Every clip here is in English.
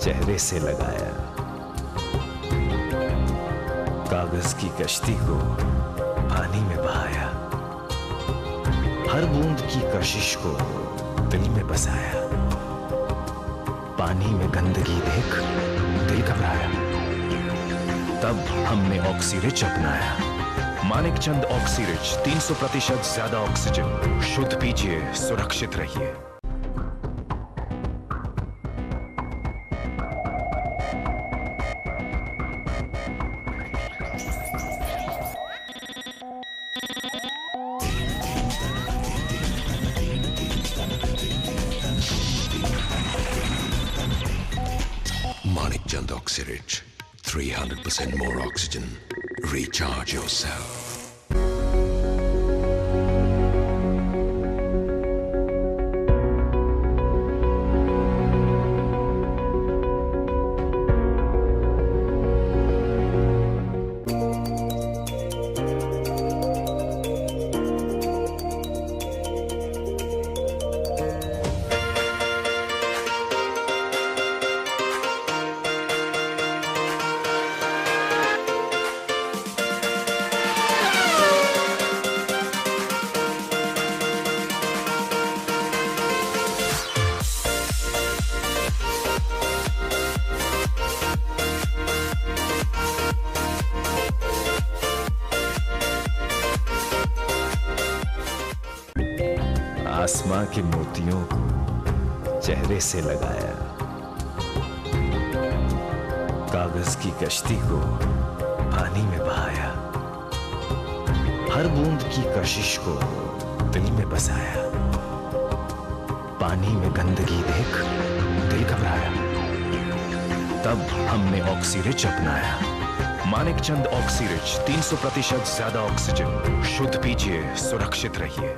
चेहरे से लगाया, कागज की कश्ती को पानी में बहाया, हर बूंद की कशिश को दिल में बसाया, पानी में गंदगी देख दिल घबराया, तब हमने ऑक्सीरिच अपनाया। मानिक चंद ऑक्सीरिच, 300% ज्यादा ऑक्सीजन। शुद्ध पीजिए, सुरक्षित रहिए। Manik Chand Oxyrich, 300% more oxygen. Recharge yourself. आसमां के मोतियों को चेहरे से लगाया, कागज की कश्ती को पानी में बहाया, हर बूंद की कशिश को दिल में बसाया, पानी में गंदगी देख दिल घबराया, तब हमने ऑक्सीरिच अपनाया। मानिक चंद ऑक्सीरिच, 300% ज्यादा ऑक्सीजन। शुद्ध पीजिए, सुरक्षित रहिए।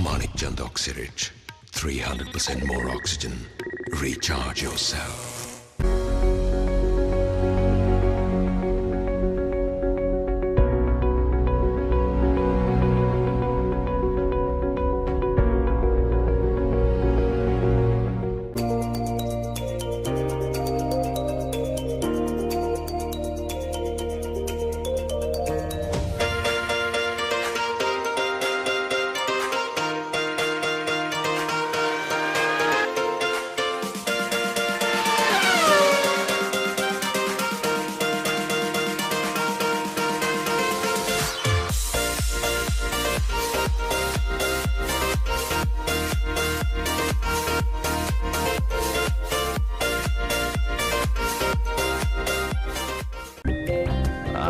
Manik Chand Oxyrich, 300% more oxygen. Recharge yourself.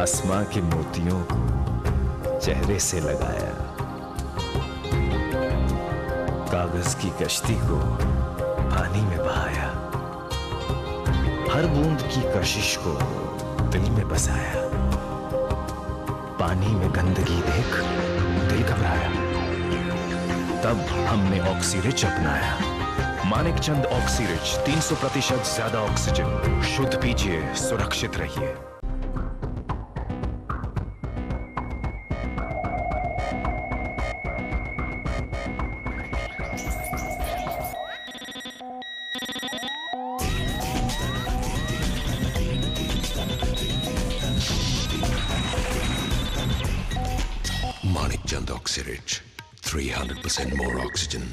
आसमां के मोतियों को चेहरे से लगाया, कागज की कश्ती को पानी में बहाया, हर बूंद की कशिश को दिल में बसाया, पानी में गंदगी देख दिल घबराया, तब हमने ऑक्सीरिच अपनाया। मानिक चंद ऑक्सीरिच, 300% ज्यादा ऑक्सीजन। शुद्ध पीजिए, सुरक्षित रहिए। Manik Chand Oxyrich, 300% more oxygen.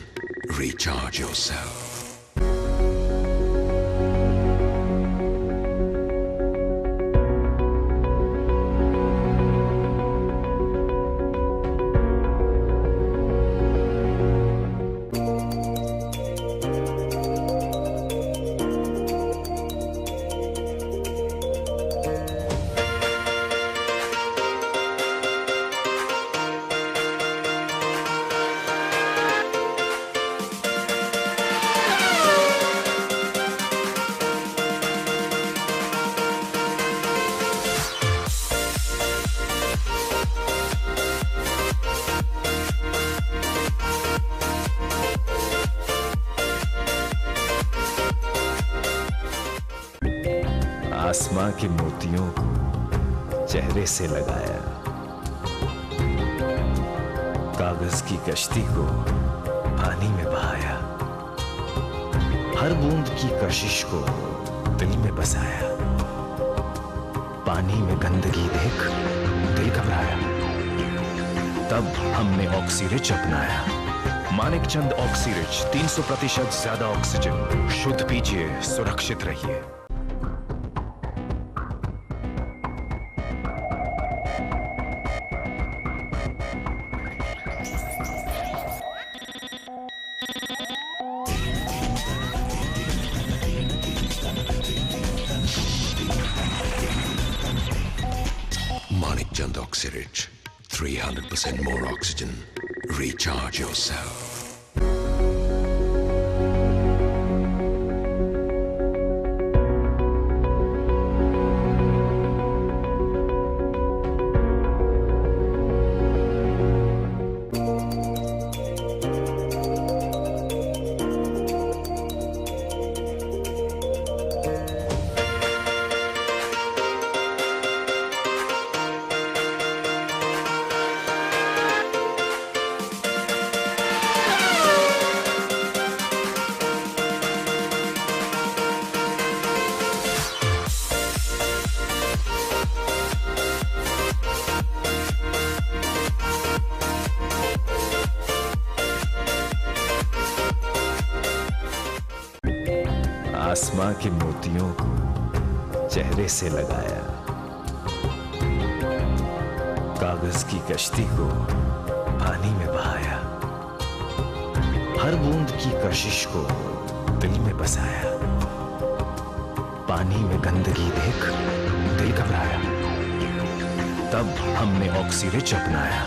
Recharge yourself. आसमां के मोतियों को चेहरे से लगाया, कागज की कश्ती को पानी में बहाया, हर बूंद की कशिश को दिल में बसाया, पानी में गंदगी देख दिल घबराया, तब हमने ऑक्सीरिच अपनाया। मानिक चंद ऑक्सीरिच 300% ज्यादा ऑक्सीजन। शुद्ध पीजिए, सुरक्षित रहिए। Manik Chand Oxyrich, 300% more oxygen. Recharge yourself. आसमां के मोतियों को चेहरे से लगाया, कागज की कश्ती को पानी में बहाया, हर बूंद की कशिश को दिल में बसाया, पानी में गंदगी देख दिल घबराया, तब हमने ऑक्सीरिच अपनाया।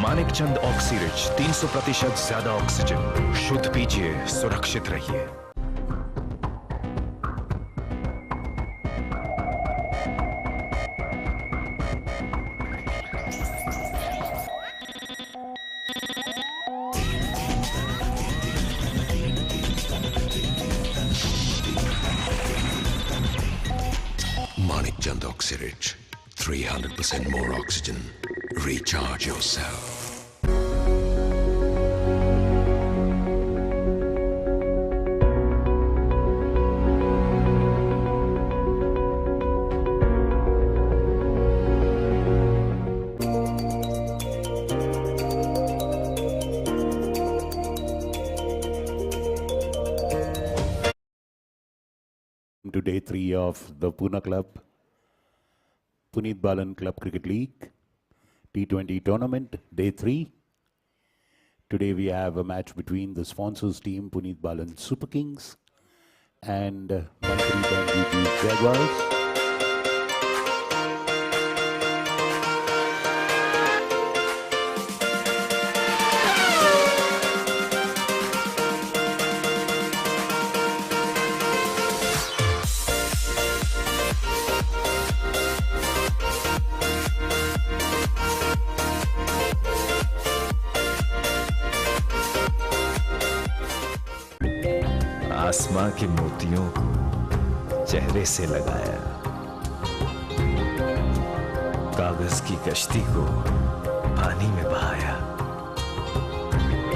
मानिक चंद ऑक्सीरिच 300% ज्यादा ऑक्सीजन। शुद्ध पीजिए, सुरक्षित रहिए। Manik Chand Oxyrich, 300% more oxygen. Recharge yourself. To day 3 of the Pune Club, Puneet Balan Club Cricket League T20 tournament, day 3. Today we have a match between the sponsors team Puneet Balan Super Kings and Manipuri Bank Jaguars. आसमां के मोतियों को चेहरे से लगाया, कागज की कश्ती को पानी में बहाया,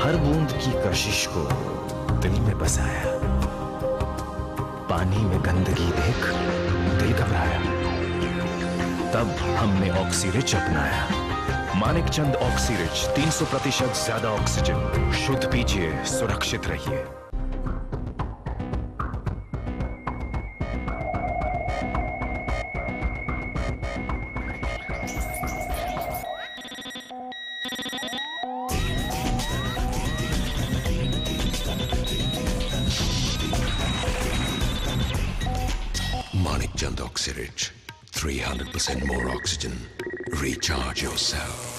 हर बूंद की कशिश को दिल में बसाया, पानी में गंदगी देख दिल घबराया, तब हमने ऑक्सीरिच अपनाया। मानिक चंद ऑक्सीरिच 300% ज्यादा ऑक्सीजन। शुद्ध पीजिए, सुरक्षित रहिए। Manik Chand Oxyrich, 300% more oxygen. Recharge yourself.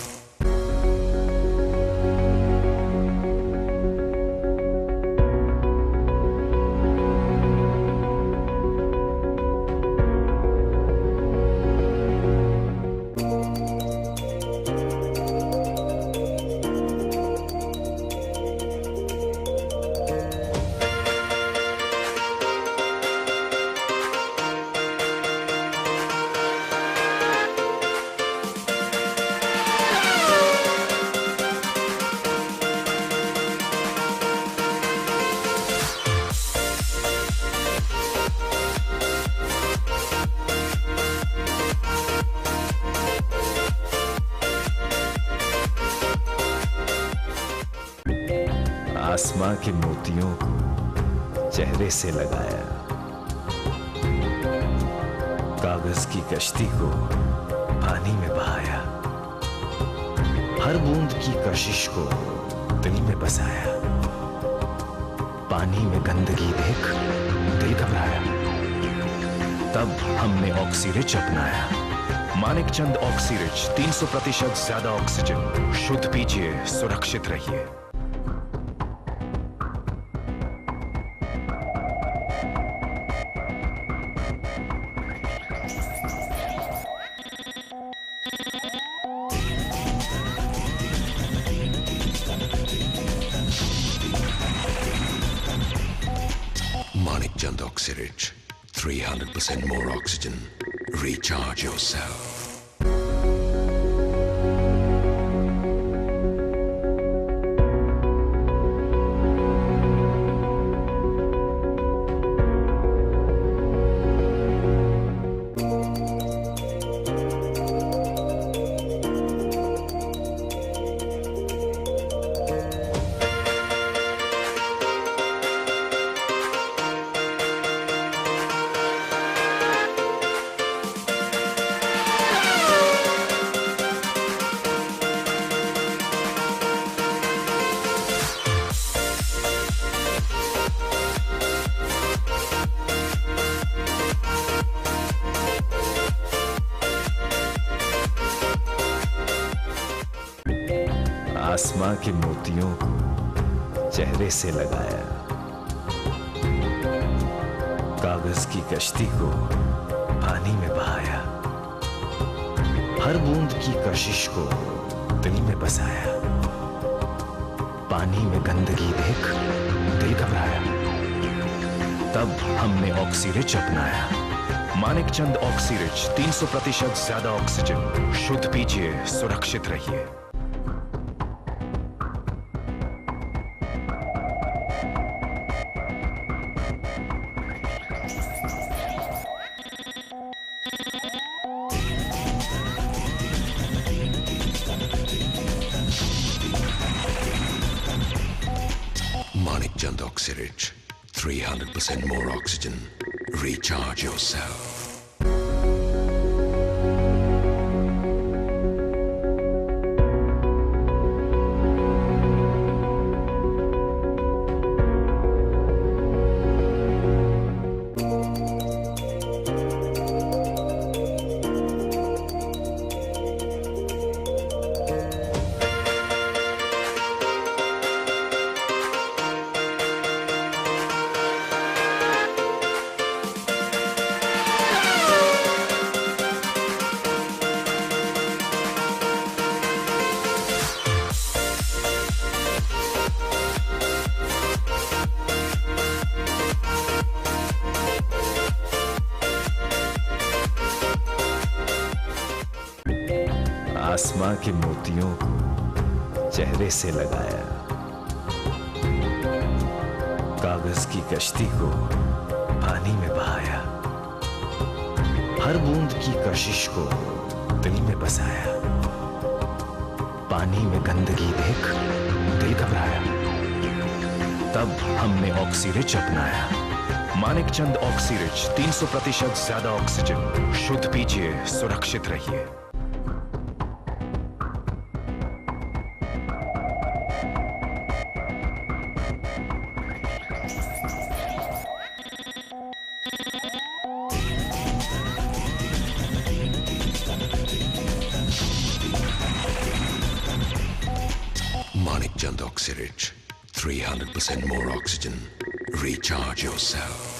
आसमां के मोतियों को चेहरे से लगाया, कागज की कश्ती को पानी में बहाया, हर बूंद की कशिश को दिल में बसाया, पानी में गंदगी देख दिल घबराया, तब हमने ऑक्सीरिच अपनाया। मानिक चंद ऑक्सीरिच 300% ज्यादा ऑक्सीजन। शुद्ध पीजिए, सुरक्षित रहिए। Manik Chand Oxyrich, 300% more oxygen. Recharge yourself. आसमां के मोतियों को चेहरे से लगाया, कागज की कश्ती को पानी में बहाया, हर बूंद की कशिश को दिल में बसाया, पानी में गंदगी देख दिल घबराया, तब हमने ऑक्सीरिच अपनाया। मानिक चंद ऑक्सीरिच 300% ज्यादा ऑक्सीजन। शुद्ध पीजिए, सुरक्षित रहिए। Manik Chand Oxyrich, 300% more oxygen. Recharge yourself. आसमां के मोतियों को चेहरे से लगाया, कागज की कश्ती को पानी में बहाया, हर बूंद की कशिश को दिल में बसाया, पानी में गंदगी देख दिल घबराया, तब हमने ऑक्सीरिच अपनाया। मानिक चंद ऑक्सीरिच 300% ज्यादा ऑक्सीजन। शुद्ध पीजिए, सुरक्षित रहिए। Manik Chand Oxyrich, 300% more oxygen. Recharge yourself.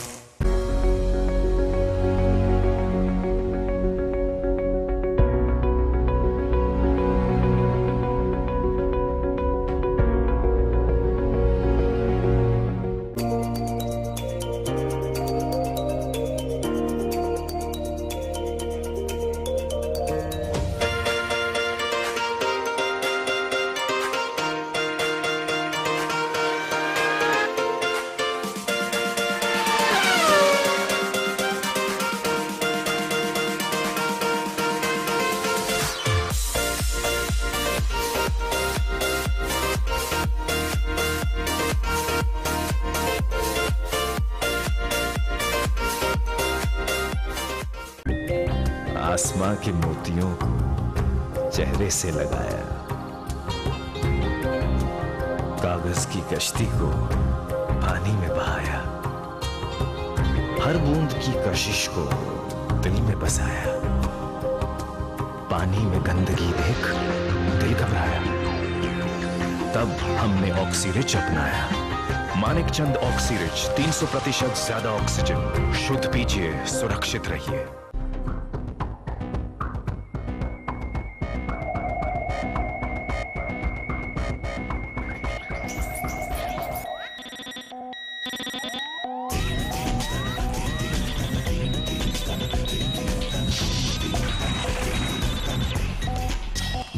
आसमां के मोतियों को चेहरे से लगाया, कागज की कश्ती को पानी में बहाया, हर बूंद की कशिश को दिल में बसाया, पानी में गंदगी देख दिल घबराया, तब हमने ऑक्सीरिच अपनाया। मानिक चंद ऑक्सीरिच 300% ज्यादा ऑक्सीजन। शुद्ध पीजिए, सुरक्षित रहिए।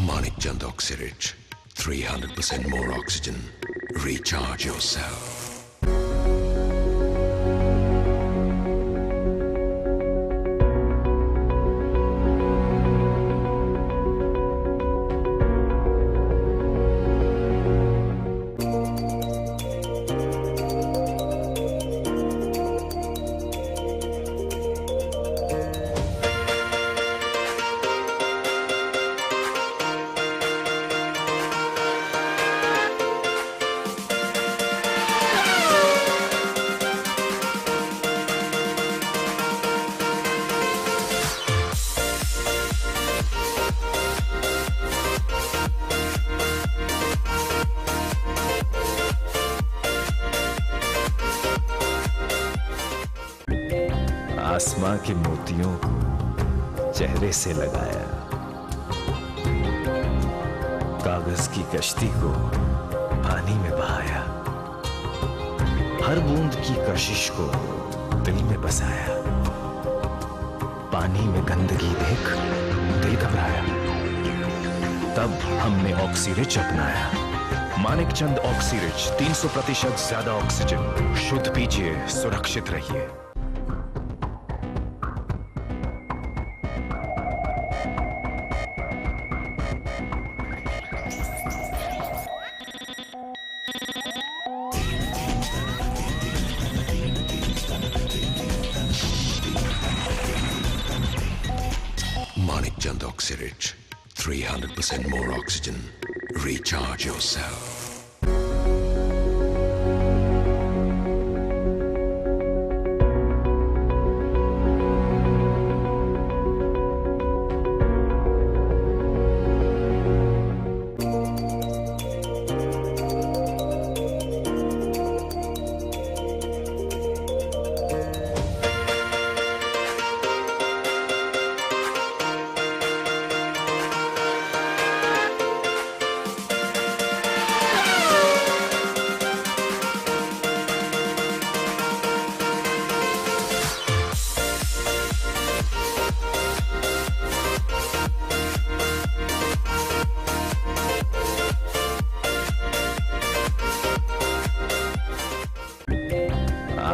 Manik Chand Oxyrich, 300% more oxygen. Recharge yourself. आसमां के मोतियों को चेहरे से लगाया, कागज की कश्ती को पानी में बहाया, हर बूंद की कशिश को दिल में बसाया, पानी में गंदगी देख दिल घबराया, तब हमने ऑक्सीरिच अपनाया। मानिक चंद ऑक्सीरिच 300% ज्यादा ऑक्सीजन। शुद्ध पीजिए, सुरक्षित रहिए। Manik Chand Oxyrich, 300% more oxygen. Recharge yourself.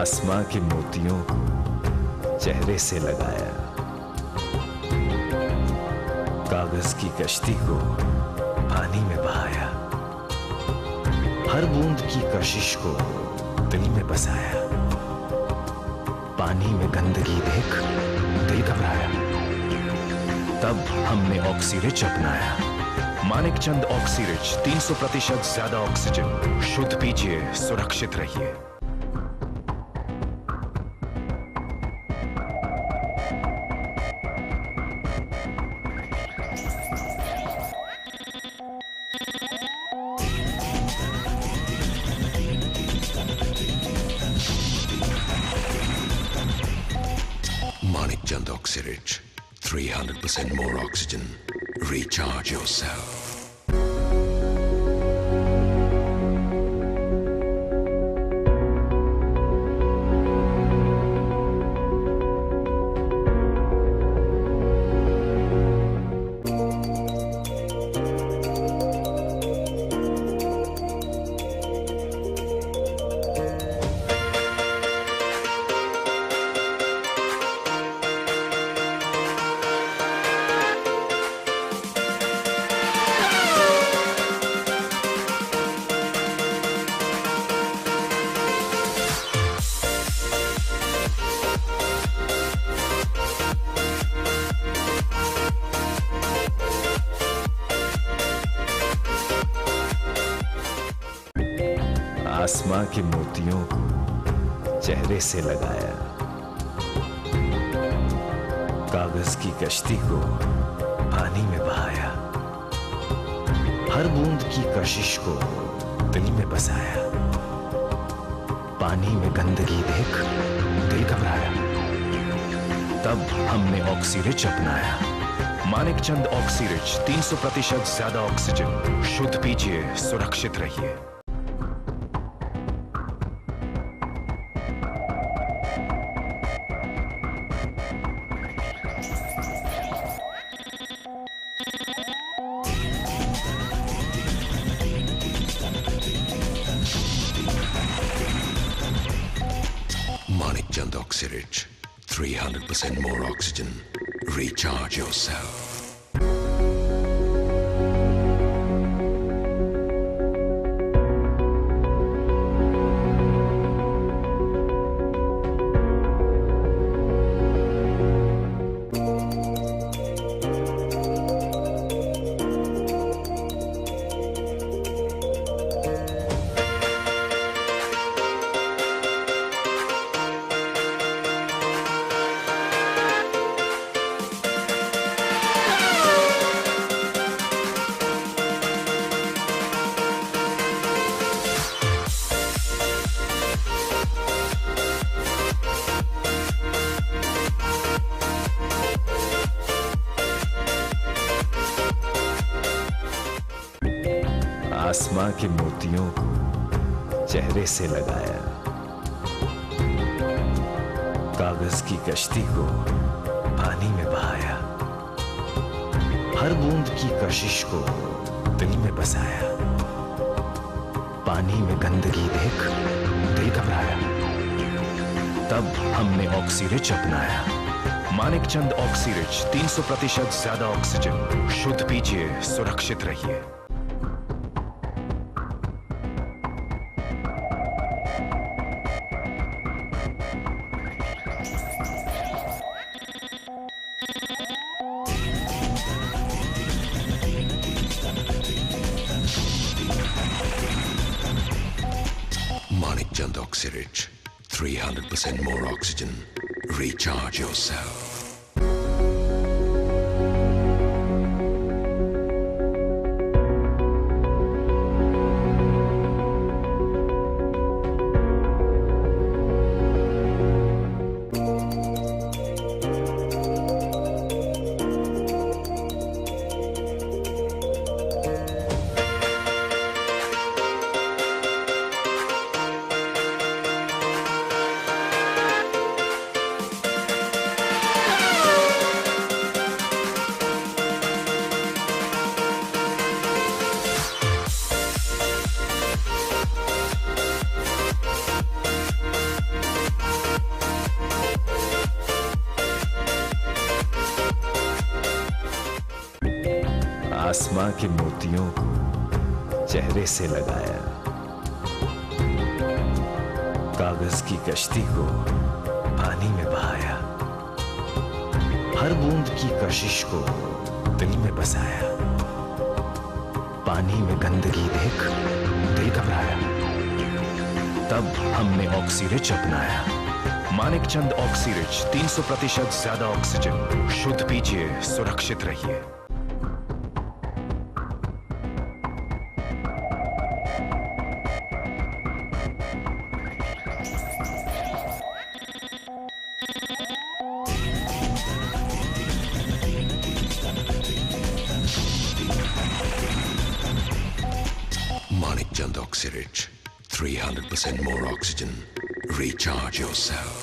आसमां के मोतियों को चेहरे से लगाया, कागज की कश्ती को पानी में बहाया, हर बूंद की कशिश को दिल में बसाया, पानी में गंदगी देख दिल घबराया, तब हमने ऑक्सीरिच अपनाया। मानिक चंद ऑक्सीरिच 300% ज्यादा ऑक्सीजन। शुद्ध पीजिए, सुरक्षित रहिए। Manik Chand Oxyrich, 300% more oxygen. Recharge yourself. आसमां के मोतियों को चेहरे से लगाया, कागज की कश्ती को पानी में बहाया, हर बूंद की कशिश को दिल में बसाया, पानी में गंदगी देख दिल घबराया, तब हमने ऑक्सीरिच अपनाया। मानिक चंद ऑक्सीरिच 300% ज्यादा ऑक्सीजन। शुद्ध पीजिए, सुरक्षित रहिए। Manik Chand Oxyrich, 300% more oxygen. Recharge yourself. आसमां के मोतियों को चेहरे से लगाया, कागज की कश्ती को पानी में बहाया, हर बूंद की कशिश को दिल में बसाया, पानी में गंदगी देख दिल घबराया, तब हमने ऑक्सीरिच अपनाया। मानिक चंद ऑक्सीरिच 300% ज्यादा ऑक्सीजन। शुद्ध पीजिए, सुरक्षित रहिए। Manik Chand Oxyrich, 300% more oxygen. Recharge yourself. आसमां के मोतियों को चेहरे से लगाया, कागज की कश्ती को पानी में बहाया, हर बूंद की कशिश को दिल में बसाया, पानी में गंदगी देख दिल घबराया, तब हमने ऑक्सीरिच अपनाया। मानिक चंद ऑक्सीरिच 300% ज्यादा ऑक्सीजन। शुद्ध पीजिए, सुरक्षित रहिए। Manik Chand Oxyrich, 300% more oxygen. Recharge yourself.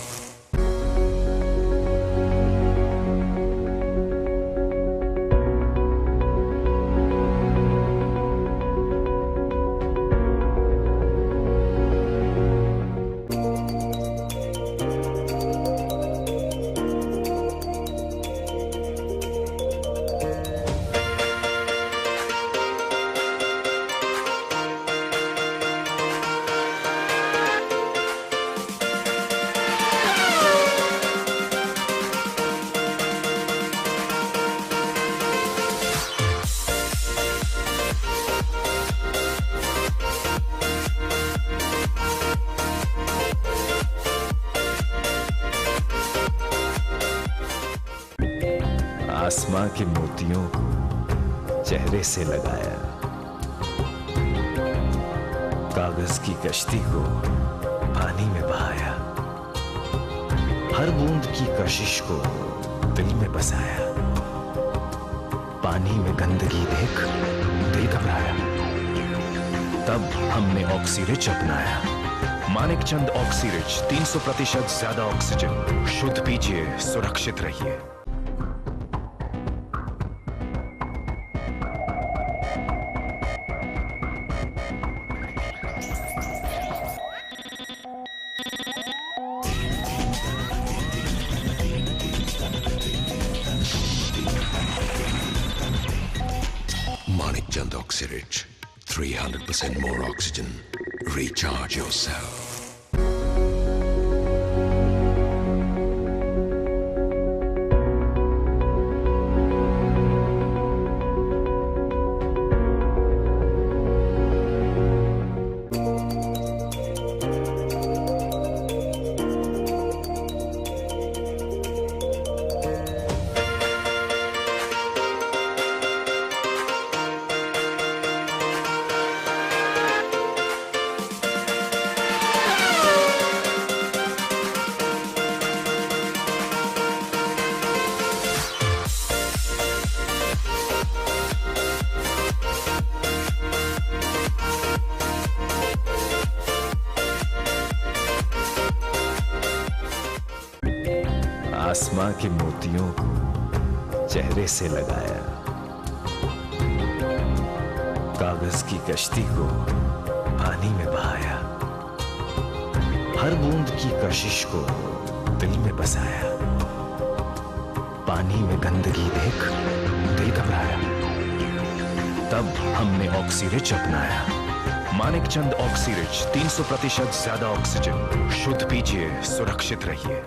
आसमां के मोतियों को चेहरे से लगाया, कागज की कश्ती को पानी में बहाया, हर बूंद की कशिश को दिल में बसाया, पानी में गंदगी देख दिल घबराया, तब हमने ऑक्सीरिच अपनाया। मानिकचंद ऑक्सीरिच 300% ज्यादा ऑक्सीजन। शुद्ध पीजिए, सुरक्षित रहिए। Manikchand Oxyrich, 300% more oxygen. Recharge yourself. आसमां के मोतियों को चेहरे से लगाया, कागज की कश्ती को पानी में बहाया, हर बूंद की कशिश को दिल में बसाया, पानी में गंदगी देख दिल घबराया, तब हमने ऑक्सीरिच अपनाया। मानिकचंद ऑक्सीरिच 300% ज्यादा ऑक्सीजन। शुद्ध पीजिए, सुरक्षित रहिए।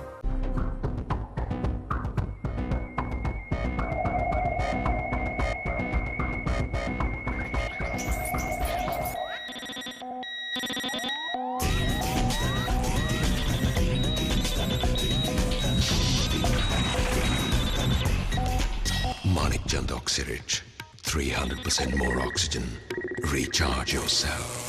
Manikchand Oxyrich, 300% more oxygen. Recharge yourself.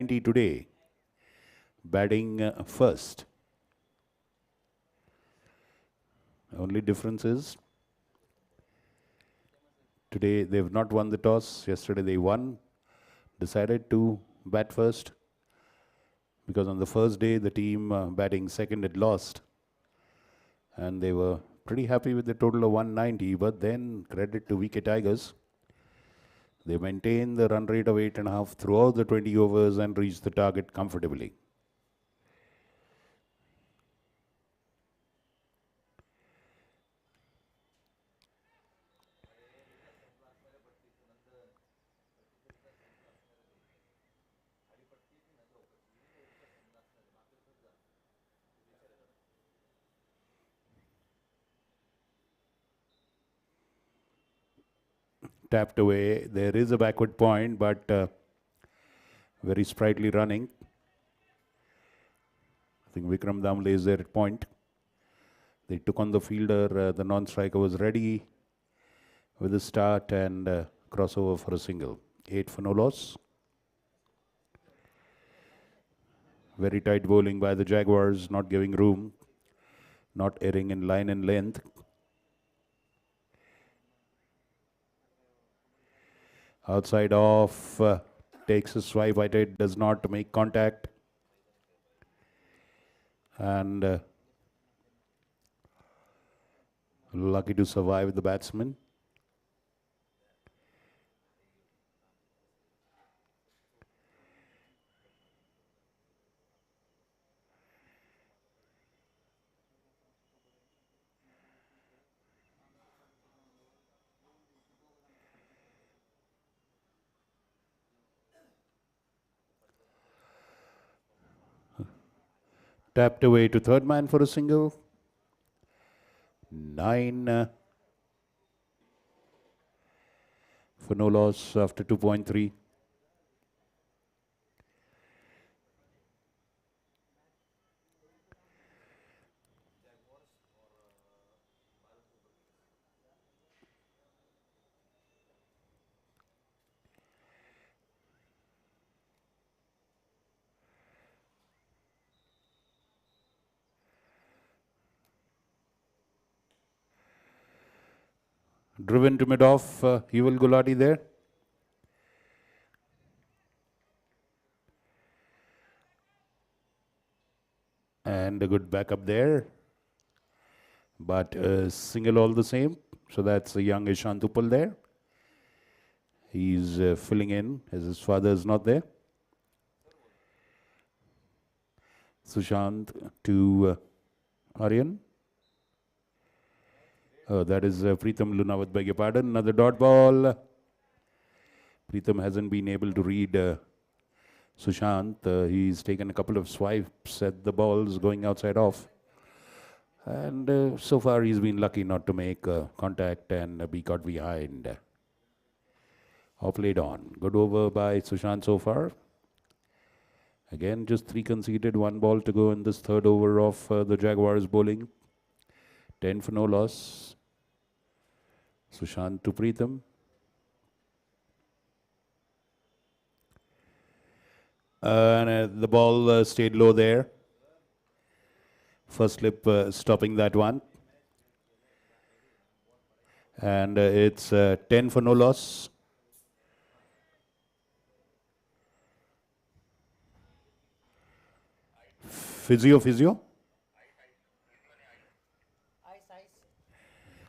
today, batting first. Only difference is today they've not won the toss. Yesterday they won, decided to bat first because on the first day the team batting second had lost and they were pretty happy with the total of 190. But then credit to VK Tigers. They maintained the run rate of 8.5 throughout the 20 overs and reached the target comfortably. Tapped away. There is a backward point, but very sprightly running. I think Vikram Damle is there at point. They took on the fielder. The non-striker was ready with a start and crossover for a single. 8 for no loss. Very tight bowling by the Jaguars, not giving room, not erring in line and length. Outside off, takes a swipe at it, does not make contact. And lucky to survive the batsman. Tapped away to third man for a single. 9 for no loss after 2.3. Driven to mid-off, Yuval Gulati there. And a good backup there. But single all the same. So that's a young Ishant Uppal there. He's filling in as his father is not there. Sushant to Aryan. Oh, that is Pratham Lunawat, beg your pardon. Another dot ball. Pratham hasn't been able to read Sushant. He's taken a couple of swipes at the balls going outside off. And so far he's been lucky not to make contact and be caught behind. Off played on. Good over by Sushant so far. Again, just 3 conceded, 1 ball to go in this third over of the Jaguars bowling. 10 for no loss. Sushant to Pratham. And the ball stayed low there. First slip stopping that one. And it's 10 for no loss. Physio.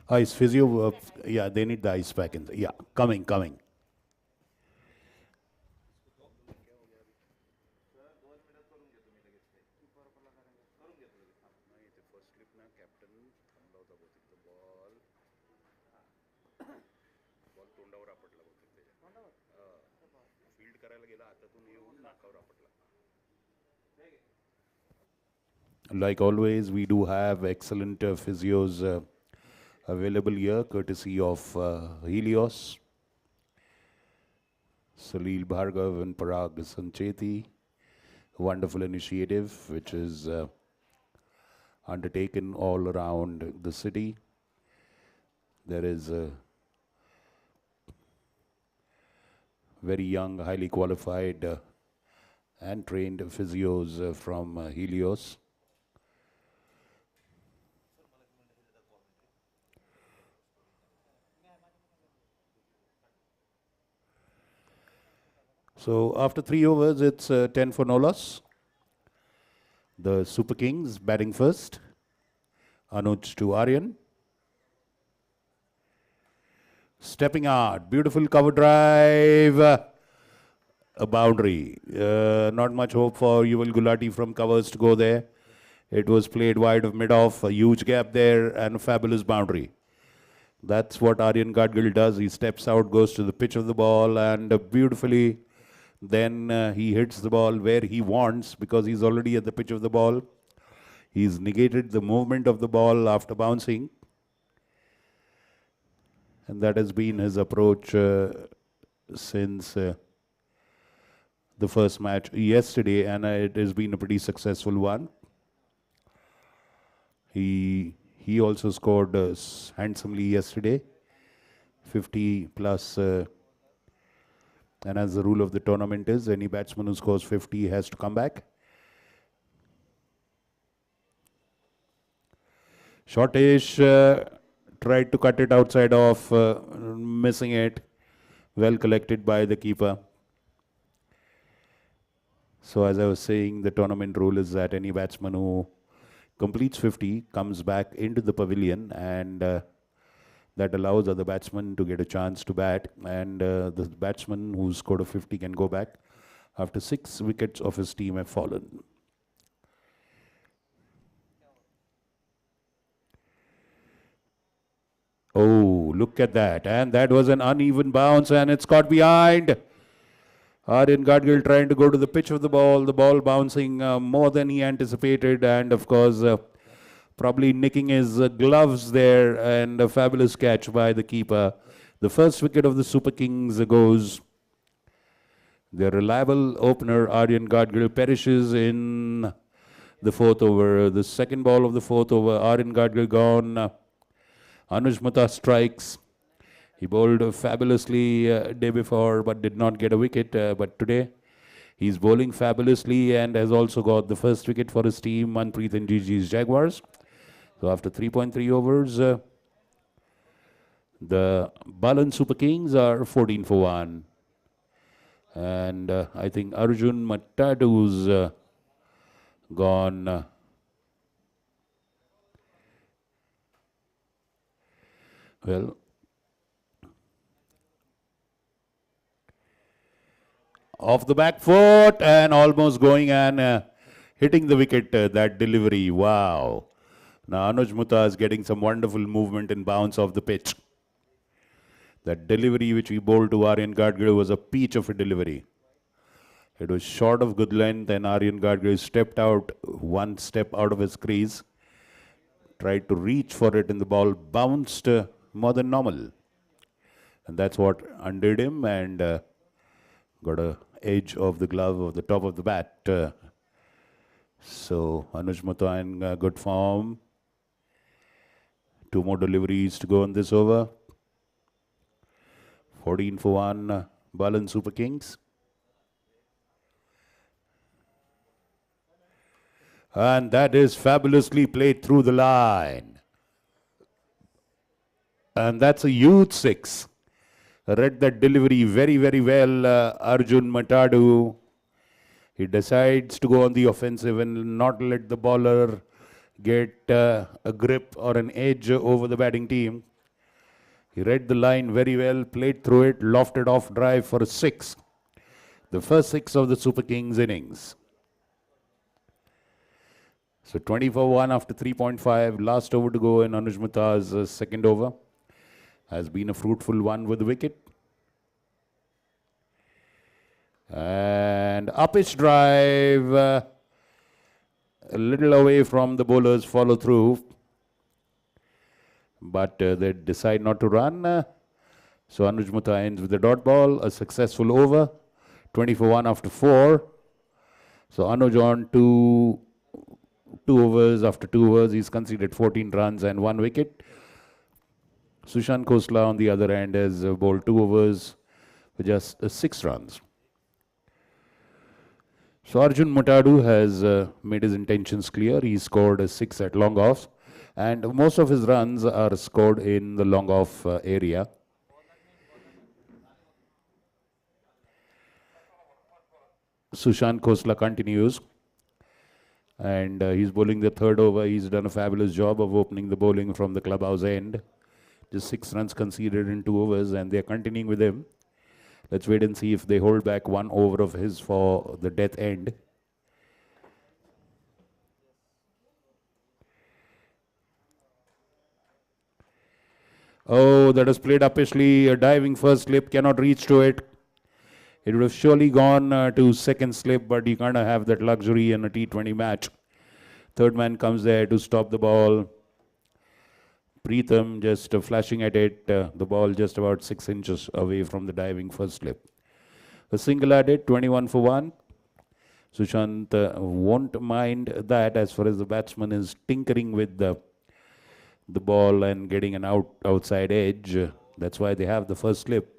Ice, physio. Yeah, they need the ice back in. Yeah, coming. Like always, we do have excellent physios available here, courtesy of Helios, Salil Bhargav and Parag Sancheti. Wonderful initiative which is undertaken all around the city. There is a very young, highly qualified and trained physios from Helios. So after 3 overs, it's 10 for no loss. The Super Kings batting first. Anuj to Aryan. Stepping out, beautiful cover drive. A boundary. Not much hope for Yuval Gulati from covers to go there. It was played wide of mid-off, a huge gap there and a fabulous boundary. That's what Aryan Gadgil does. He steps out, goes to the pitch of the ball and beautifully then he hits the ball where he wants because he's already at the pitch of the ball. He's negated the movement of the ball after bouncing. And that has been his approach since the first match yesterday, and it has been a pretty successful one. He also scored handsomely yesterday, 50 plus. And as the rule of the tournament is, any batsman who scores 50 has to come back. Shortish tried to cut it outside off, missing it. Well collected by the keeper. So as I was saying, the tournament rule is that any batsman who completes 50 comes back into the pavilion, and that allows other batsmen to get a chance to bat, and the batsman who scored a 50 can go back after 6 wickets of his team have fallen. Oh, look at that. And that was an uneven bounce and it's caught behind. Aryan Gadgil trying to go to the pitch of the ball bouncing more than he anticipated, and of course probably nicking his gloves there, and a fabulous catch by the keeper. The first wicket of the Super Kings goes. Their reliable opener Aryan Gadgil perishes in the 4th over. The second ball of the 4th over, Aryan Gadgil gone. Anuj Mutha strikes. He bowled fabulously day before but did not get a wicket. But today he's bowling fabulously and has also got the first wicket for his team, Manpreet and GG's Jaguars. So after 3.3 overs, the Balan Super Kings are 14 for 1. And I think Arjun Mattadu's gone. Well, off the back foot and almost going and hitting the wicket, that delivery, wow. Now Anuj Mutha is getting some wonderful movement and bounce off the pitch. That delivery which he bowled to Aryan Gadgil was a peach of a delivery. It was short of good length and Aryan Gadgil stepped out, one step out of his crease, tried to reach for it and the ball bounced more than normal. And that's what undid him and got a edge of the glove of the top of the bat. So Anuj Mutha in good form. 2 more deliveries to go in this over. 14 for 1, Balan Super Kings. And that is fabulously played through the line. And that's a huge 6. Read that delivery very, very well, Arjun Matadu. He decides to go on the offensive and not let the bowler get a grip or an edge over the batting team. He read the line very well, played through it, lofted off drive for a 6. The first 6 of the Super Kings innings. So 24-1 after 3.5, last over to go in Anuj Mutha's second over. Has been a fruitful one with the wicket. And up his drive, a little away from the bowler's follow through. But they decide not to run. So Anuj Mutha ends with a dot ball, a successful over. 24-1 after 4. So Anuj on to 2 overs. After 2 overs, he's conceded 14 runs and 1 wicket. Sushant Khosla on the other end has bowled 2 overs for just 6 runs. So Arjun Mutadu has made his intentions clear. He scored a 6 at long offs, and most of his runs are scored in the long off area. Sushant Khosla continues, and he's bowling the third over. He's done a fabulous job of opening the bowling from the clubhouse end. Just 6 runs conceded in 2 overs, and they're continuing with him. Let's wait and see if they hold back 1 over of his for the death end. Oh, that was played uppishly. A diving first slip, cannot reach to it. It would have surely gone to second slip, but you can't have that luxury in a T20 match. Third man comes there to stop the ball. Pratham just flashing at it. The ball just about 6 inches away from the diving first slip. A single at it, 21 for 1. Sushant won't mind that as far as the batsman is tinkering with the ball and getting an outside edge. That's why they have the first slip.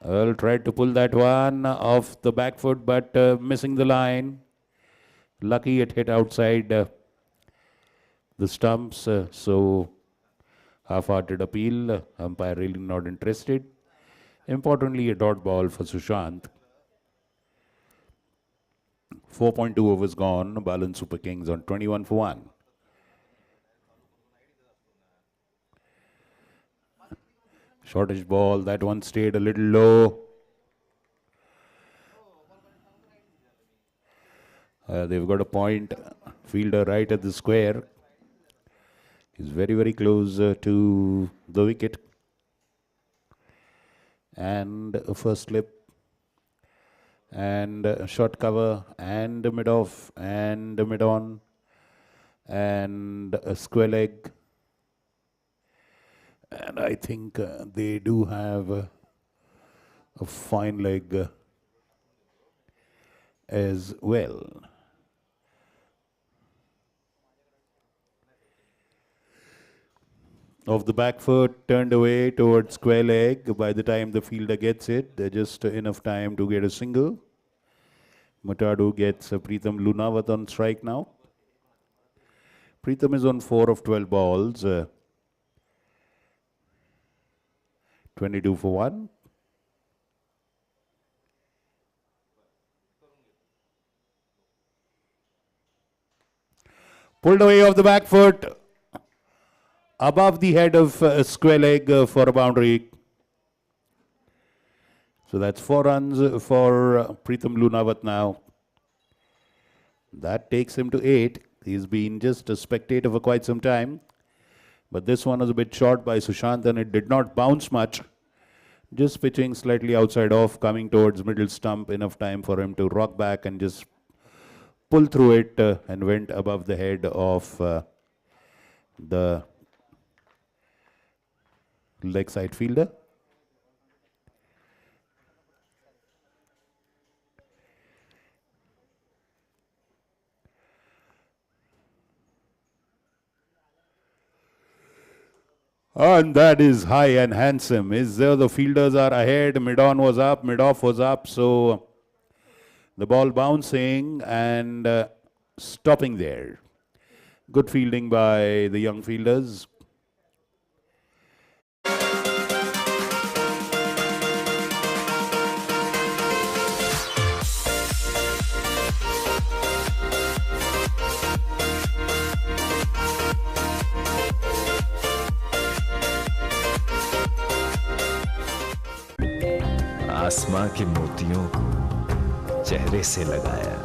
Well, tried to pull that one off the back foot, but missing the line. Lucky it hit outside the stumps, so half-hearted appeal. Umpire really not interested. Importantly, a dot ball for Sushant. 4.2 overs gone. Balan Super Kings on 21 for 1. Shortish ball. That one stayed a little low. They've got a point. Fielder right at the square. He's very, very close to the wicket. And a first slip. And a short cover. And a mid-off. And a mid-on. And a square leg. And I think they do have a fine leg as well. Off the back foot, turned away towards square leg. By the time the fielder gets it, there's just enough time to get a single. Mutadu gets Pratham Lunawat on strike now. Pratham is on 4 of 12 balls. 22 for 1. Pulled away off the back foot. Above the head of square leg for a boundary. So that's 4 runs for Pratham Lunawat now. That takes him to 8. He's been just a spectator for quite some time. But this one was a bit short by Sushant and it did not bounce much. Just pitching slightly outside off, coming towards middle stump. Enough time for him to rock back and just pull through it and went above the head of the leg side fielder. And that is high and handsome. Is there the fielders are ahead, mid-on was up, mid-off was up, so the ball bouncing and stopping there. Good fielding by the young fielders. आसमां के मोतियों को चेहरे से लगाया,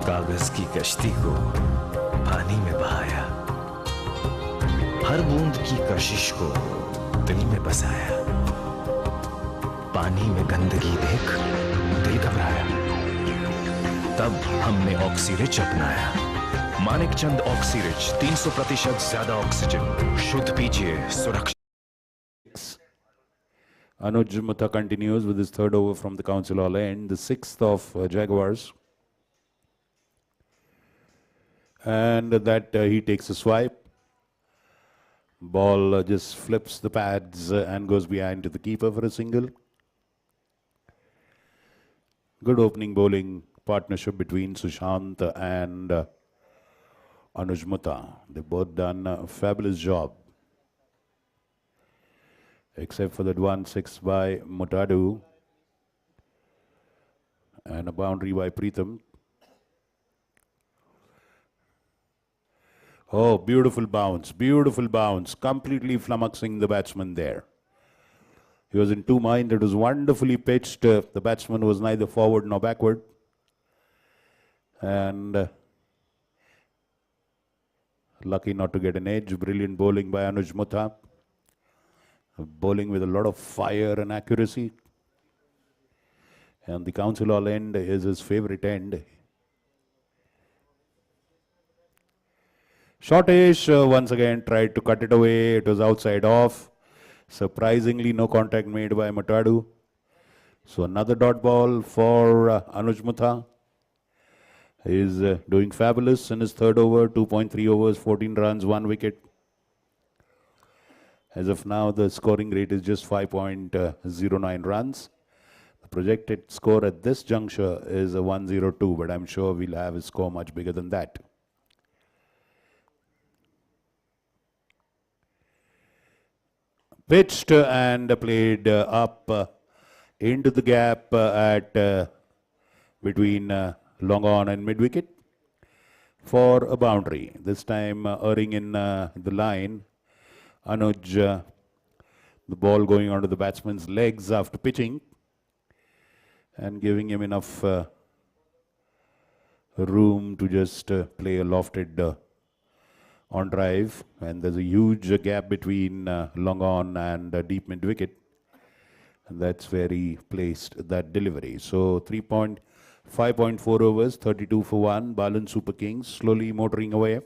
कागज की कश्ती को पानी में बहाया, हर बूंद की कशिश को दिल में बसाया, पानी में गंदगी देख दिल घबराया, तब हमने ऑक्सीरिच अपनाया। मानिक चंद ऑक्सीरिच 300% ज्यादा ऑक्सीजन, शुद्ध पीजिए सुरक्षित। Anuj Mutha continues with his third over from the council hall end, the 6th of Jaguars. And that he takes a swipe. Ball just flips the pads and goes behind to the keeper for a single. Good opening bowling partnership between Sushant and Anuj Mutta. They've both done a fabulous job. Except for that 1-6 by Mutadu and a boundary by Pratham. Oh, beautiful bounce, completely flummoxing the batsman there. He was in two minds. It was wonderfully pitched. The batsman was neither forward nor backward. And lucky not to get an edge. Brilliant bowling by Anuj Mutta. Bowling with a lot of fire and accuracy. And the council hall end is his favorite end. Shortish once again tried to cut it away. It was outside off. Surprisingly, no contact made by Mutadu. So another dot ball for Anuj Mutta. He is doing fabulous in his third over. 2.3 overs, 14 runs, 1 wicket. As of now, the scoring rate is just 5.09 runs. The projected score at this juncture is a 102, but I'm sure we'll have a score much bigger than that. Pitched and played up into the gap at between long on and mid wicket for a boundary. This time erring in the line. Anuj, the ball going onto the batsman's legs after pitching and giving him enough room to just play a lofted on drive, and there's a huge gap between long on and deep mid wicket, and that's where he placed that delivery. So 5.4 overs, 32 for 1. Balan Super Kings slowly motoring away,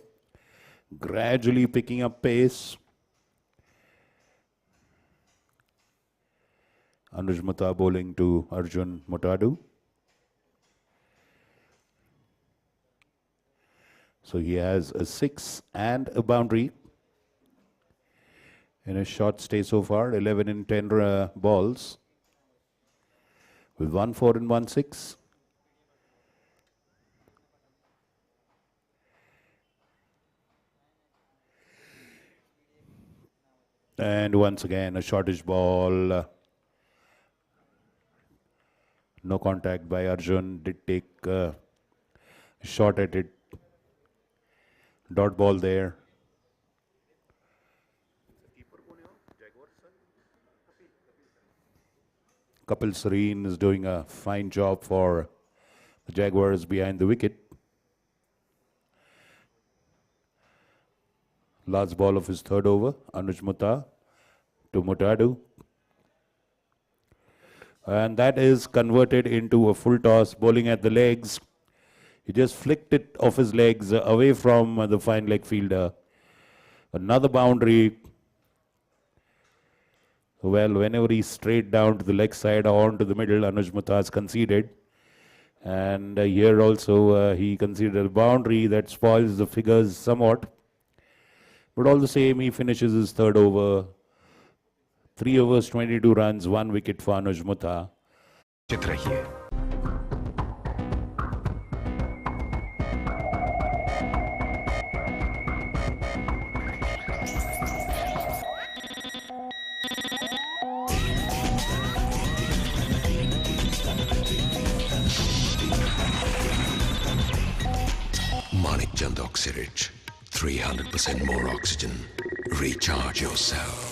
gradually picking up pace. Anuj Mutta bowling to Arjun Mutadu. So he has a 6 and a boundary in a short stay so far. 11 in 10 balls with 1 4 and 1 6. And once again a shortish ball. No contact by Arjun. Did take a shot at it. Dot ball there. Kapil Sareen is doing a fine job for the Jaguars behind the wicket. Last ball of his third over. Anuj Mutta to Mutadu. And that is converted into a full toss, bowling at the legs. He just flicked it off his legs away from the fine leg fielder. Another boundary. Well, whenever he's straight down to the leg side or on to the middle, Anuj Mutta has conceded. And here also he conceded a boundary that spoils the figures somewhat. But all the same, he finishes his third over. 3 overs, 22 runs, 1 wicket for Anuj Mutta. चित रहिए. Manik Chand Oxyrich. 300% more oxygen. Recharge yourself.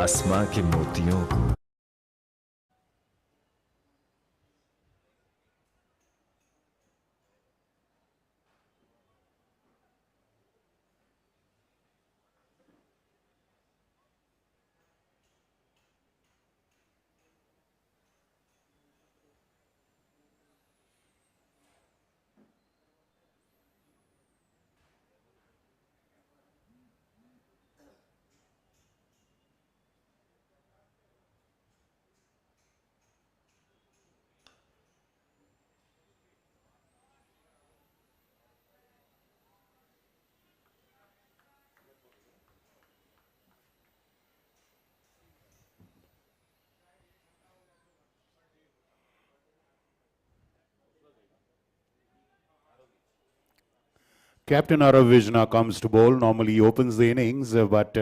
आसमां के मोतियों को। Captain Araviz now comes to bowl. Normally he opens the innings, but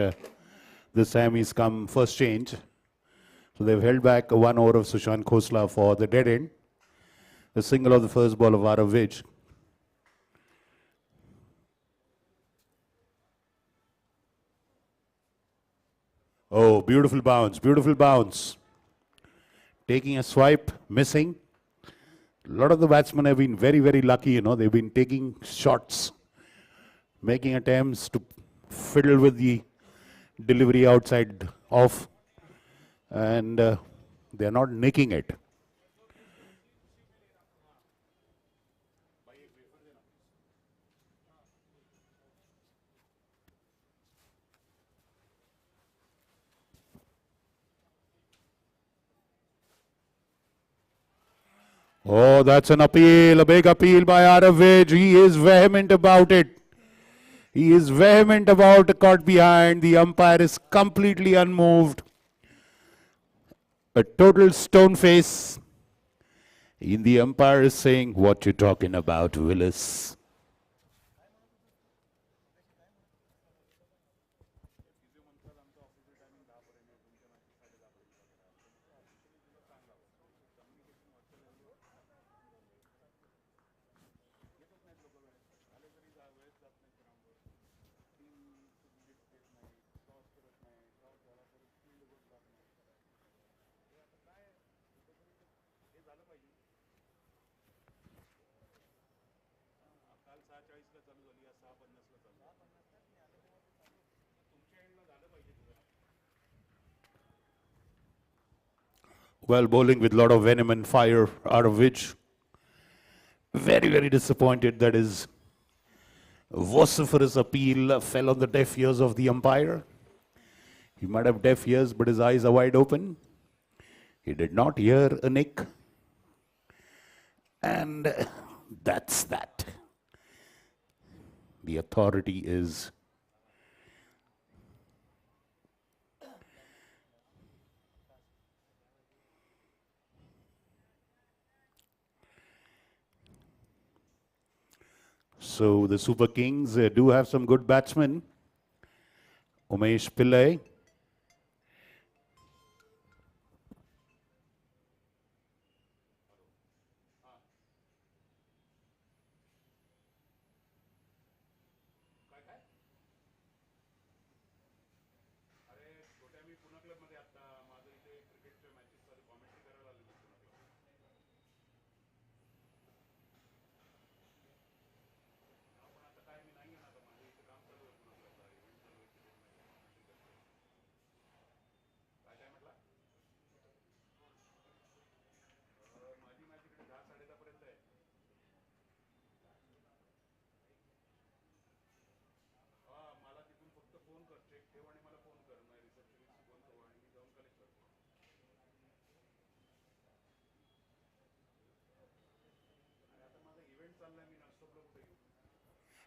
this time he's come first change. So they've held back 1 over of Sushant Khosla for the dead end. The single of the first ball of Araviz. Oh, beautiful bounce, beautiful bounce. Taking a swipe, missing. A lot of the batsmen have been very, very lucky, they've been taking shots, making attempts to fiddle with the delivery outside off, and they're not nicking it. Oh, that's an appeal, a big appeal by Araviz. He is vehement about it. He is vehement about caught behind. The umpire is completely unmoved. A total stone face. And the umpire is saying, "What you talking about, Willis?" Well, bowling with a lot of venom and fire, Araviz. Very, very disappointed that his vociferous appeal fell on the deaf ears of the umpire. He might have deaf ears, but his eyes are wide open. He did not hear a nick. And that's that. The authority is so the Super Kings do have some good batsmen. Umesh Pillai.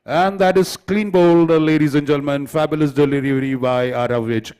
And that is clean bowled, ladies and gentlemen. Fabulous delivery by Araviz.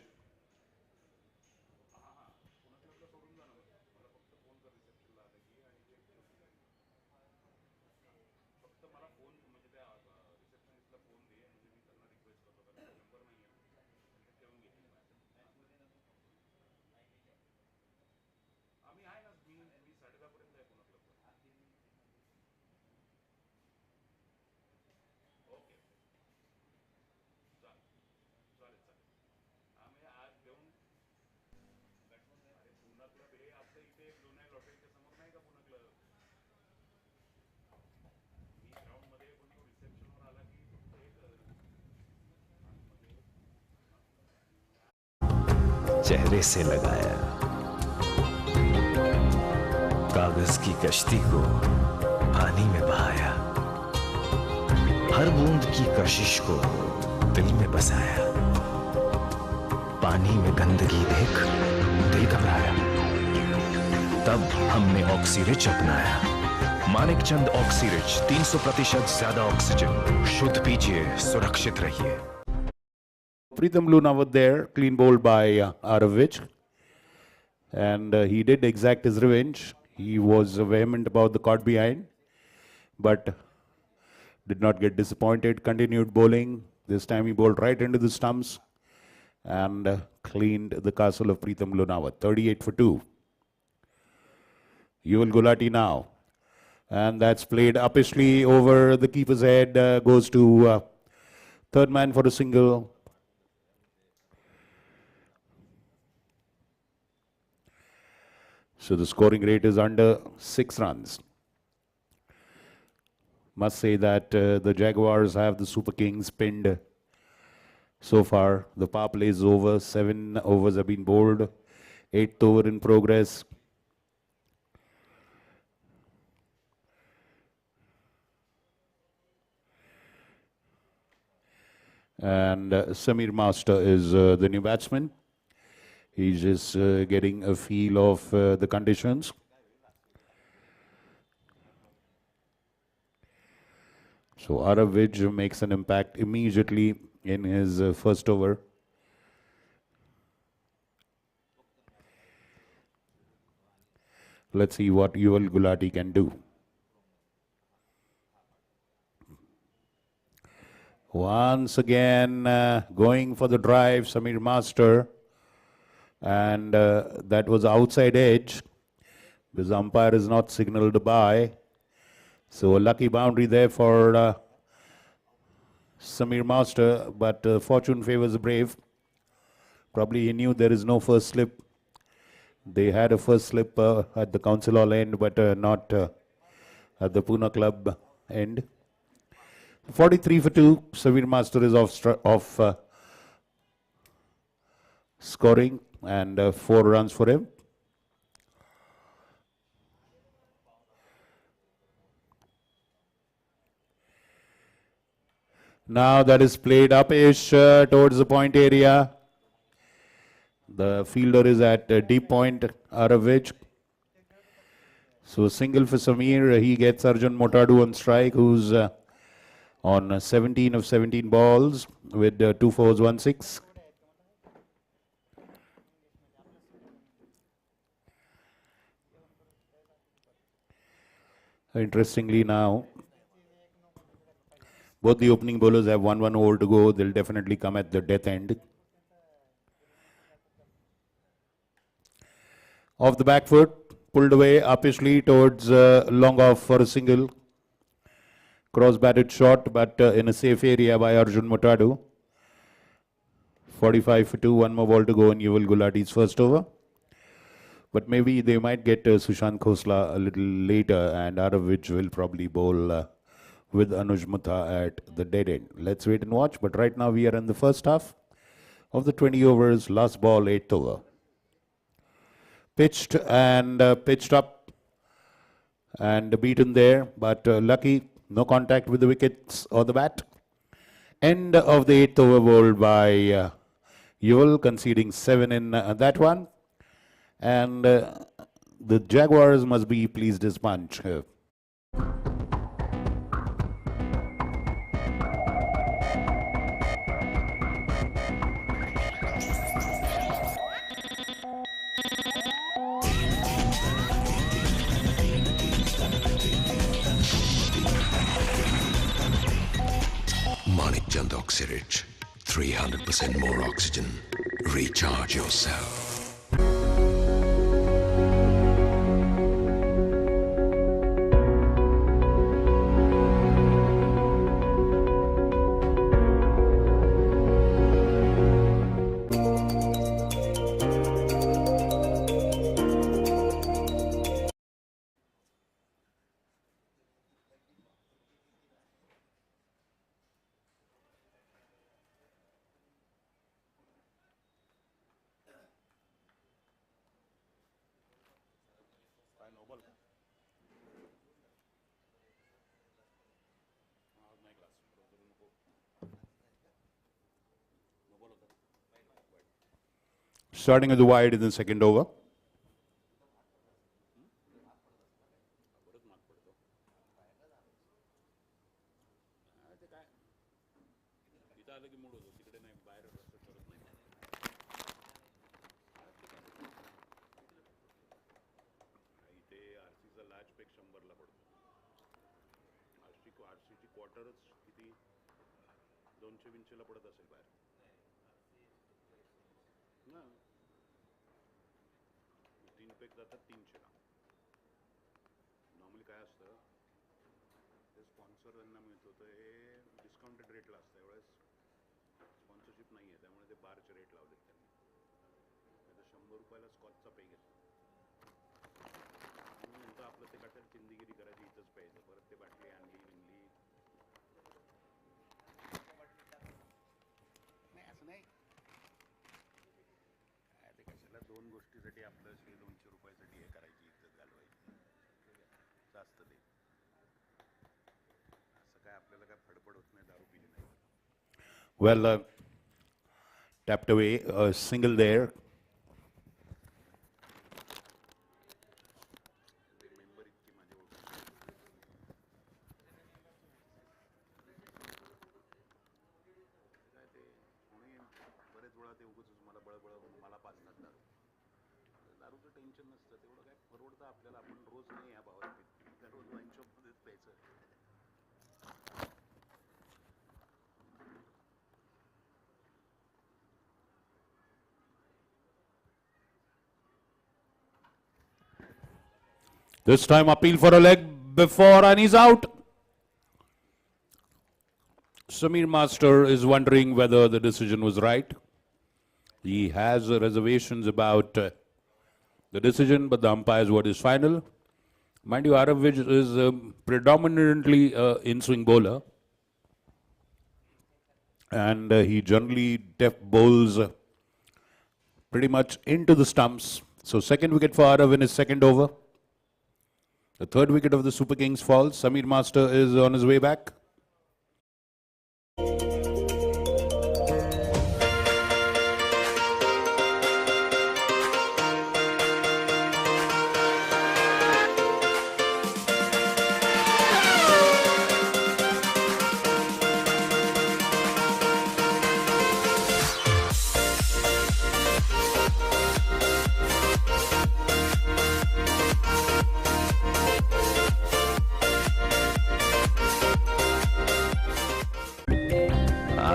चेहरे से लगाया कागज की कश्ती को पानी में बहाया, हर बूंद की कशिश को दिल में बसाया, पानी में गंदगी देख दिल घबराया, तब हमने ऑक्सीरिच अपनाया। मानिक चंद ऑक्सीरिच 300% ज्यादा ऑक्सीजन, शुद्ध पीजिए, सुरक्षित रहिए। Pratham Luna was there, clean bowled by Aravich, and he did exact his revenge. He was vehement about the caught behind, but did not get disappointed, continued bowling. This time he bowled right into the stumps and cleaned the castle of Pratham Lunawat, 38 for 2. Yuval Gulati now, and that's played uppishly over the keeper's head, goes to third man for a single. So the scoring rate is under 6 runs. Must say that the Jaguars have the Super Kings pinned so far. The power play is over. 7 overs have been bowled. 8th over in progress. And Samir Master is the new batsman. He's just getting a feel of the conditions. So Aravij makes an impact immediately in his first over. Let's see what Yuval Gulati can do. Once again going for the drive, Samir Master. And that was outside edge. The umpire is not signaled by. So a lucky boundary there for Samir Master, but fortune favors the brave. Probably he knew there is no first slip. They had a first slip at the Council Hall end, but not at the Pune Club end. 43 for 2. Samir Master is off scoring, and 4 runs for him. Now that is played up-ish towards the point area. The fielder is at deep point, Aravich. So single for Samir. He gets Arjun Motadu on strike, who's on 17 of 17 balls with 2 fours, 1 6. Interestingly now, both the opening bowlers have 1 over to go. They'll definitely come at the death end. Off the back foot, pulled away uppishly towards long off for a single. Cross batted shot, but in a safe area by Arjun Motadu. 45 for 2, 1 more ball to go in Yuval Gulati's first over. But maybe they might get Sushant Khosla a little later, and Aravich will probably bowl with Anuj Mutha at the dead end. Let's wait and watch. But right now we are in the first half of the 20 overs, last ball, 8th over. Pitched and pitched up and beaten there, but lucky, no contact with the wickets or the bat. End of the 8th over bowled by Yuval, conceding 7 in that one. And the Jaguars must be pleased as punch. Manik Chand Oxyrich, 300% more oxygen. Recharge yourself. Starting at the wide in the second over. Well, tapped away, a single there. This time appeal for a leg before and he's out. Samir Master is wondering whether the decision was right. He has reservations about the decision, but the umpire's word is final. Mind you, Aravij is predominantly in-swing bowler. And he generally bowls pretty much into the stumps. So second wicket for Arav in his second over. The third wicket of the Super Kings falls. Samir Master is on his way back.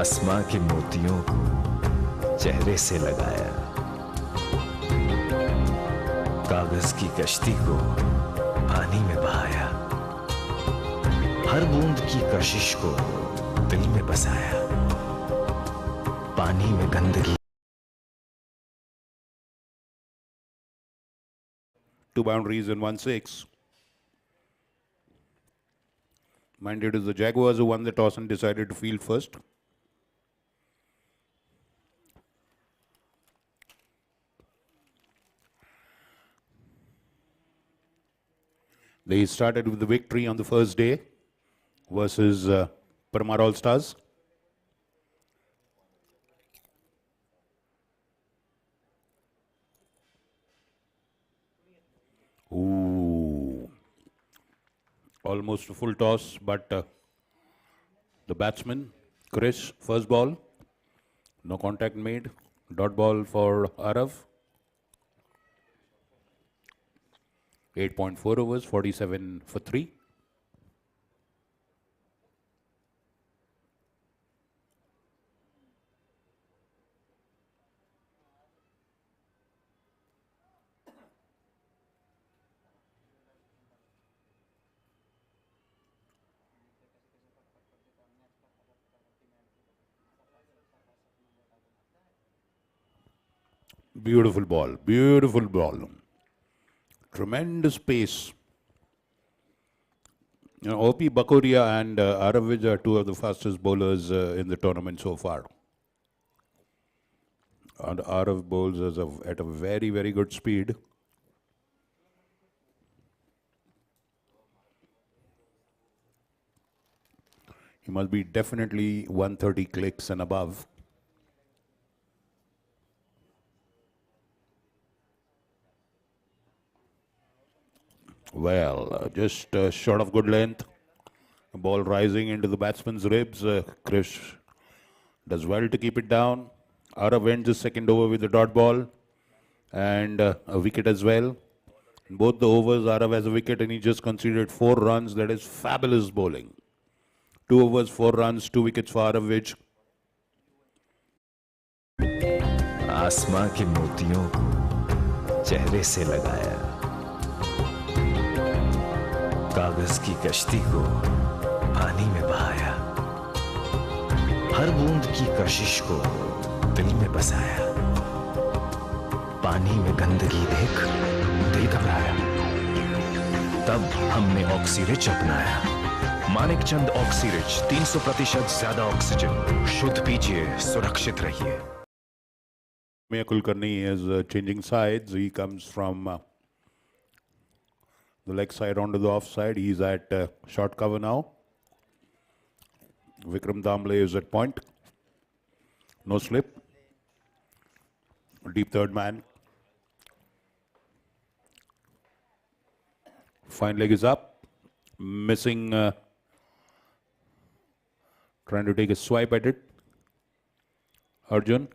आसमां के मोतियों को चेहरे से लगाया, कागज की कश्ती को पानी में बहाया, हर बूंद की कशिश को दिल में बसाया, पानी में गंदगी. 2 boundaries and 1 6. Mind it is the Jaguars who won the toss and decided to field first. They started with the victory on the first day versus Paramar All Stars. Ooh. Almost a full toss, but the batsman, Chris, first ball, no contact made, dot ball for Arav. 8.4 overs, 47 for 3. Beautiful ball, beautiful ball. Tremendous pace. You know, OP Bakoria and Aravij are two of the fastest bowlers in the tournament so far. And Arav bowls at a very, very good speed. He must be definitely 130 clicks and above. Well, just short of good length. Ball rising into the batsman's ribs. Krish does well to keep it down. Arav ends the second over with the dot ball and a wicket as well. In both the overs, Arav has a wicket and he just conceded 4 runs. That is fabulous bowling. 2 overs, 4 runs, 2 wickets for Arav, which आसमां के मोतियों को चेहरे से लगाया, कागज की कश्ती को पानी में बहाया, हर बूंद की कशिश को दिल में बसाया, पानी में गंदगी देख दिल घबराया, तब हमने ऑक्सीरिच अपनाया। मानिक चंद ऑक्सीरिच 300% ज्यादा ऑक्सीजन। शुद्ध पीजिए, सुरक्षित रहिए। Mia Kulkarni is changing sides. He comes from the leg side onto the off side. He's at short cover now. Vikram Damble is at point. No slip. Deep third man. Fine leg is up. Missing. Trying to take a swipe at it. Arjun.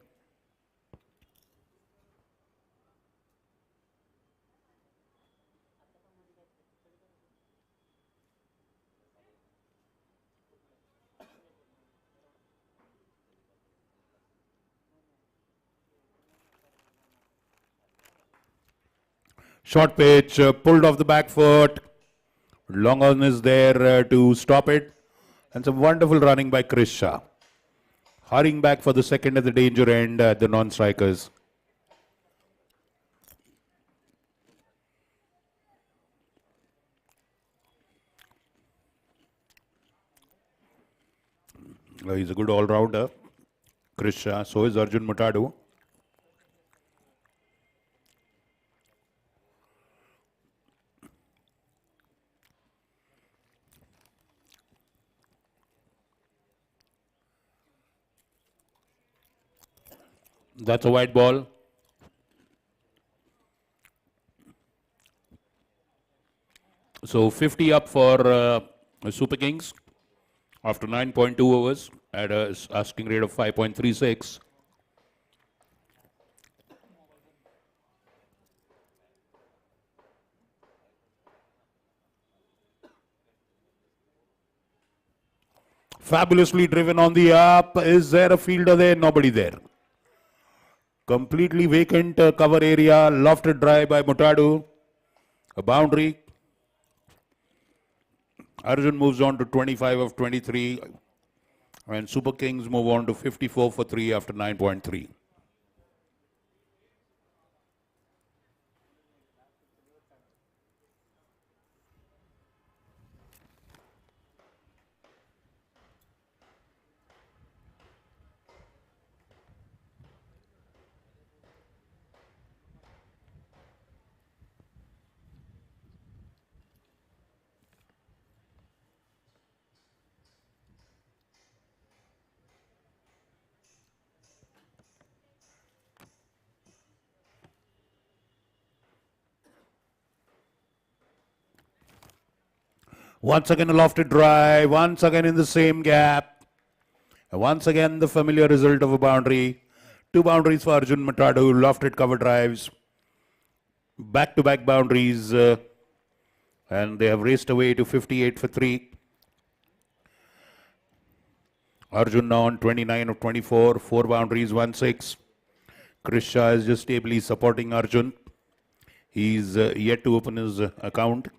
Short pitch, pulled off the back foot. Long on is there to stop it. And some wonderful running by Chris Shah. Hurrying back for the second at the danger end at the non-strikers. He's a good all-rounder, Chris Shah. So is Arjun Mutadu. That's a white ball. So 50 up for Super Kings after 9.2 overs at a asking rate of 5.36. Fabulously driven on the up. Is there a fielder there? Nobody there. Completely vacant cover area. Lofted drive by Mutadu. A boundary. Arjun moves on to 25 of 23. And Super Kings move on to 54 for 3 after 9.3. Once again a lofted drive, once again in the same gap. Once again the familiar result of a boundary. 2 boundaries for Arjun Mutadu, lofted cover drives. Back-to-back boundaries. And they have raced away to 58 for 3. Arjun now on 29 of 24, 4 boundaries, 1-6. Chris Shah is just ably supporting Arjun. He's yet to open his account.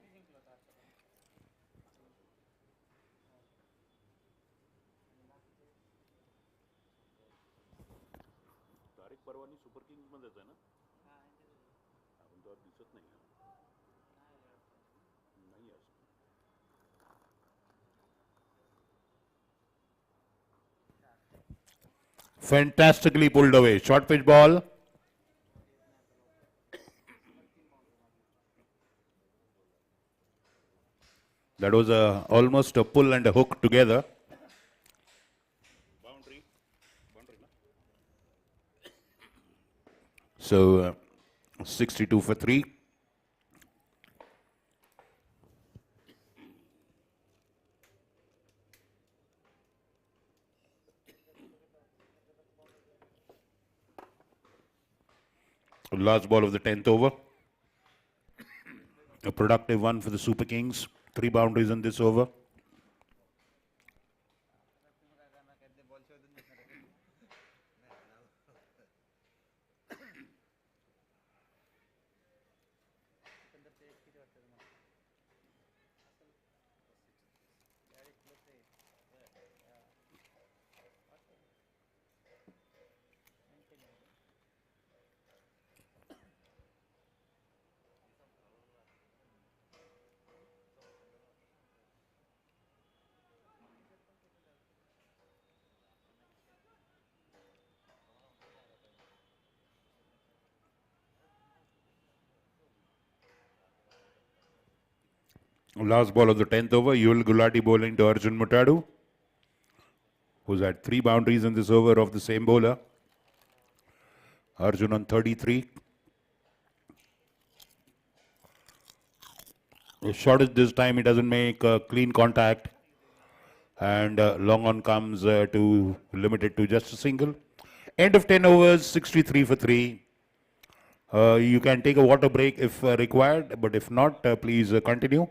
Fantastically pulled away. Short pitch ball. That was almost a pull and a hook together. So 62 for 3. Last ball of the 10th over. A productive one for the Super Kings. 3 boundaries in this over. Last ball of the 10th over, Yul Gulati bowling to Arjun Mutadu, who's had 3 boundaries in this over of the same bowler. Arjun on 33. Short as this time, he doesn't make clean contact. And long on comes to limit it to just a single. End of 10 overs, 63 for 3. You can take a water break if required, but if not, please continue.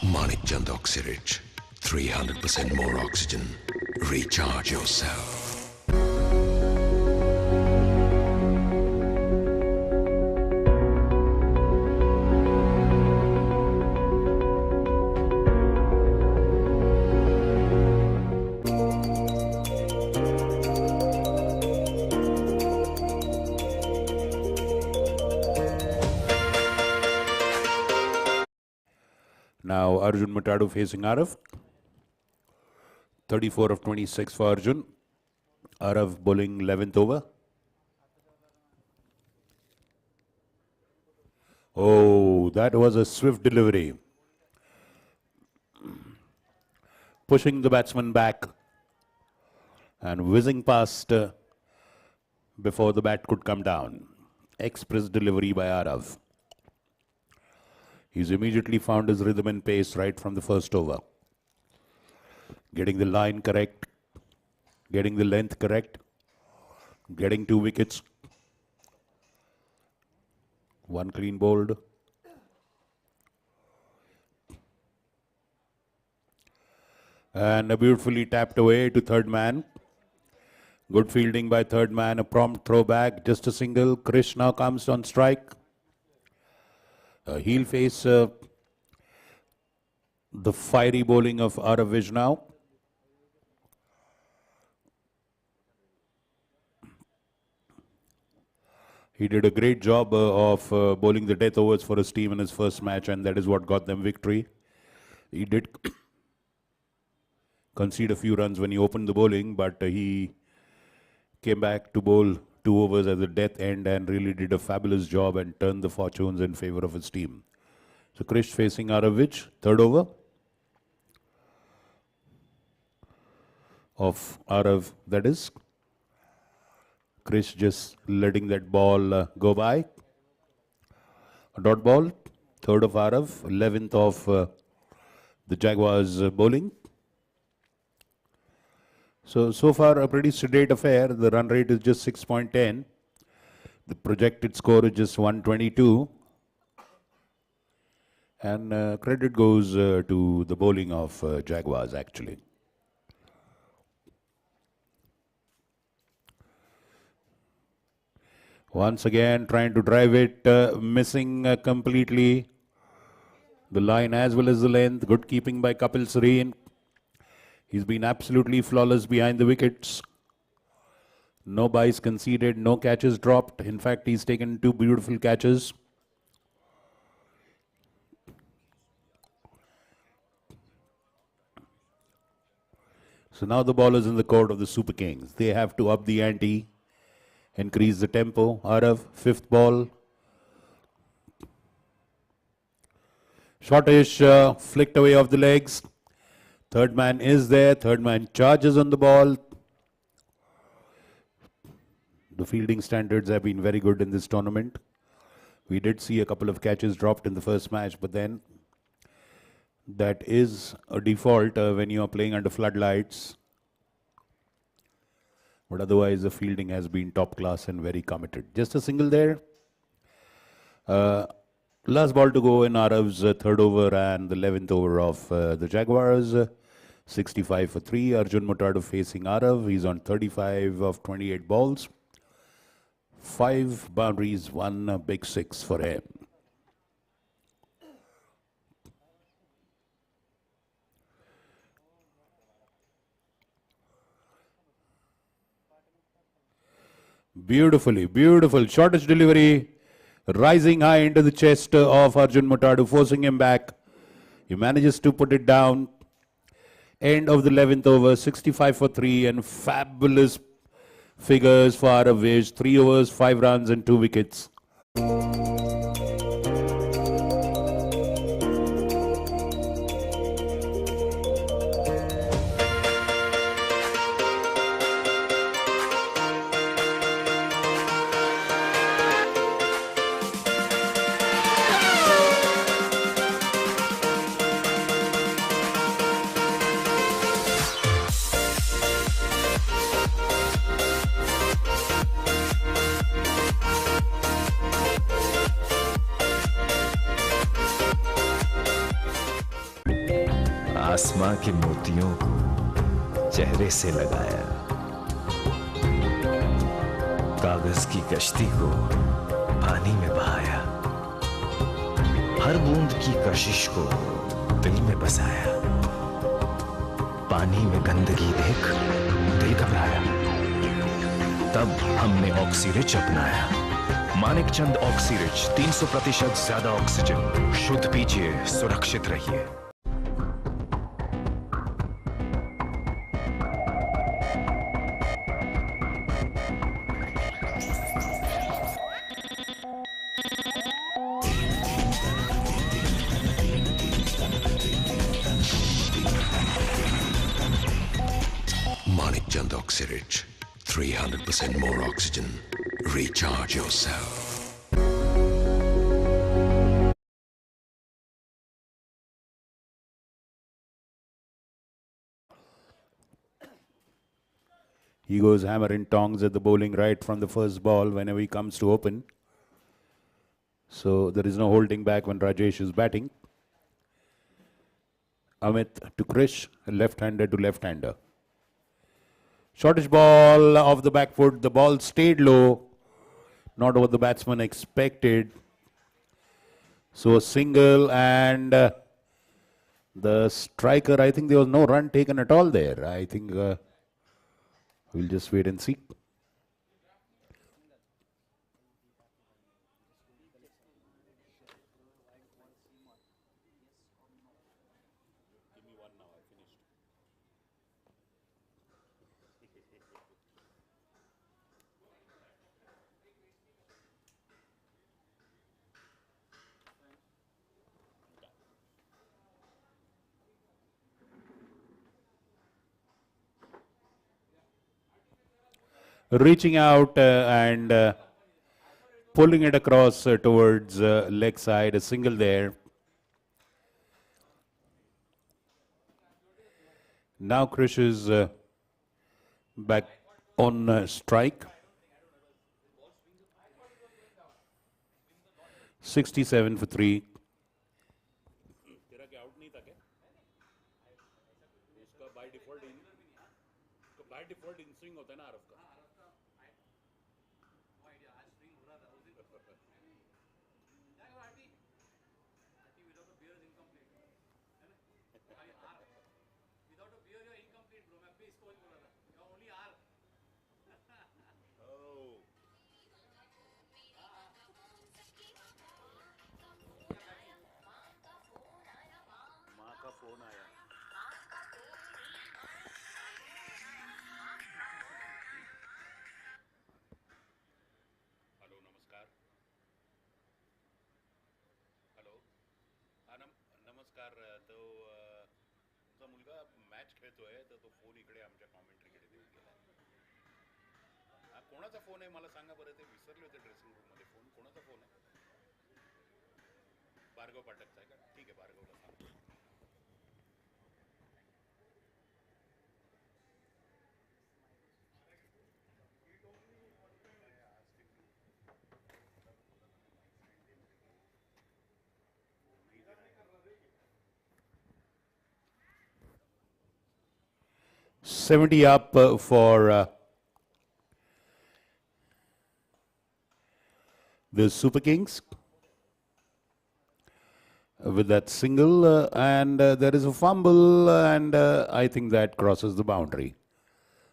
Manik Chand Oxyrich. 300% more oxygen. Recharge yourself. Now Arjun Mutadu facing Arav. 34 of 26 for Arjun. Arav bowling 11th over. Oh, that was a swift delivery. Pushing the batsman back and whizzing past before the bat could come down. Express delivery by Arav. He's immediately found his rhythm and pace right from the first over. Getting the line correct, getting the length correct, getting 2 wickets. 1 clean bowled. And a beautifully tapped away to third man. Good fielding by third man, a prompt throwback, just a single. Krish now comes on strike. He'll face the fiery bowling of Arav now. He did a great job of bowling the death overs for his team in his first match, and that is what got them victory. He did concede a few runs when he opened the bowling, but he came back to bowl 2 overs at the death end and really did a fabulous job and turned the fortunes in favor of his team. So Krish facing Arav, third over of Arav, that is. Krish just letting that ball go by. A dot ball, third of Arav, 11th of the Jaguars bowling. So far a pretty sedate affair. The run rate is just 6.10. The projected score is just 122. And credit goes to the bowling of Jaguars actually. Once again, trying to drive it, missing completely the line as well as the length. Good keeping by Kapil Sareen. He's been absolutely flawless behind the wickets. No byes conceded, no catches dropped. In fact, he's taken 2 beautiful catches. So now the ball is in the court of the Super Kings. They have to up the ante, increase the tempo. Arav, 5th ball. Shortish flicked away off the legs. Third man is there. Third man charges on the ball. The fielding standards have been very good in this tournament. We did see a couple of catches dropped in the first match, but then that is a default when you are playing under floodlights. But otherwise, the fielding has been top class and very committed. Just a single there. Last ball to go in Arav's third over and the 11th over of the Jaguars. 65 for 3. Arjun Mutadu facing Arav. He's on 35 of 28 balls. 5 boundaries, 1 big 6 for him. Beautifully, beautiful. Shortest delivery, rising high into the chest of Arjun Mutadu, forcing him back. He manages to put it down. End of the 11th over, 65 for 3, and fabulous figures for Arav. 3 overs, 5 runs, and 2 wickets. आसमां के मोतियों को चेहरे से लगाया, कागज की कश्ती को पानी में बहाया, हर बूंद की कशिश को दिल में बसाया, पानी में गंदगी देख दिल घबराया, तब हमने ऑक्सीरिच अपनाया। मानिक चंद ऑक्सीरिच, 300% ज्यादा ऑक्सीजन। शुद्ध पीजिए, सुरक्षित रहिए। Manik Chand Oxyrich, 300% more oxygen. Recharge yourself. He goes hammer and tongs at the bowling right from the first ball whenever he comes to open. So there is no holding back when Rajesh is batting. Amit to Krish, left-hander to left-hander. Shortish ball off the back foot. The ball stayed low. Not what the batsman expected. So a single, and the striker, I think there was no run taken at all there. I think we'll just wait and see. Reaching out and pulling it across towards leg side, a single there. Now Krish is back on strike. 67 for 3. येतोय तर तो phone इकडे आमच्या कॉमेंट्रीकडे देऊन गेला. कोणाचा phone आहे मला सांगा बरं, ते विसरले होते ड्रेसिंग रूम मध्ये. फोन कोणाचा फोन आहे? भार्गव पाठकचा आहे का? ठीक आहे, भार्गवला सांगा. $70 up for the Super Kings with that single, and there is a fumble, and I think that crosses the boundary.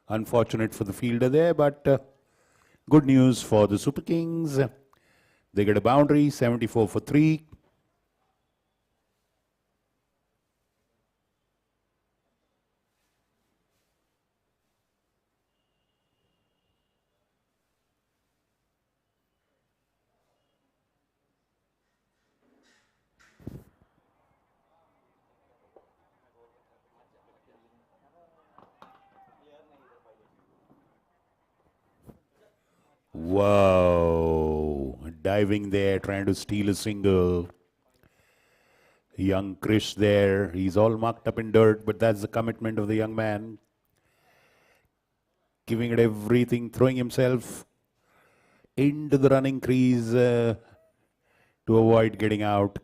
Unfortunate for the fielder there, but good news for the Super Kings. They get a boundary, 74 for 3. Wow, diving there, trying to steal a single. Young Krish there, he's all marked up in dirt, but that's the commitment of the young man. Giving it everything, throwing himself into the running crease to avoid getting out.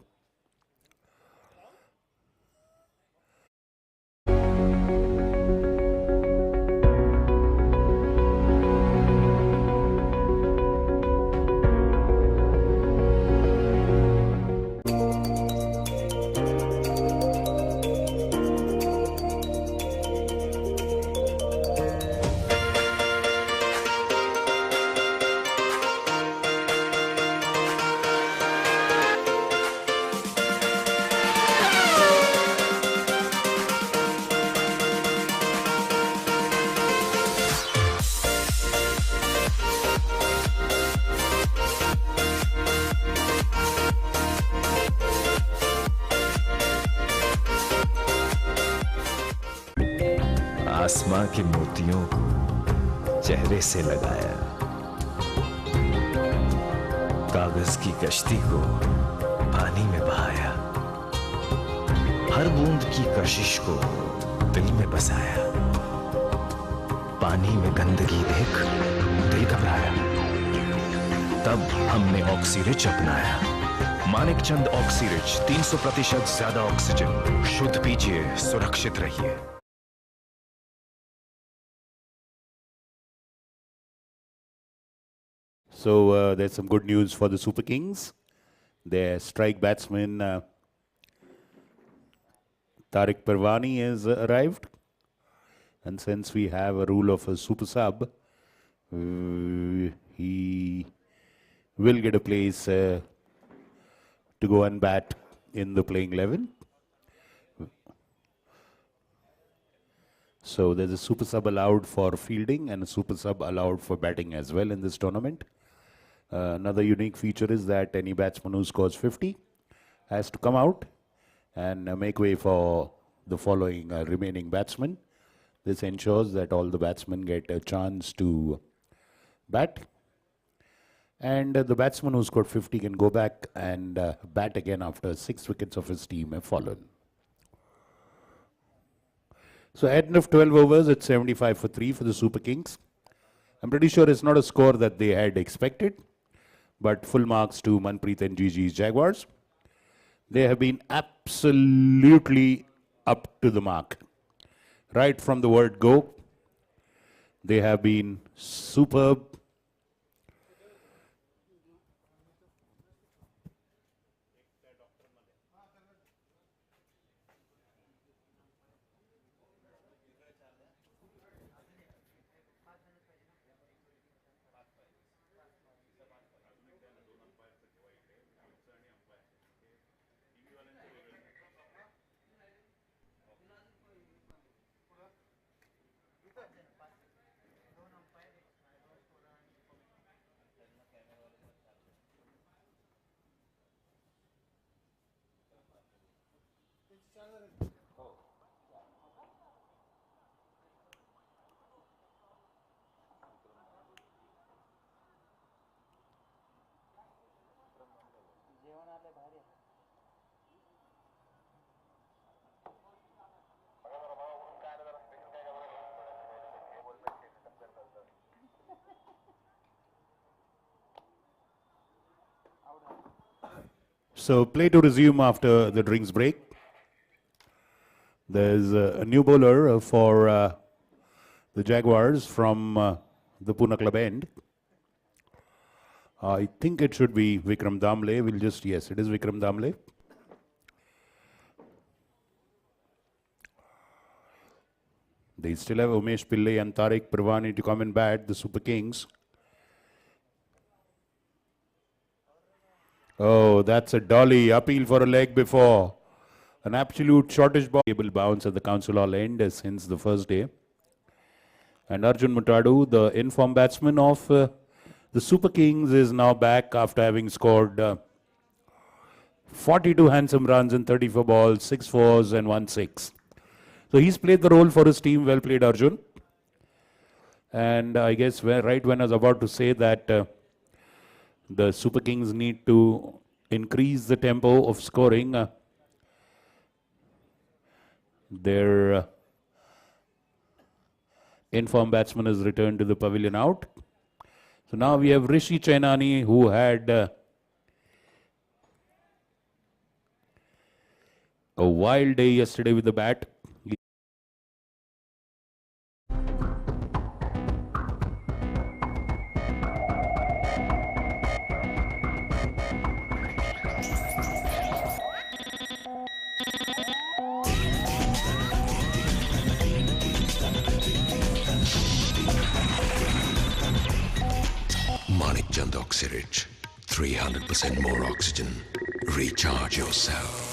आसमां के मोतियों को चेहरे से लगाया, कागज की कश्ती को पानी में बहाया, हर बूंद की कशिश को दिल में बसाया, पानी में गंदगी देख दिल घबराया, तब हमने ऑक्सीरिच अपनाया। मानिक चंद ऑक्सीरिच, 300% ज्यादा ऑक्सीजन। शुद्ध पीजिए, सुरक्षित रहिए। So there's some good news for the Super Kings. Their strike batsman Tariq Parwani has arrived. And since we have a rule of a super sub, he will get a place to go and bat in the playing 11. So there's a super sub allowed for fielding and a super sub allowed for batting as well in this tournament. Another unique feature is that any batsman who scores 50 has to come out and make way for the following remaining batsmen. This ensures that all the batsmen get a chance to bat. And the batsman who scored 50 can go back and bat again after 6 wickets of his team have fallen. So at end of 12 overs, it's 75 for 3 for the Super Kings. I'm pretty sure it's not a score that they had expected, but full marks to Manpreet and Gigi's Jaguars. They have been absolutely up to the mark. Right from the word go, they have been superb. So play to resume after the drinks break. There's a new bowler for the Jaguars from the Pune club end. I think it should be Vikram Damle. We'll just, yes, it is Vikram Damle. They still have Umesh Pillai and Tariq Pirwani to come and bat, the Super Kings. Oh, that's a dolly. Appeal for a leg before. An absolute shortish ball. Able bounce at the Council Hall end since the first day. And Arjun Mutadu, the in-form batsman of the Super Kings, is now back after having scored 42 handsome runs in 34 balls, 6 fours and 1 6. So he's played the role for his team. Well played, Arjun. And I guess right when I was about to say that the Super Kings need to increase the tempo of scoring, their in-form batsman has returned to the pavilion out. So now we have Rishi Chainani, who had a wild day yesterday with the bat. Manik Chand Oxyrich. 300% more oxygen. Recharge yourself.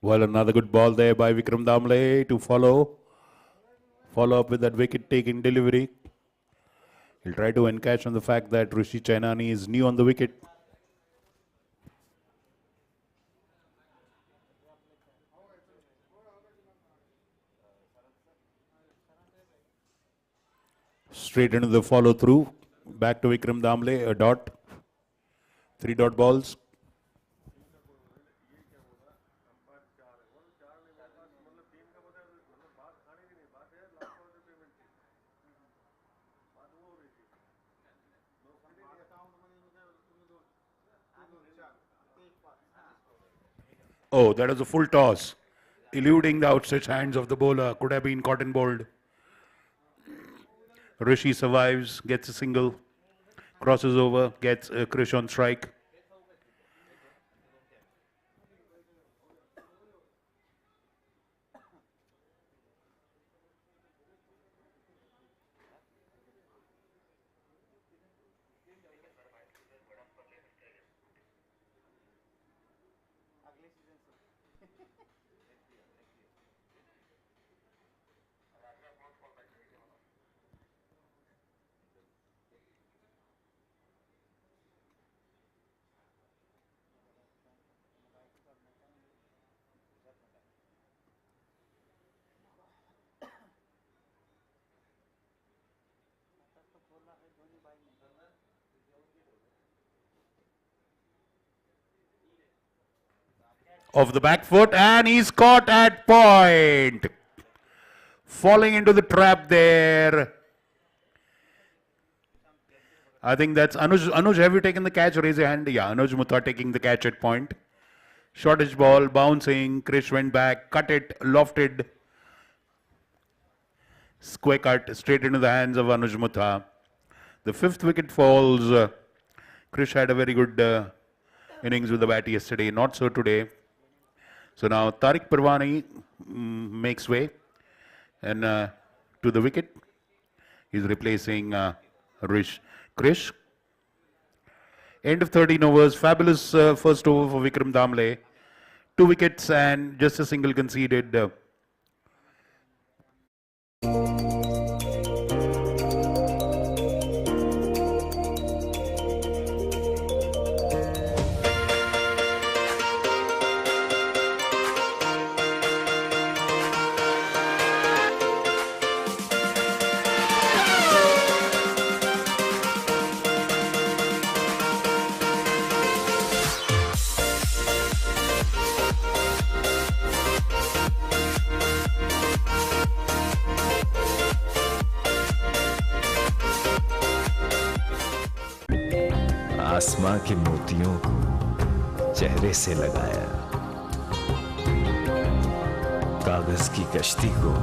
Well, another good ball there by Vikram Damle to follow up with that wicket-taking delivery. He'll try to encash on the fact that Rishi Chainani is new on the wicket. Straight into the follow-through. Back to Vikram Damle, a dot. 3 dot balls. Oh, that was a full toss. Eluding the outstretched hands of the bowler. Could have been caught and bowled. Rishi survives, gets a single, crosses over, gets a Krish on strike. Off the back foot, and he's caught at point. Falling into the trap there. I think that's Anuj. Anuj, have you taken the catch? Raise your hand. Yeah, Anuj Mutha taking the catch at point. Shortish ball, bouncing. Krish went back, cut it, lofted. Square cut straight into the hands of Anuj Mutha. The 5th wicket falls. Krish had a very good innings with the bat yesterday, not so today. So now Tariq Parwani makes way and to the wicket. He's replacing Krish. End of 13 overs. Fabulous first over for Vikram Damle. 2 wickets and just a single conceded. आसमां के मोतियों को चेहरे से लगाया, कागज की कश्ती को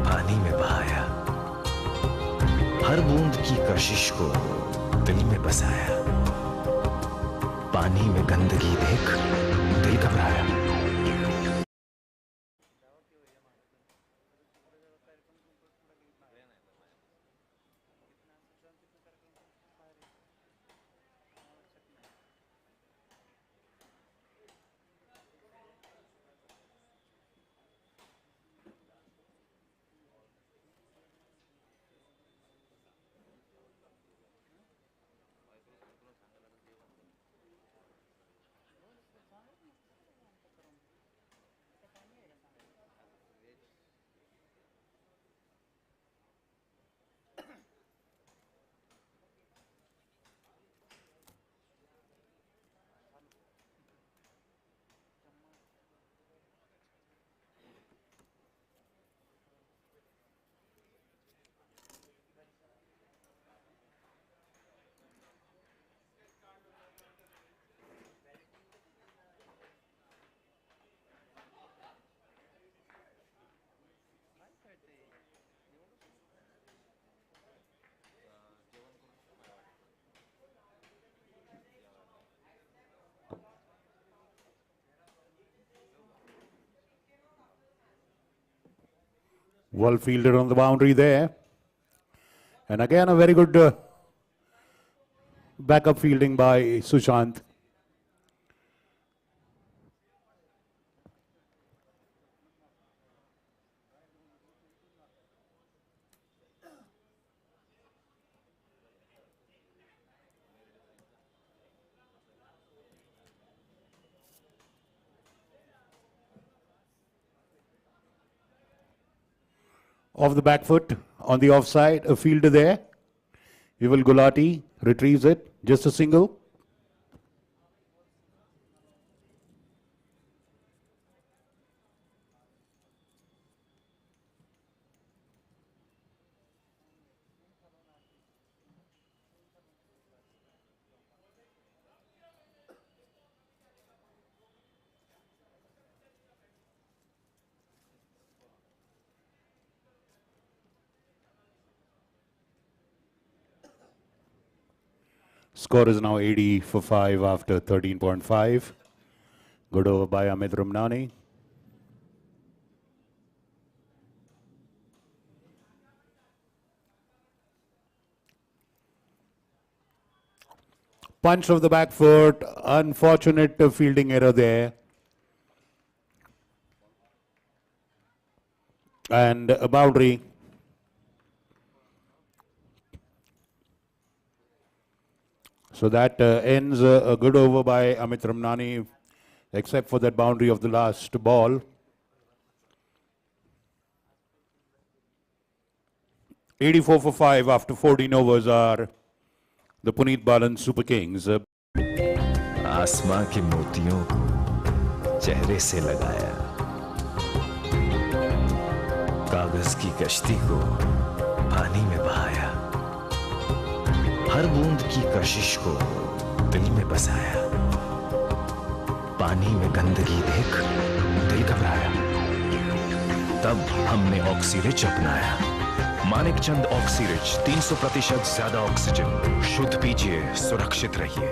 पानी में बहाया, हर बूंद की कशिश को दिल में बसाया, पानी में गंदगी देख दिल घबराया। Well fielded on the boundary there. And again a very good backup fielding by Sushant. Off the back foot, on the offside, a fielder there. Vival Gulati retrieves it, just a single. Score is now 80 for 5 after 13.5. Good over by Amit Ramnani. Punch of the back foot. Unfortunate fielding error there. And a boundary. So that ends a good over by Amit Ramnani, except for that boundary of the last ball. $84 for 5 after 14 overs are the Puneet Balan Super Kings. आसमां के मोतियों को चेहरे से लगाया, कागज की कश्ती को पानी में बहाया, हर बूंद की कशिश को दिल में बसाया, पानी में गंदगी देख दिल घबराया। तब हमने ऑक्सीरिच अपनाया। मानिक चंद ऑक्सीरिच 300% ज्यादा ऑक्सीजन। शुद्ध पीजिए, सुरक्षित रहिए।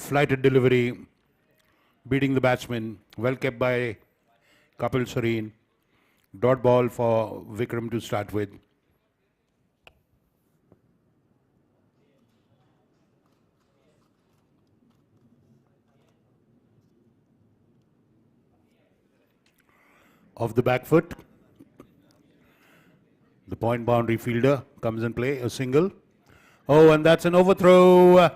Flighted delivery, beating the batsman, well kept by Kapil Sareen. Dot ball for Vikram to start with. Off the back foot, the point boundary fielder comes in play, a single. Oh, and that's an overthrow.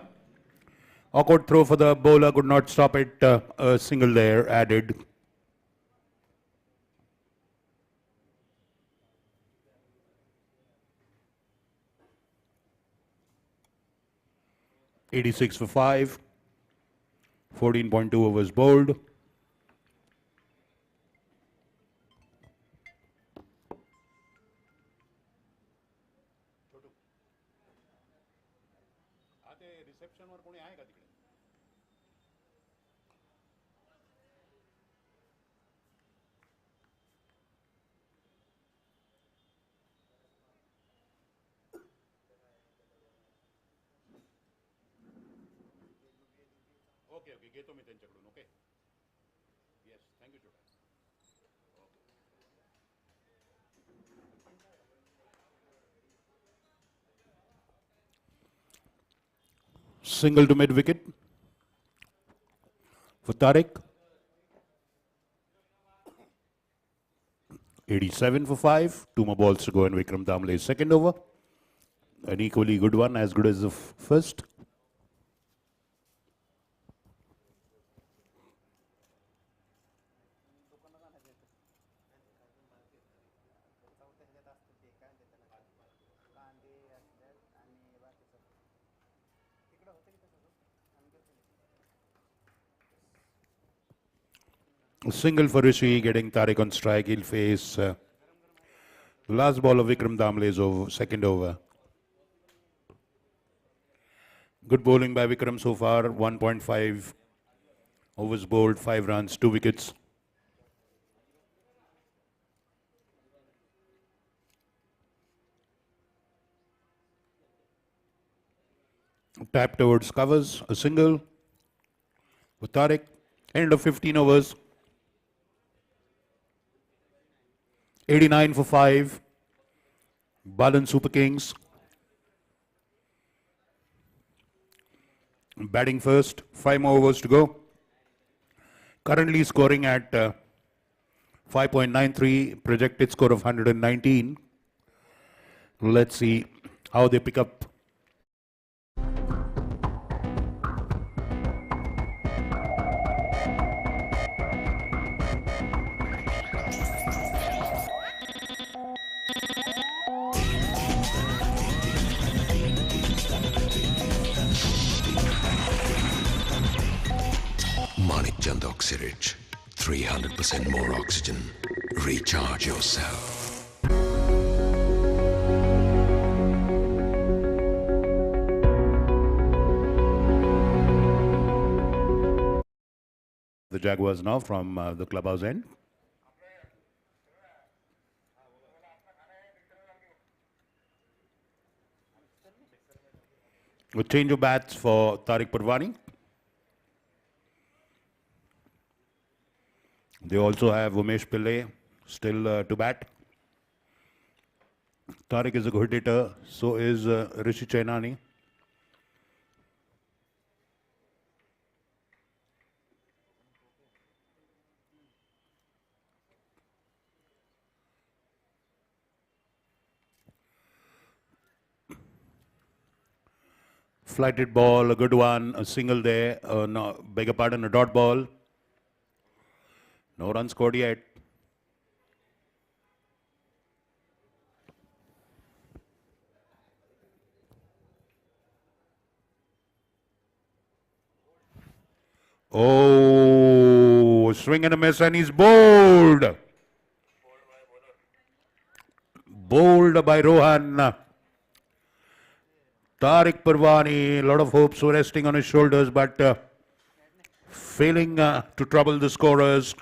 Awkward throw for the bowler, could not stop it. A single there added. '86 for 5. 14.2 overs bowled. Okay, घेतो मी त्यांच्याकडून. Okay. Yes, thank you, Jordan. Single to mid wicket for Tariq. 87 for 5. 2 more balls to go in Vikram Damle's second over. An equally good one, as good as the first. A single for Rishi, getting Tariq on strike. He'll face the last ball of Vikram Damle's over, second over. Good bowling by Vikram so far. 1.5 overs bowled, 5 runs, 2 wickets. Tap towards covers, a single with Tariq. End of 15 overs. 89 for 5. Balan Super Kings. Batting first, 5 more overs to go. Currently scoring at 5.93, projected score of 119. Let's see how they pick up. Manik Chand Oxyrich. 300% more oxygen. Recharge yourself. The Jaguars now from the clubhouse end. A change of bats for Tariq Parwani. They also have Umesh Pillai still to bat. Tariq is a good hitter, so is Rishi Chainani. Flighted ball, a good one, a single there, no, beg your pardon, a dot ball. No runs scored yet. Oh, swing and a miss, and he's bowled. Bowled by Rohan. Tariq Parwani, a lot of hopes were resting on his shoulders, but failing to trouble the scorers.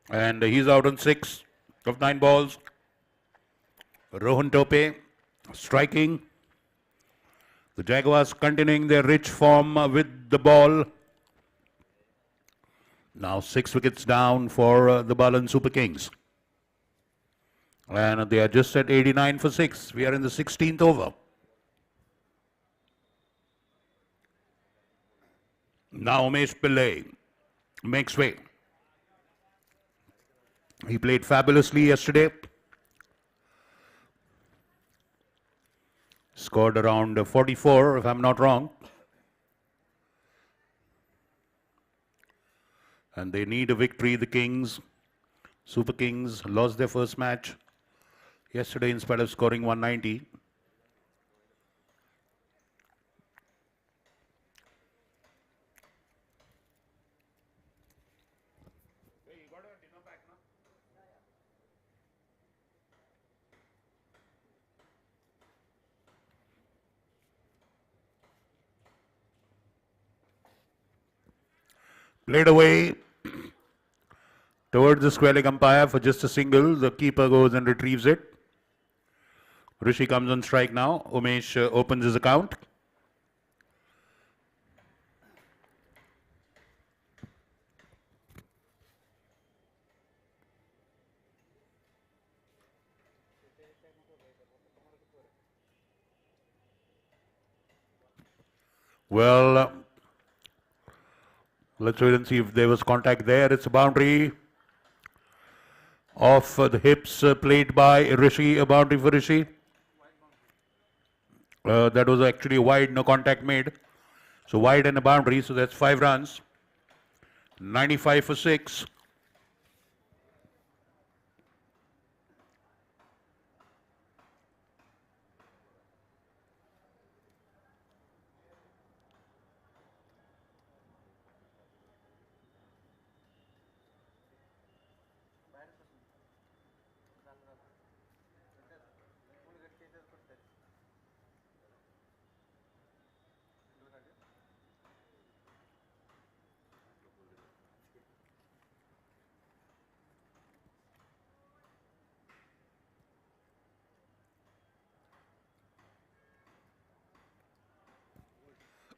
And he's out on 6 of 9 balls. Rohan Tope striking. The Jaguars continuing their rich form with the ball. Now 6 wickets down for the Balan Super Kings. And they are just at 89 for 6. We are in the 16th over. Now Umesh Pillai makes way. He played fabulously yesterday. Scored around 44, if I'm not wrong. And they need a victory. The Kings, Super Kings, lost their first match yesterday in spite of scoring 190. Played away towards the square leg umpire for just a single. The keeper goes and retrieves it. Rishi comes on strike now. Umesh opens his account. Well, let's wait and see if there was contact there. It's a boundary off the hips played by Rishi, a boundary for Rishi. That was actually wide, no contact made. So wide and a boundary, so that's 5 runs. 95 for 6.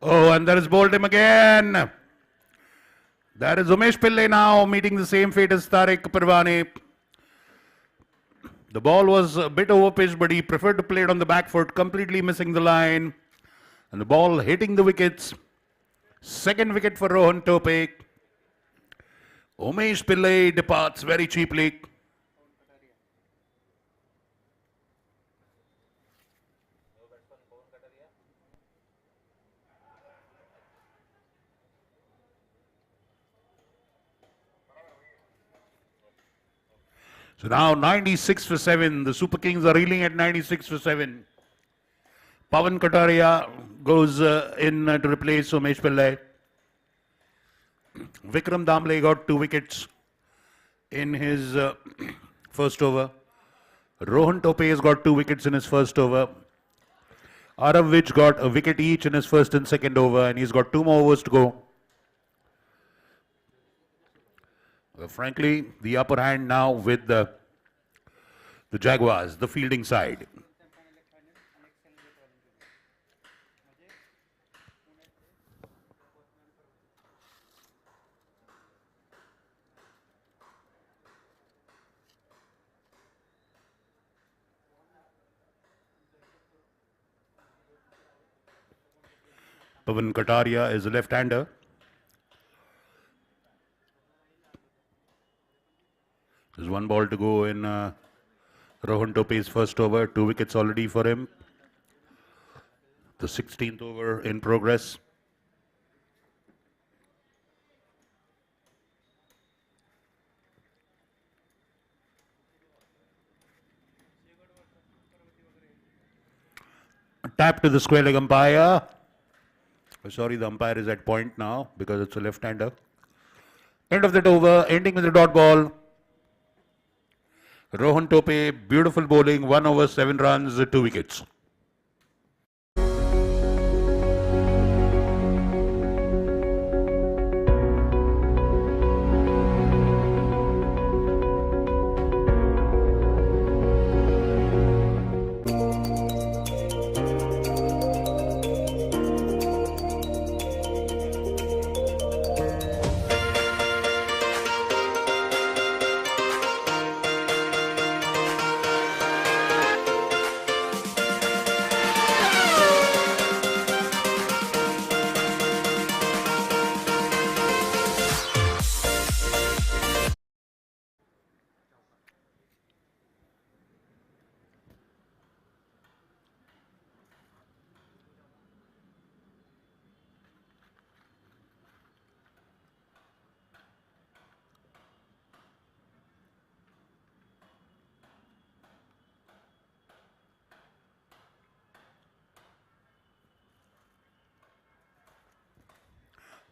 Oh, and there is bowled him again. That is Umesh Pillai now meeting the same fate as Tariq Parwani. The ball was a bit overpitched, but he preferred to play it on the back foot, completely missing the line. And the ball hitting the wickets. Second wicket for Rohan Tope. Umesh Pillai departs very cheaply. So now 96 for 7. The Super Kings are reeling at 96 for 7. Pawan Kataria goes in to replace Umesh Pillai. Vikram Damle got 2 wickets in his first over. Rohan Tope has got 2 wickets in his first over. Aravich got a wicket each in his first and second over, and he's got 2 more overs to go. Well, frankly, the upper hand now with the Jaguars, the fielding side. Pawan Kataria is a left-hander. There's 1 ball to go in Rohan Tope's first over. 2 wickets already for him. The 16th over in progress. Tap to the square leg umpire. Sorry, the umpire is at point now because it's a left-hander. End of that over, ending with a dot ball. Rohan Tope, beautiful bowling, 1 over 7 runs, 2 wickets.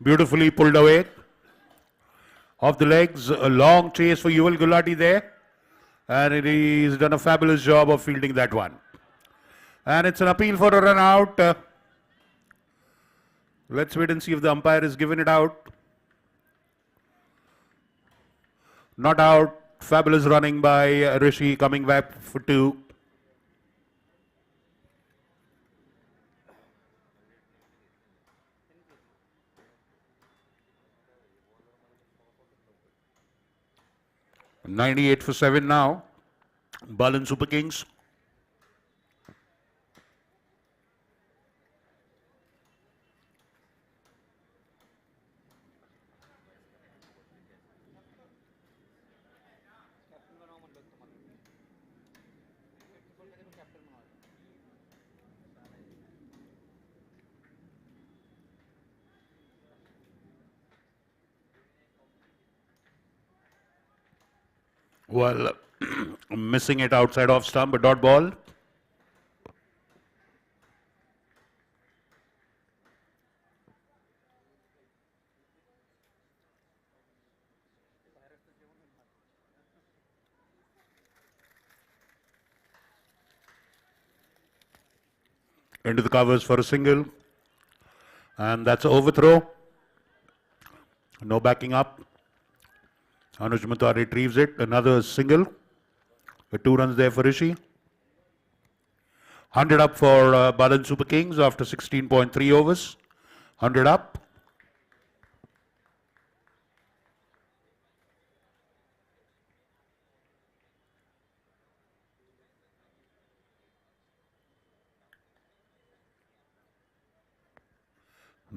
Beautifully pulled away. Off the legs, a long chase for Yuval Gulati there. And he's done a fabulous job of fielding that one. And it's an appeal for a run out. Let's wait and see if the umpire is giving it out. Not out. Fabulous running by Rishi, coming back for 2. .98 for 7 now. Balan Super Kings. Well, missing it outside off stump, a dot ball. Into the covers for a single. And that's an overthrow. No backing up. Anuj Mutha retrieves it. Another single. 2 runs there for Rishi. 100 up for Balan Super Kings after 16.3 overs. 100 up.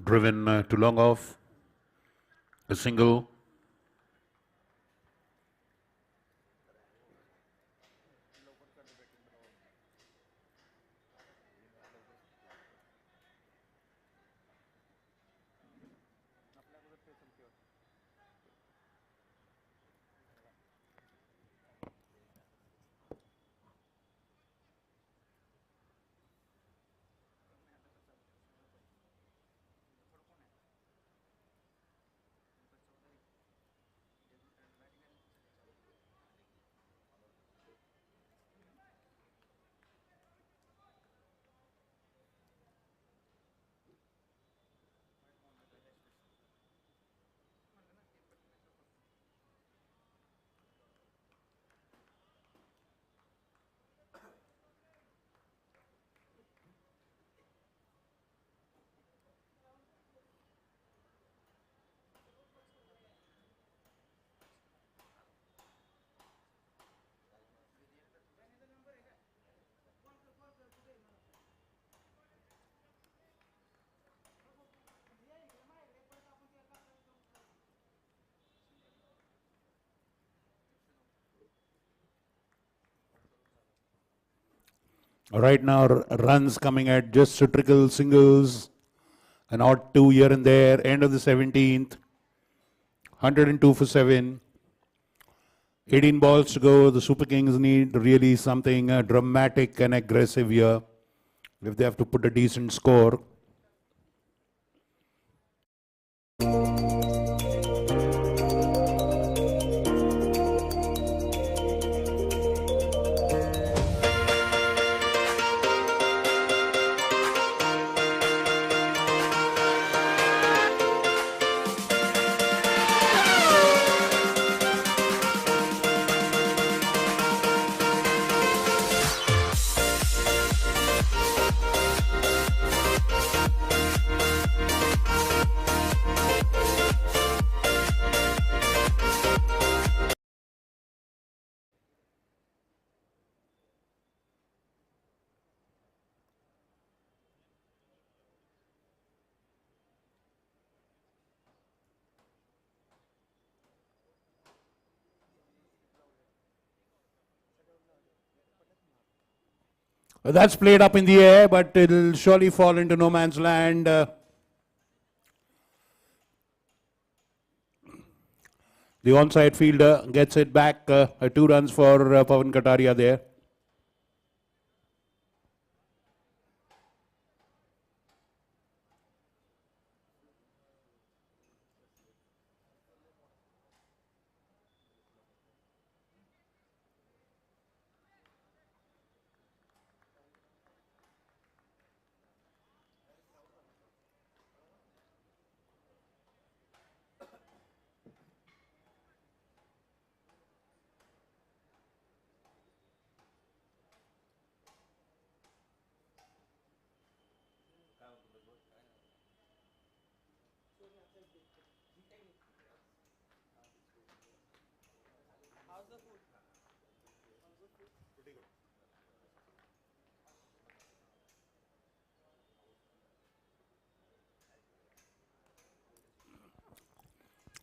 Driven to long off. A single. Right now, runs coming at just a trickle, singles, an odd 2 here and there. End of the 17th, 102 for 7. 18 balls to go. The Super Kings need really something dramatic and aggressive here. if they have to put a decent score. That's played up in the air, but it'll surely fall into no man's land. The onside fielder gets it back. 2 runs for Pawan Kataria there.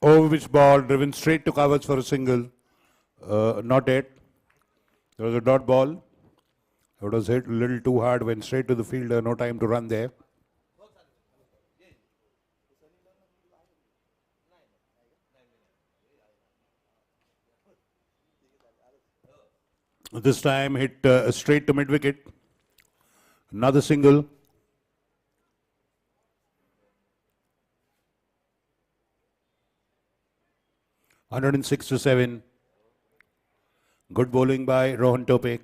Over which ball, driven straight to covers for a single. Not yet. There was a dot ball. It was hit a little too hard, went straight to the fielder, no time to run there. This time hit straight to mid-wicket. Another single. (106 to 7). Good bowling by Rohan Topek.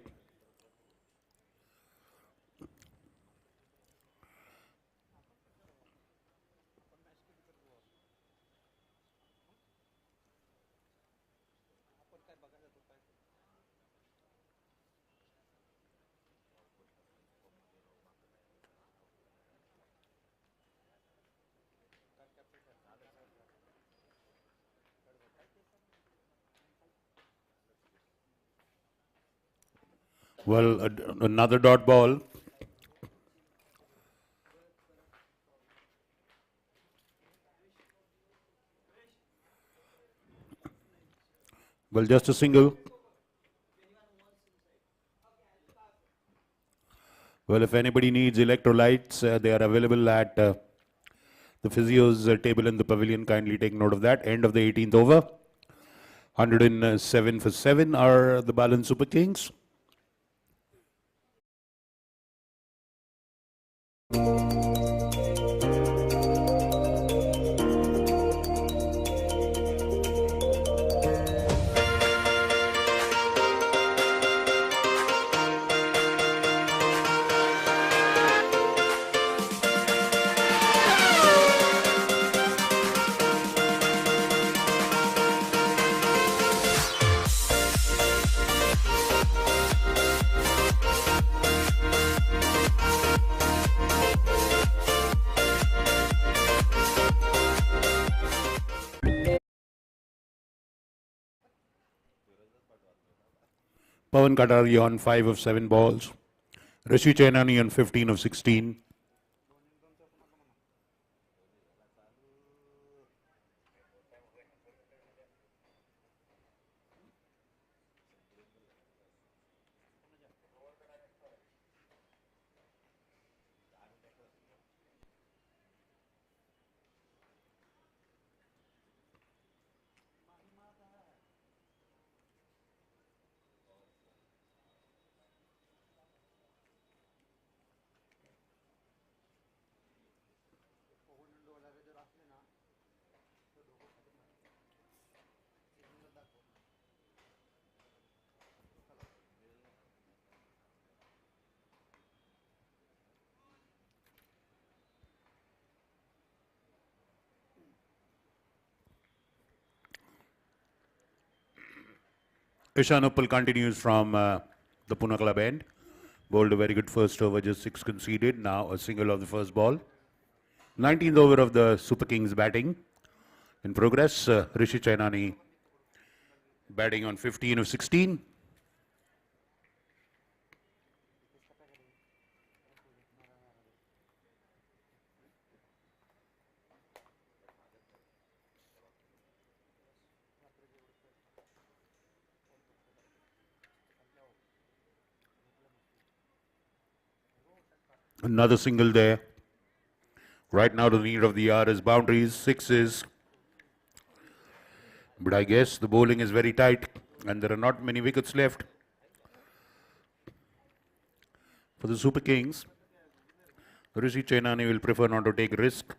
Well, another dot ball. Well, just a single. Well, if anybody needs electrolytes, they are available at the physio's table in the pavilion. Kindly take note of that. End of the 18th over. 107 for 7 are the balance Super Kings. Pawan Kataria on 5 of 7 balls. Rishi Chainani on 15 of 16. Ishan Uppal continues from the Pune club end. Bowled a very good first over, just 6 conceded. Now a single of the first ball. 19th over of the Super Kings batting. In progress, Rishi Chainani batting on 15 of 16. Another single there. Right now the need of the hour is boundaries, sixes. But I guess the bowling is very tight and there are not many wickets left for the Super Kings. Rishi Chainani will prefer not to take risk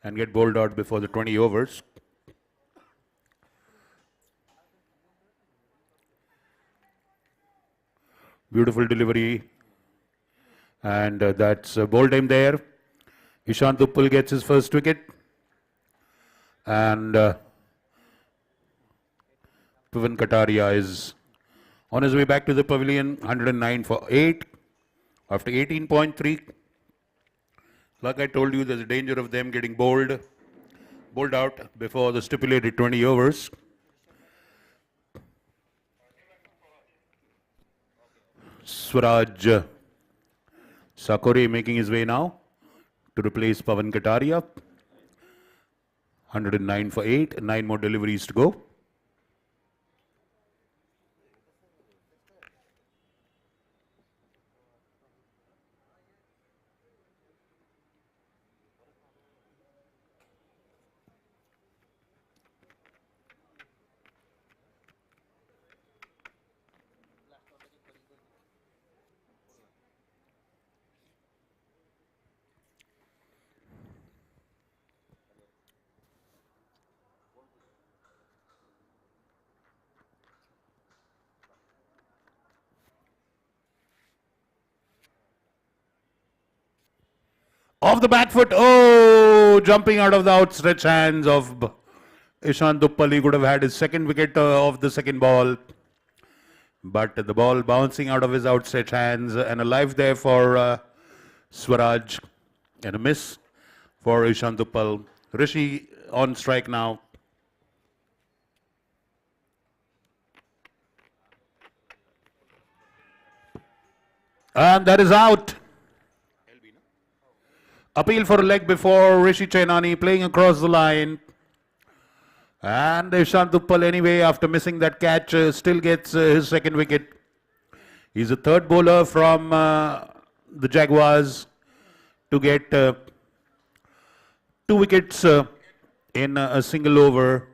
and get bowled out before the 20 overs. Beautiful delivery. And that's ball time there. Ishant Uppal gets his first wicket. And Pratham Kataria is on his way back to the pavilion. 109 for 8 after 18.3. Like I told you, there's a danger of them getting bowled out before the stipulated 20 overs. Swaraj Sakore making his way now to replace Pavan Kataria. 109 for 8, 9 more deliveries to go. Off the back foot, oh, jumping out of the outstretched hands of Ishant Uppal. He could have had his second wicket of the second ball. But the ball bouncing out of his outstretched hands and a life there for Swaraj and a miss for Ishant Uppal. Rishi on strike now. And that is out. Appeal for a leg before Rishi Chainani playing across the line. And Ishant Uppal anyway, after missing that catch, still gets his second wicket. He's a third bowler from the Jaguars to get 2 wickets in a single over.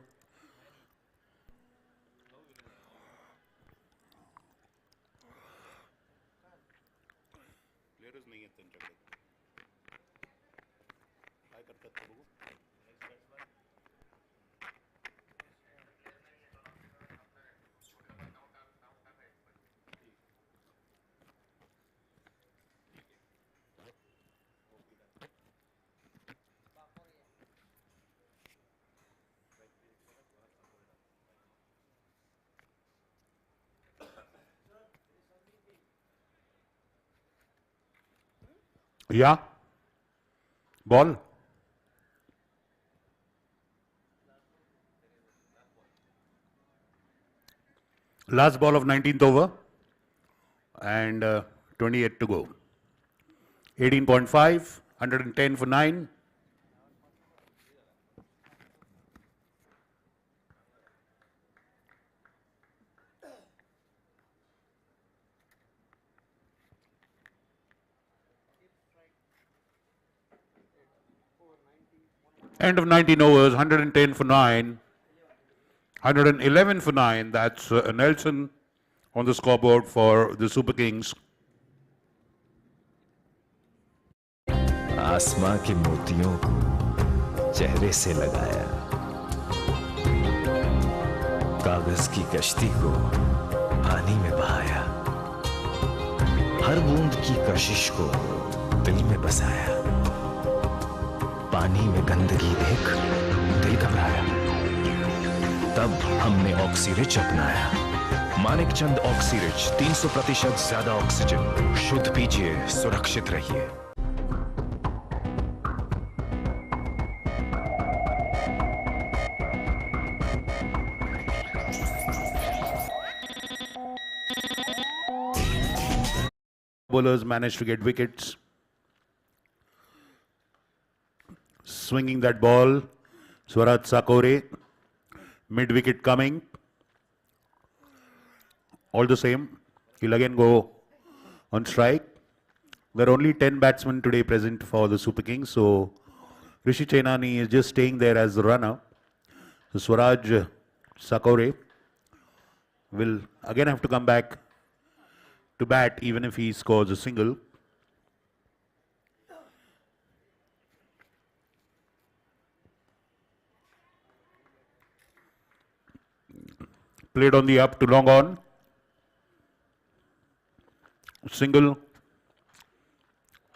Yeah. Ball. Last ball of 19th over. And 28 to go. 18.5. 110 for 9. End of 19 overs, 110 for 9, 111 for 9. That's Nelson on the scoreboard for the Super Kings. आसमां के मोतियों को चेहरे से लगाया, कागज की कश्ती को पानी में बहाया, हर बूंद की कशिश को दिल में बसाया, पानी में गंदगी देख दिल घबराया, तब हमने ऑक्सीरिच अपनाया। मानिकचंद ऑक्सीरिच 300% ज्यादा ऑक्सीजन। शुद्ध पीजिए, सुरक्षित रहिए। Bowlers managed to get wickets. Swinging that ball, Swaraj Sakore, mid-wicket coming. All the same, he'll again go on strike. There are only 10 batsmen today present for the Super Kings, so Rishi Chainani is just staying there as the runner. So Swaraj Sakore will again have to come back to bat even if he scores a single. Played on the up to long on. Single.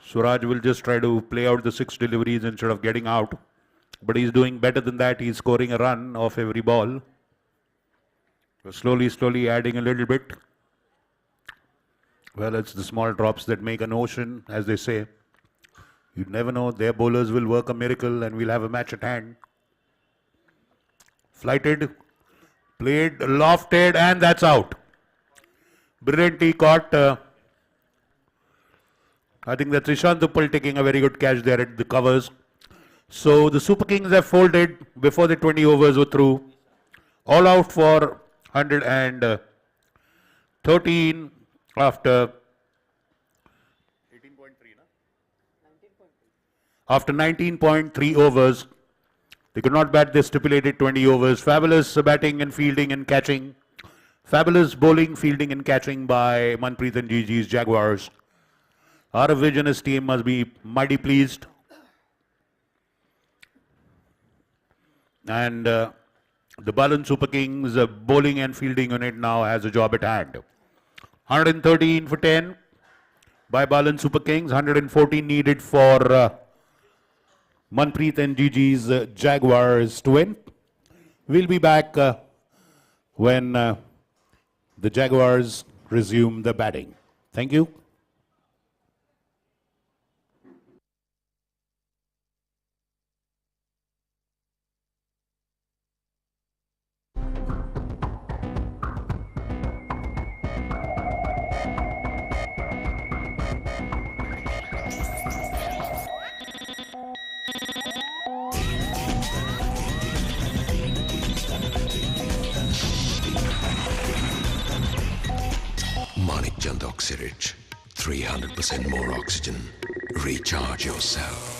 Suraj will just try to play out the 6 deliveries instead of getting out. But he's doing better than that. He's scoring a run off every ball. So slowly adding a little bit. Well, it's the small drops that make an ocean, as they say. You never know. Their bowlers will work a miracle and we'll have a match at hand. Flighted, played, lofted, and that's out. Brilliantly caught. I think that's Ishant Uppal taking a very good catch there at the covers. So the Super Kings have folded before the 20 overs were through. All out for 113 after 19.3 overs. They could not bat the stipulated 20 overs. Fabulous batting and fielding and catching. Fabulous bowling, fielding and catching by Manpreet and Gigi's Jaguars. Our Visionist team must be mighty pleased. And the Balan Super Kings bowling and fielding unit now has a job at hand. 113 for 10 by Balan Super Kings. 114 needed for Manpreet and Gigi's Jaguars to win. We'll be back when the Jaguars resume the batting. Thank you. Manikchand Oxyrich, 300% more oxygen. Recharge yourself.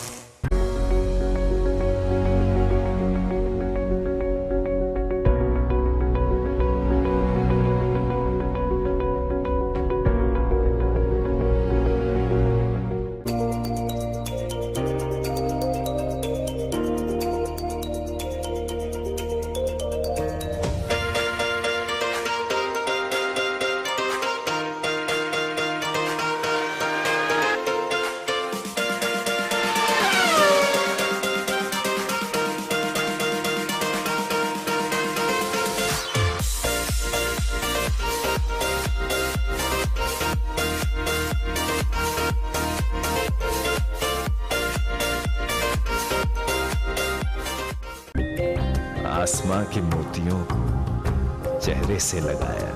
आसमां के मोतियों को चेहरे से लगाया,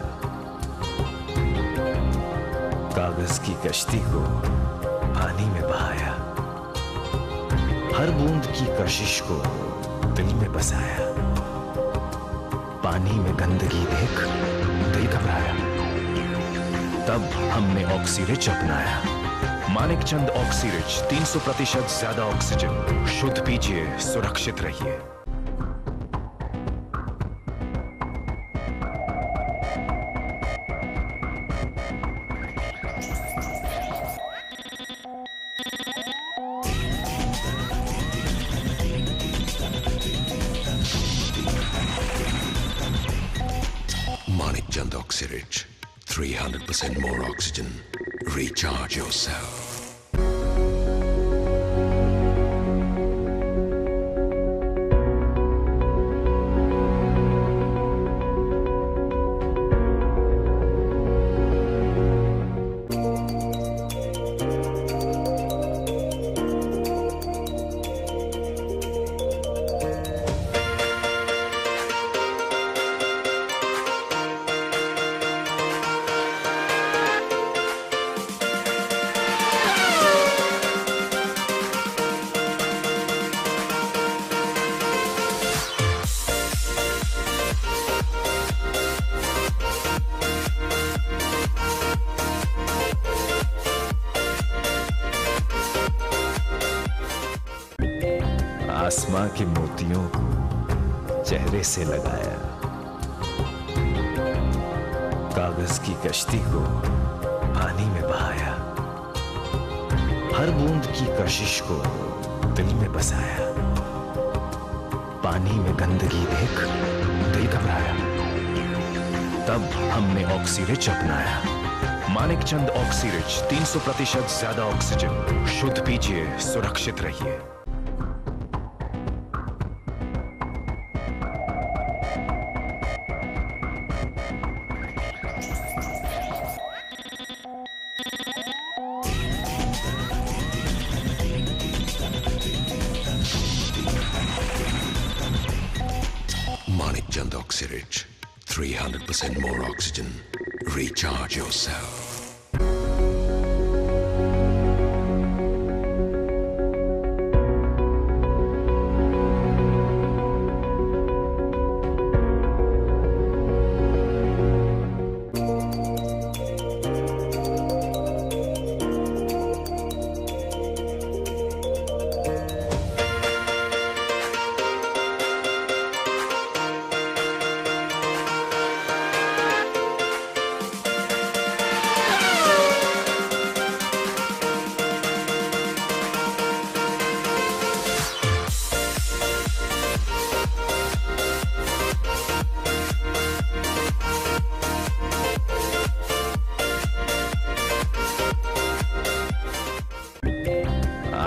कागज की कश्ती को पानी में बहाया, हर बूंद की कशिश को दिल में बसाया, पानी में गंदगी देख दिल घबराया, तब हमने ऑक्सीरिच अपनाया। मानिकचंद ऑक्सीरिच 300% ज्यादा ऑक्सीजन। शुद्ध पीजिए, सुरक्षित रहिए। Manikchand Oxyrich, 300% more oxygen. Recharge yourself. आसमां के मोतियों को चेहरे से लगाया, कागज की कश्ती को पानी में बहाया, हर बूंद की कशिश को दिल में बसाया, पानी में गंदगी देख दिल घबराया, तब हमने ऑक्सीरिच अपनाया। मानिकचंद ऑक्सीरिच 300% ज्यादा ऑक्सीजन। शुद्ध पीजिए, सुरक्षित रहिए। Manikchand Oxyrich, 300% more oxygen. Recharge yourself.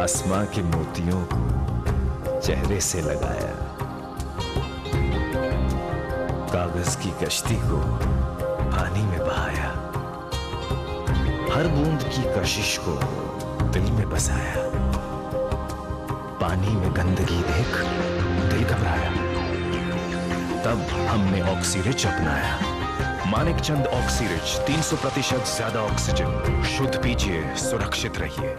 आसमां के मोतियों को चेहरे से लगाया, कागज की कश्ती को पानी में बहाया, हर बूंद की कशिश को दिल में बसाया, पानी में गंदगी देख दिल घबराया, तब हमने ऑक्सीरिच अपनाया। मानिकचंद ऑक्सीरिच 300% ज्यादा ऑक्सीजन। शुद्ध पीजिए, सुरक्षित रहिए।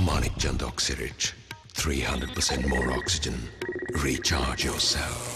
Manikchand Oxyrich, 300% more oxygen. Recharge yourself.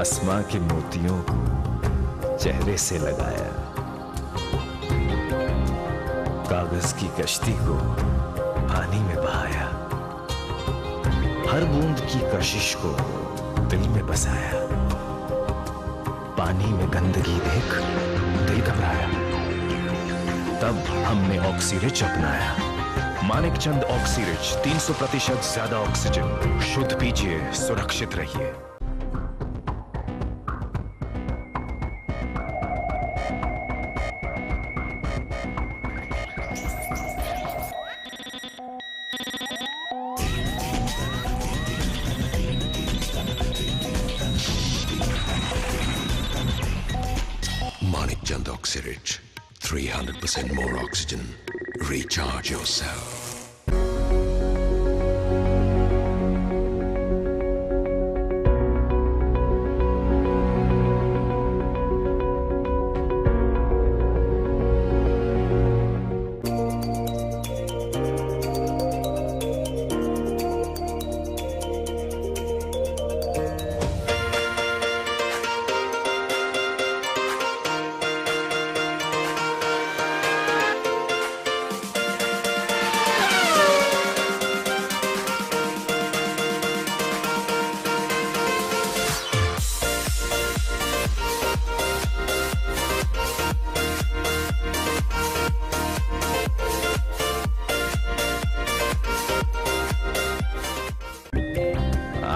आसमां के मोतियों को चेहरे से लगाया, कागज की कश्ती को पानी में बहाया, हर बूंद की कशिश को दिल में बसाया, पानी में गंदगी देख दिल घबराया, तब हमने ऑक्सीरिच अपनाया। मानिकचंद ऑक्सीरिच 300% ज्यादा ऑक्सीजन। शुद्ध पीजिए, सुरक्षित रहिए। Manikchand Oxyrich, 300% more oxygen. Recharge yourself.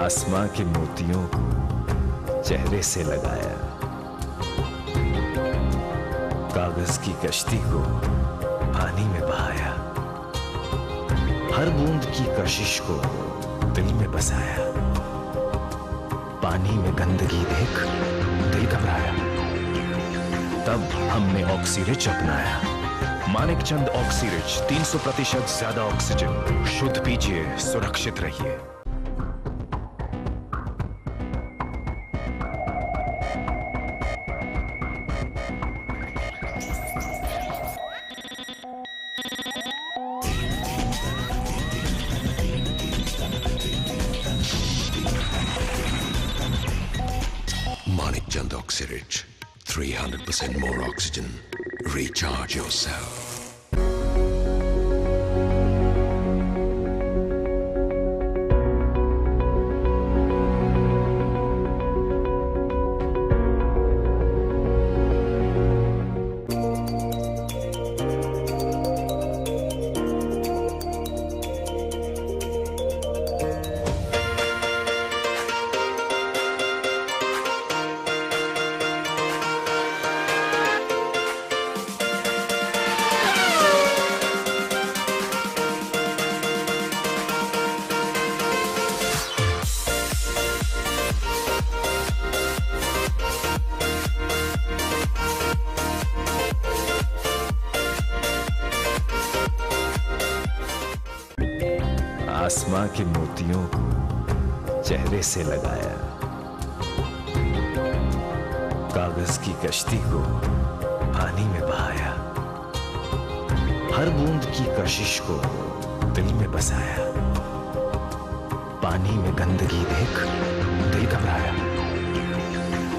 आसमां के मोतियों को चेहरे से लगाया, कागज की कश्ती को पानी में बहाया, हर बूंद की कशिश को दिल में बसाया, पानी में गंदगी देख दिल घबराया, तब हमने ऑक्सीरिच अपनाया। मानिक चंद ऑक्सीरिच 300% ज्यादा ऑक्सीजन। शुद्ध पीजिए, सुरक्षित रहिए। Manik Chand Oxyrich, 300% more oxygen. Recharge yourself. आसमां के मोतियों को चेहरे से लगाया, कागज की कश्ती को पानी में बहाया, हर बूंद की कशिश को दिल में बसाया, पानी में गंदगी देख दिल घबराया,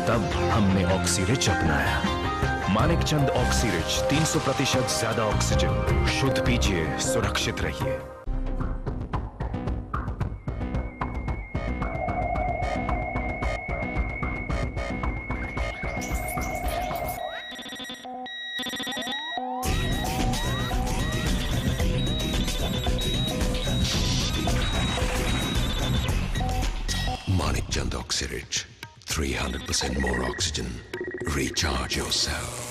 तब हमने ऑक्सीरिच अपनाया। मानिक चंद ऑक्सीरिच 300% ज्यादा ऑक्सीजन। शुद्ध पीजिए, सुरक्षित रहिए। Manik Chand Oxyrich, 300% more oxygen. Recharge yourself.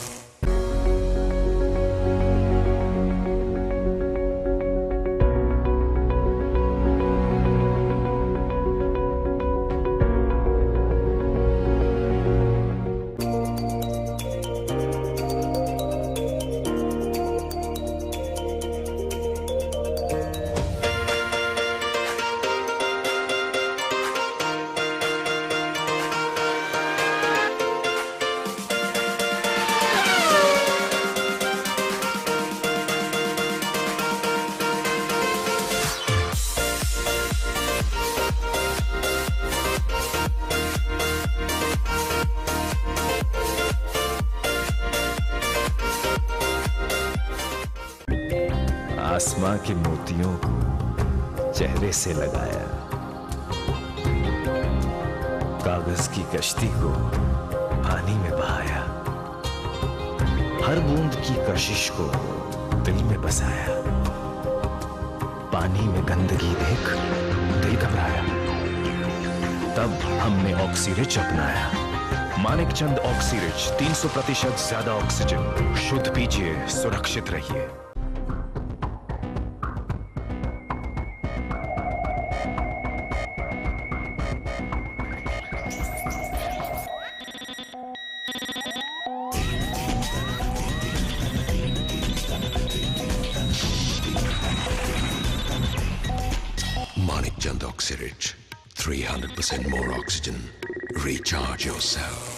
आसमां के मोतियों को चेहरे से लगाया, कागज की कश्ती को पानी में बहाया, हर बूंद की कशिश को दिल में बसाया, पानी में गंदगी देख दिल घबराया, तब हमने ऑक्सीरिच अपनाया। मानिक चंद ऑक्सीरिच 300% ज्यादा ऑक्सीजन। शुद्ध पीजिए, सुरक्षित रहिए। Manik Chand Oxyrich, 300% more oxygen. Recharge yourself.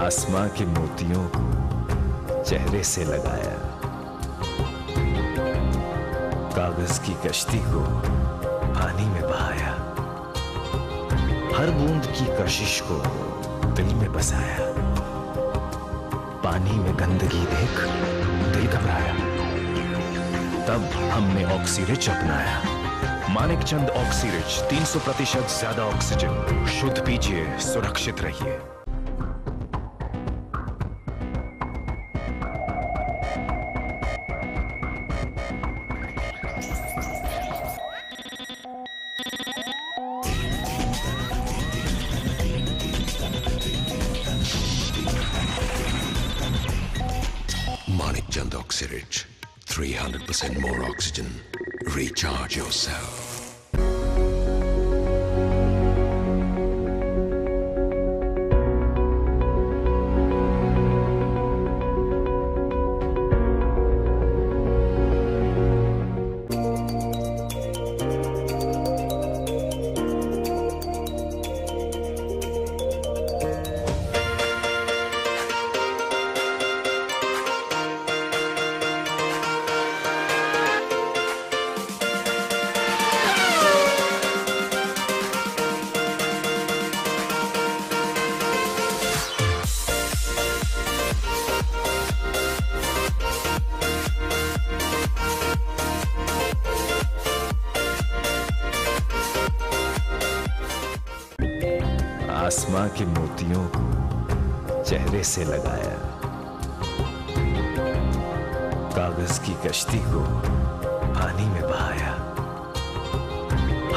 आसमां के मोतियों को चेहरे से लगाया, कागज की कश्ती को पानी में बहाया, हर बूंद की कशिश को दिल में बसाया, पानी में गंदगी देख दिल घबराया, तब हमने ऑक्सीरिच अपनाया। मानिक चंद ऑक्सीरिच 300% ज्यादा ऑक्सीजन। शुद्ध पीजिए, सुरक्षित रहिए। Manik Chand Oxyrich, 300% more oxygen. Recharge yourself. आसमां के मोतियों को चेहरे से लगाया, कागज की कश्ती को पानी में बहाया,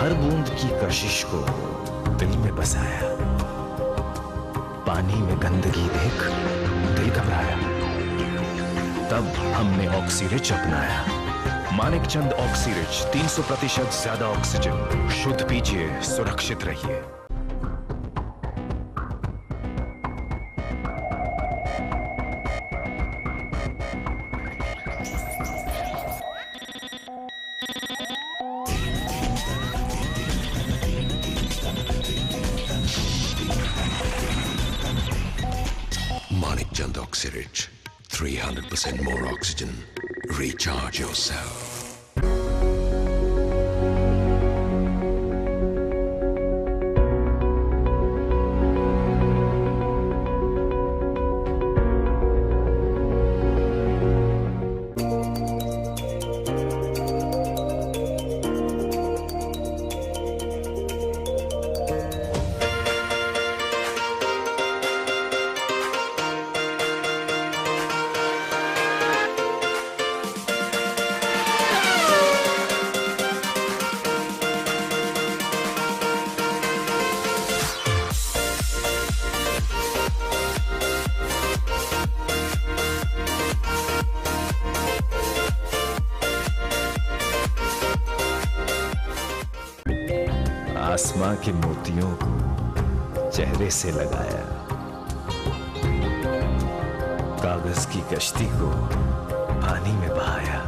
हर बूंद की कशिश को दिल में बसाया, पानी में गंदगी देख दिल घबराया, तब हमने ऑक्सीरिच अपनाया। मानिक चंद ऑक्सीरिच 300% ज्यादा ऑक्सीजन। शुद्ध पीजिए, सुरक्षित रहिए। Manik Chand Oxyrich, 300% more oxygen. Recharge yourself. आसमां के मोतियों को चेहरे से लगाया, कागज की कश्ती को पानी में बहाया,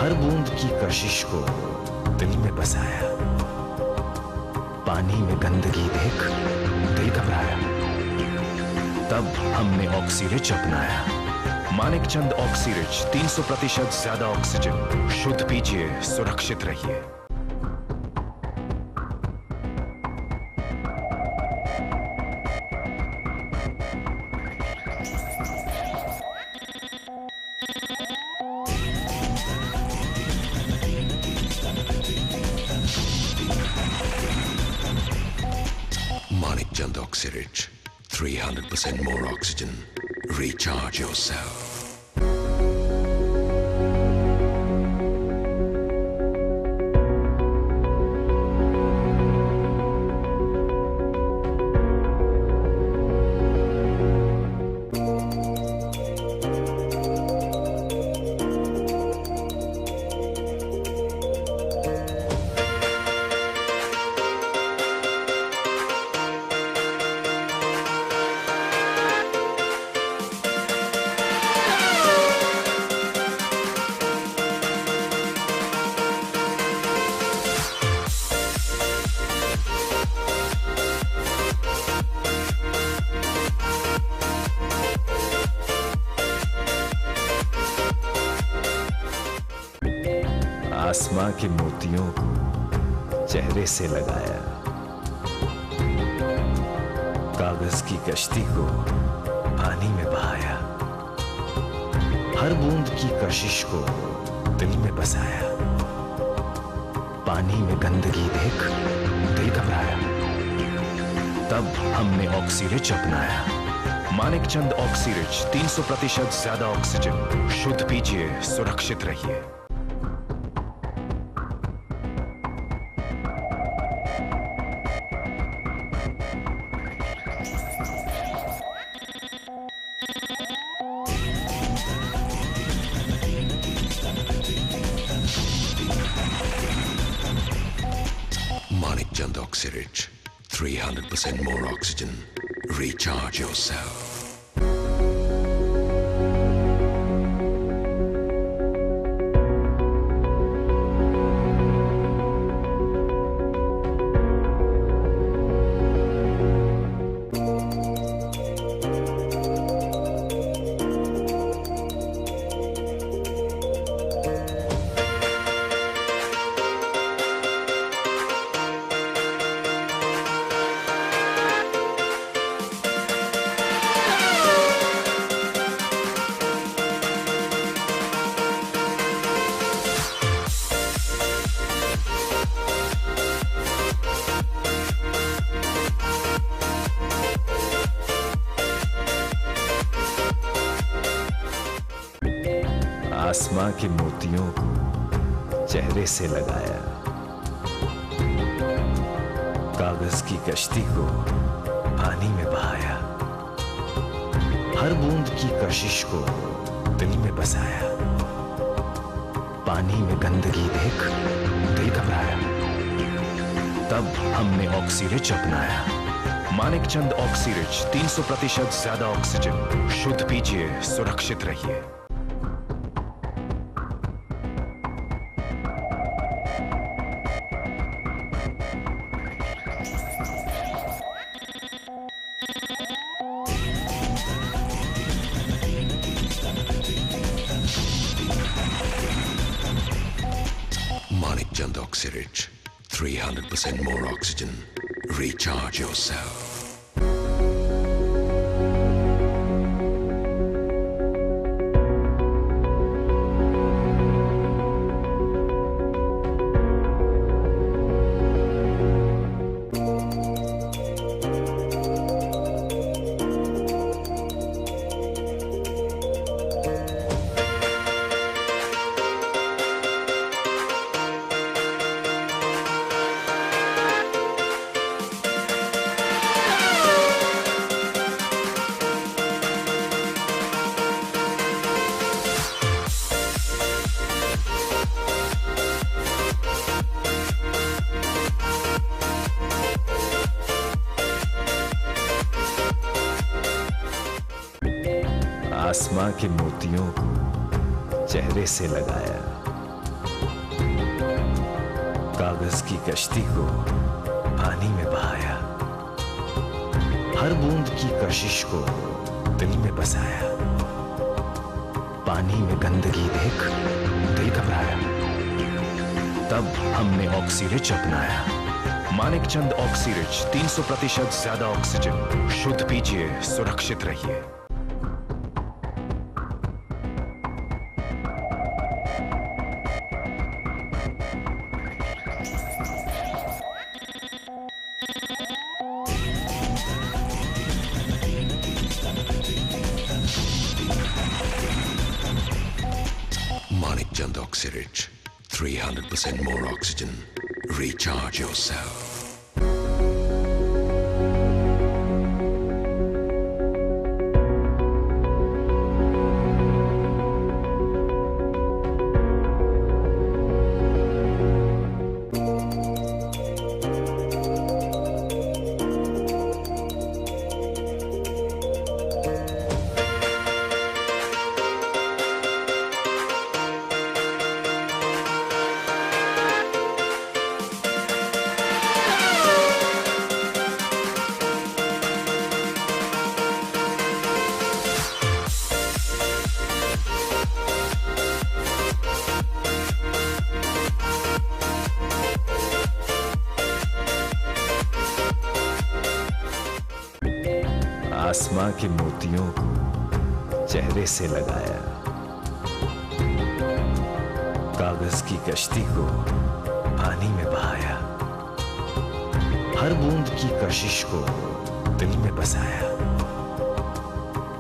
हर बूंद की कशिश को दिल में बसाया, पानी में गंदगी देख दिल घबराया, तब हमने ऑक्सीरिच अपनाया। मानिक चंद ऑक्सीरिच 300% ज्यादा ऑक्सीजन। शुद्ध पीजिए, सुरक्षित रहिए। Manik Chand Oxyrich, 300% more oxygen. Recharge yourself. आसमां के मोतियों को चेहरे से लगाया, कागज की कश्ती को पानी में बहाया, हर बूंद की कशिश को दिल में बसाया, पानी में गंदगी देख दिल घबराया, तब हमने ऑक्सीरिच अपनाया। मानिक चंद ऑक्सीरिच 300% ज्यादा ऑक्सीजन। शुद्ध पीजिए, सुरक्षित रहिए। Manik Chand Oxyrich, 300% more oxygen. Recharge yourself. आसमां के मोतियों को चेहरे से लगाया, कागज की कश्ती को पानी में बहाया, हर बूंद की कशिश को दिल में बसाया, पानी में गंदगी देख दिल घबराया, तब हमने ऑक्सीरिच अपनाया। मानिक चंद ऑक्सीरिच 300% ज्यादा ऑक्सीजन। शुद्ध पीजिए, सुरक्षित रहिए। Manik Chand Oxyrich, 300% more oxygen. Recharge yourself. आसमां के मोतियों को चेहरे से लगाया, कागज की कश्ती को पानी में बहाया, हर बूंद की कशिश को दिल में बसाया, पानी में गंदगी देख दिल घबराया, तब हमने ऑक्सीरिच अपनाया। मानिक चंद ऑक्सीरिच 300% ज्यादा ऑक्सीजन। शुद्ध पीजिए, सुरक्षित रहिए। Manik Chand Oxyrich, 300% more oxygen. Recharge yourself. आसमां के मोतियों को चेहरे से लगाया, कागज की कश्ती को पानी में बहाया, हर बूंद की कशिश को दिल में बसाया,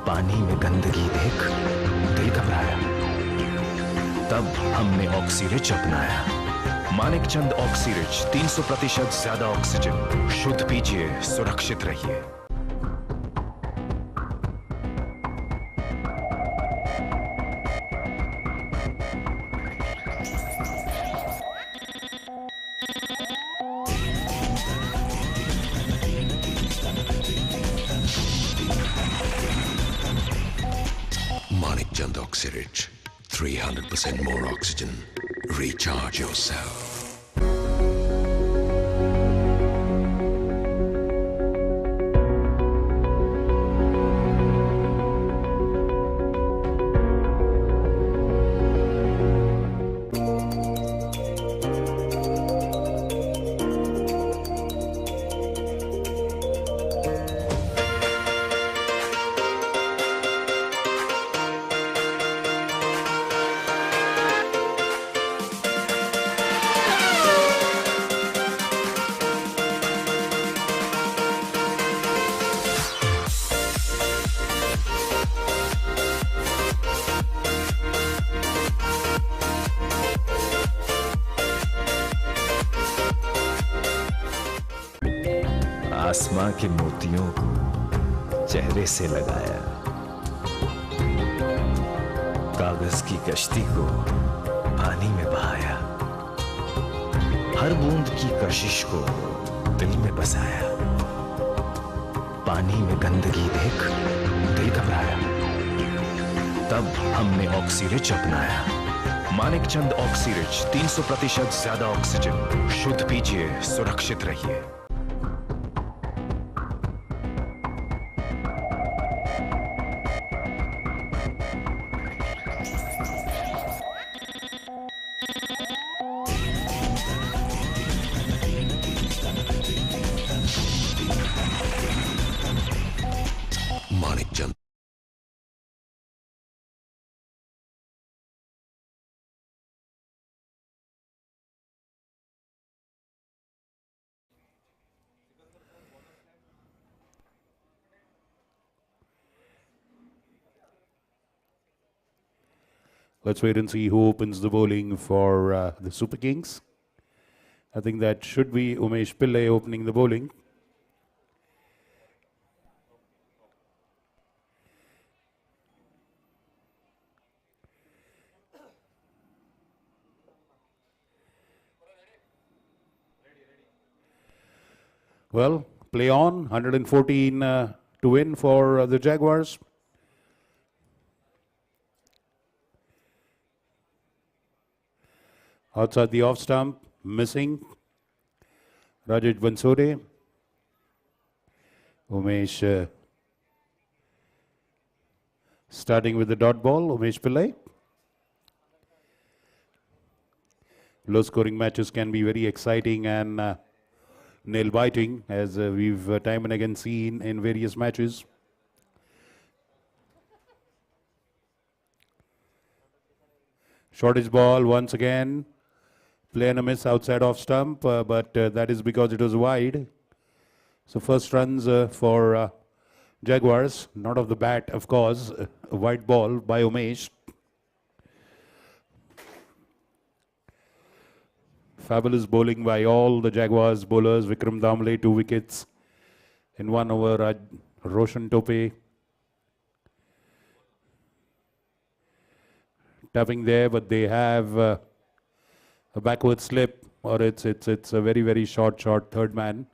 पानी में गंदगी देख दिल घबराया, तब हमने ऑक्सीरिच अपनाया। मानिक चंद ऑक्सीरिच, 300% ज्यादा ऑक्सीजन। शुद्ध पीजिए, सुरक्षित रहिए। Manik Chand Oxyrich, 300% more oxygen. Recharge yourself. आसमां के मोतियों को चेहरे से लगाया, कागज की कश्ती को पानी में बहाया, हर बूंद की कशिश को दिल में बसाया, पानी में गंदगी देख दिल घबराया, तब हमने ऑक्सीरिच अपनाया। मानिक चंद ऑक्सीरिच, 300% ज्यादा ऑक्सीजन। शुद्ध पीजिए, सुरक्षित रहिए। Manik Chand. Let's wait and see who opens the bowling for the Super Kings. I think that should be Umesh Pillai opening the bowling. Well, play on, 114 to win for the Jaguars. Outside the off stump, missing. Rajat Bansode. Umesh starting with the dot ball, Umesh Pillai. Low scoring matches can be very exciting and nail biting, as we've time and again seen in various matches. Shortage ball once again. Play and a miss outside off stump, but that is because it was wide. So first runs for Jaguars, not of the bat, of course. A wide ball by Umesh. Fabulous bowling by all the Jaguars bowlers. Vikram Damle, 2 wickets in 1 over. Roshan Tope tapping there, but they have a backward slip, or it's a very short third man.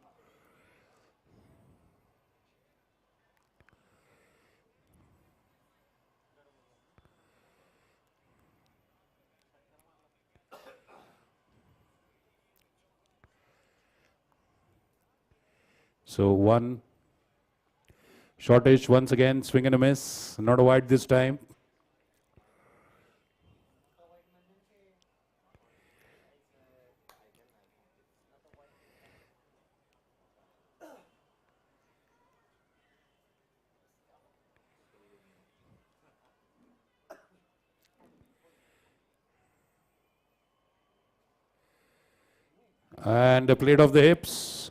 So one shortish once again, swing and a miss, not a wide this time. And a plate of the hips.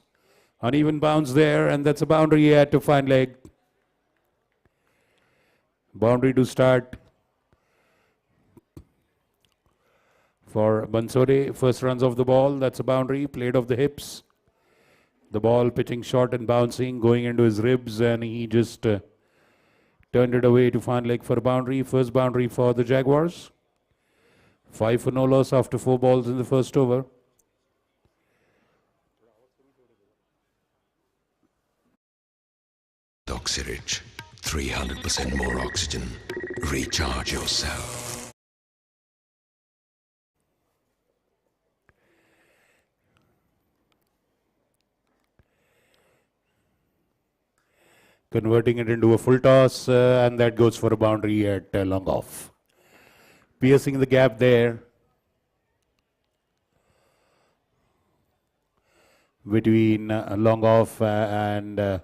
Uneven bounce there, and that's a boundary he had to find leg. Boundary to start for Bansode. First runs of the ball, that's a boundary. Plate of the hips. The ball pitching short and bouncing, going into his ribs, and he just turned it away to find leg for a boundary. First boundary for the Jaguars. 5 for no loss after 4 balls in the first over. Oxyrich, 300% more oxygen. Recharge yourself. Converting it into a full toss, and that goes for a boundary at long off. Piercing the gap there between long off and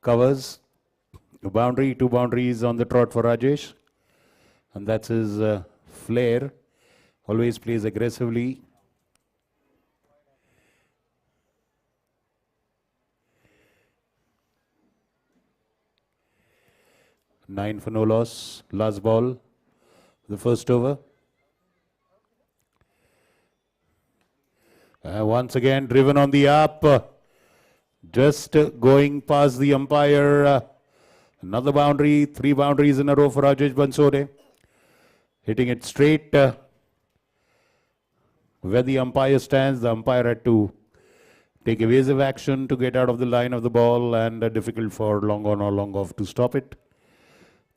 covers. A boundary, 2 boundaries on the trot for Rajesh. And that's his flair. Always plays aggressively. Nine for no loss. Last ball. The first over. Once again driven on the up. Just going past the umpire. Another boundary. 3 boundaries in a row for Rajesh Bansode. Hitting it straight where the umpire stands. The umpire had to take evasive action to get out of the line of the ball, and difficult for long on or long off to stop it.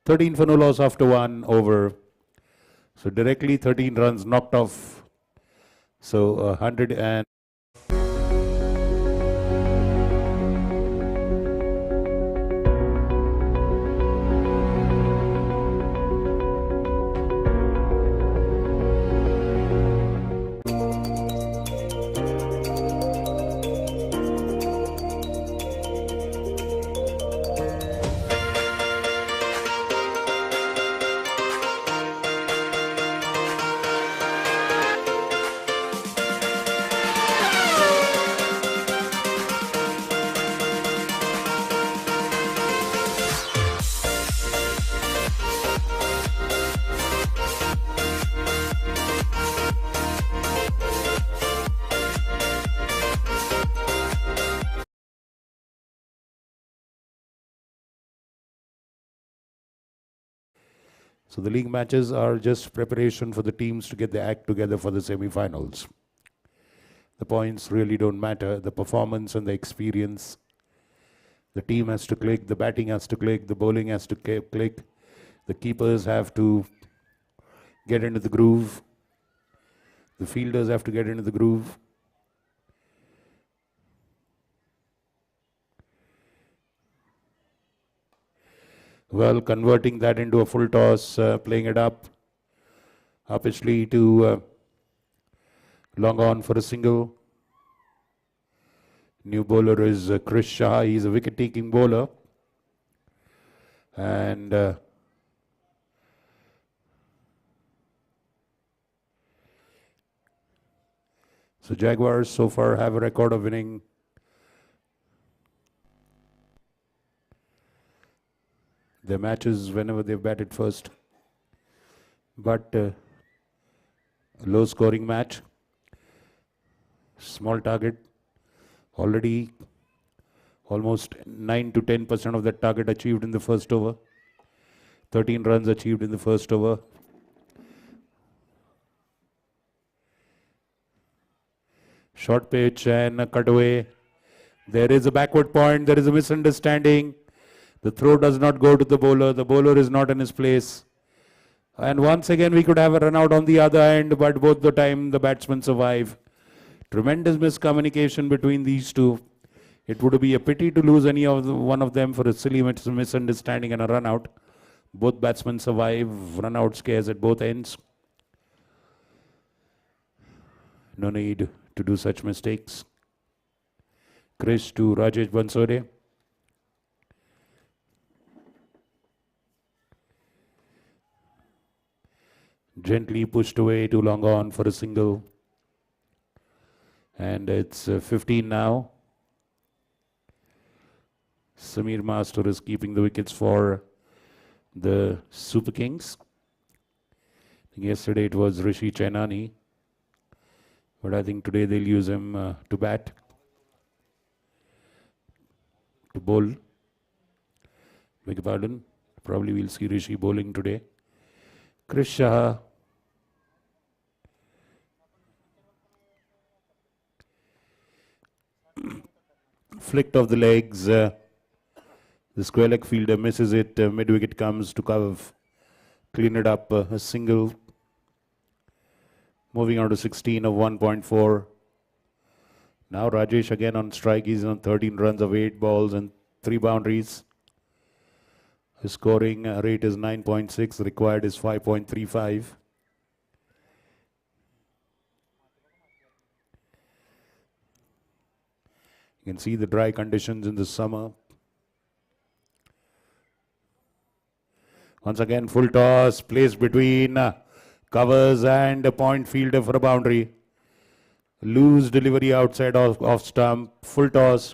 13 for no loss after 1 over. So directly 13 runs knocked off. So 100 and... So the league matches are just preparation for the teams to get their act together for the semi-finals. The points really don't matter. The performance and the experience. The team has to click, the batting has to click, the bowling has to click. The keepers have to get into the groove. The fielders have to get into the groove. Well, converting that into a full toss, playing it up, upishly to long on for a single. New bowler is Chris Shah. He's a wicket-taking bowler. And so Jaguars so far have a record of winning their matches whenever they've batted first. But a low scoring match, small target, already almost 9 to 10% of that target achieved in the first over. 13 runs achieved in the first over. Short pitch and a cutaway. There is a backward point, there is a misunderstanding. The throw does not go to the bowler is not in his place. And once again we could have a run out on the other end, but both the time the batsmen survive. Tremendous miscommunication between these two. It would be a pity to lose any of one of them for a silly misunderstanding and a run out. Both batsmen survive, run out scares at both ends. No need to do such mistakes. Chris to Rajesh Bansode. Gently pushed away to long on for a single. And it's 15 now. Samir Master is keeping the wickets for the Super Kings. Yesterday it was Rishi Chainani, but I think today they'll use him to bat, to bowl. Beg your pardon. Probably we'll see Rishi bowling today. Chris Shah. Flicked off the legs. The square leg fielder misses it. Mid-wicket comes to cover. Clean it up. A single. Moving on to 16 of 1.4. Now Rajesh again on strike. He's on 13 runs of 8 balls and 3 boundaries. His scoring rate is 9.6. Required is 5.35. You can see the dry conditions in the summer. Once again, full toss, placed between covers and a point fielder for a boundary. Loose delivery outside off stump, full toss.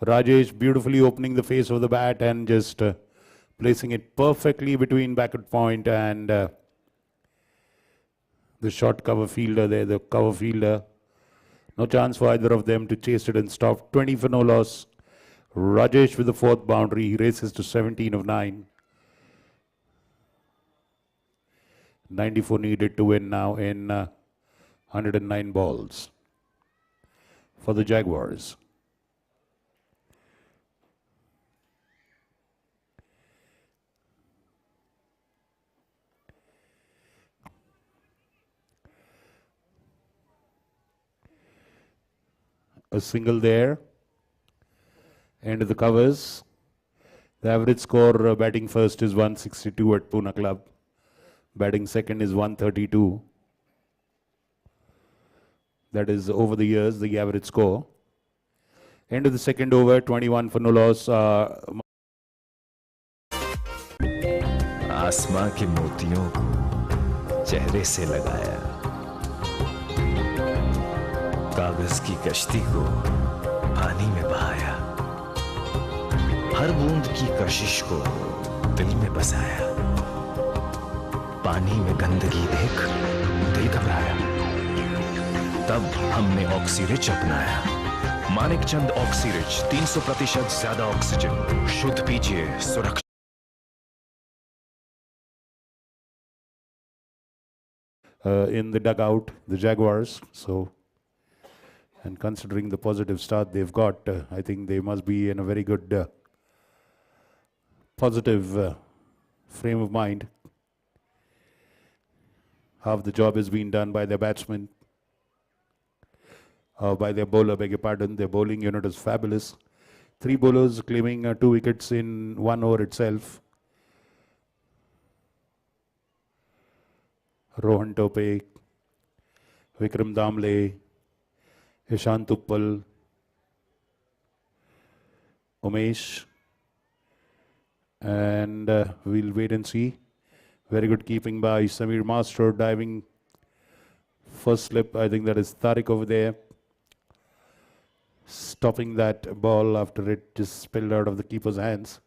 Rajesh beautifully opening the face of the bat and just placing it perfectly between backward point and the short cover fielder there, the cover fielder. No chance for either of them to chase it and stop. 20 for no loss. Rajesh with the 4th boundary. He races to 17 of 9. 94 needed to win now in 109 balls for the Jaguars. A single there. End of the covers. The average score batting first is 162 at Pune Club. Batting second is 132. That is over the years, the average score. End of the second over, 21 for no loss. आसमां के मोतियों को चेहरे से लगाया, कागज की कश्ती को पानी में बहाया, हर बूंद की कशिश को दिल में बसाया, पानी में गंदगी देख दिल घबराया, तब हमने ऑक्सीरिच अपनाया। मानिकचंद ऑक्सीरिच 300% ज्यादा ऑक्सीजन, शुद्ध पीजिए सुरक्षित। In the dugout, the Jaguars. So, and considering the positive start they've got, I think they must be in a very good positive frame of mind. Half the job has been done by their batsmen, by their bowler, beg your pardon. Their bowling unit is fabulous. 3 bowlers claiming 2 wickets in 1 over itself. Rohan Tope, Vikram Damle, Ishant Uppal, Umesh, and we'll wait and see. Very good keeping by Samir Master, diving first slip. I think that is Tariq over there, stopping that ball after it just spilled out of the keeper's hands.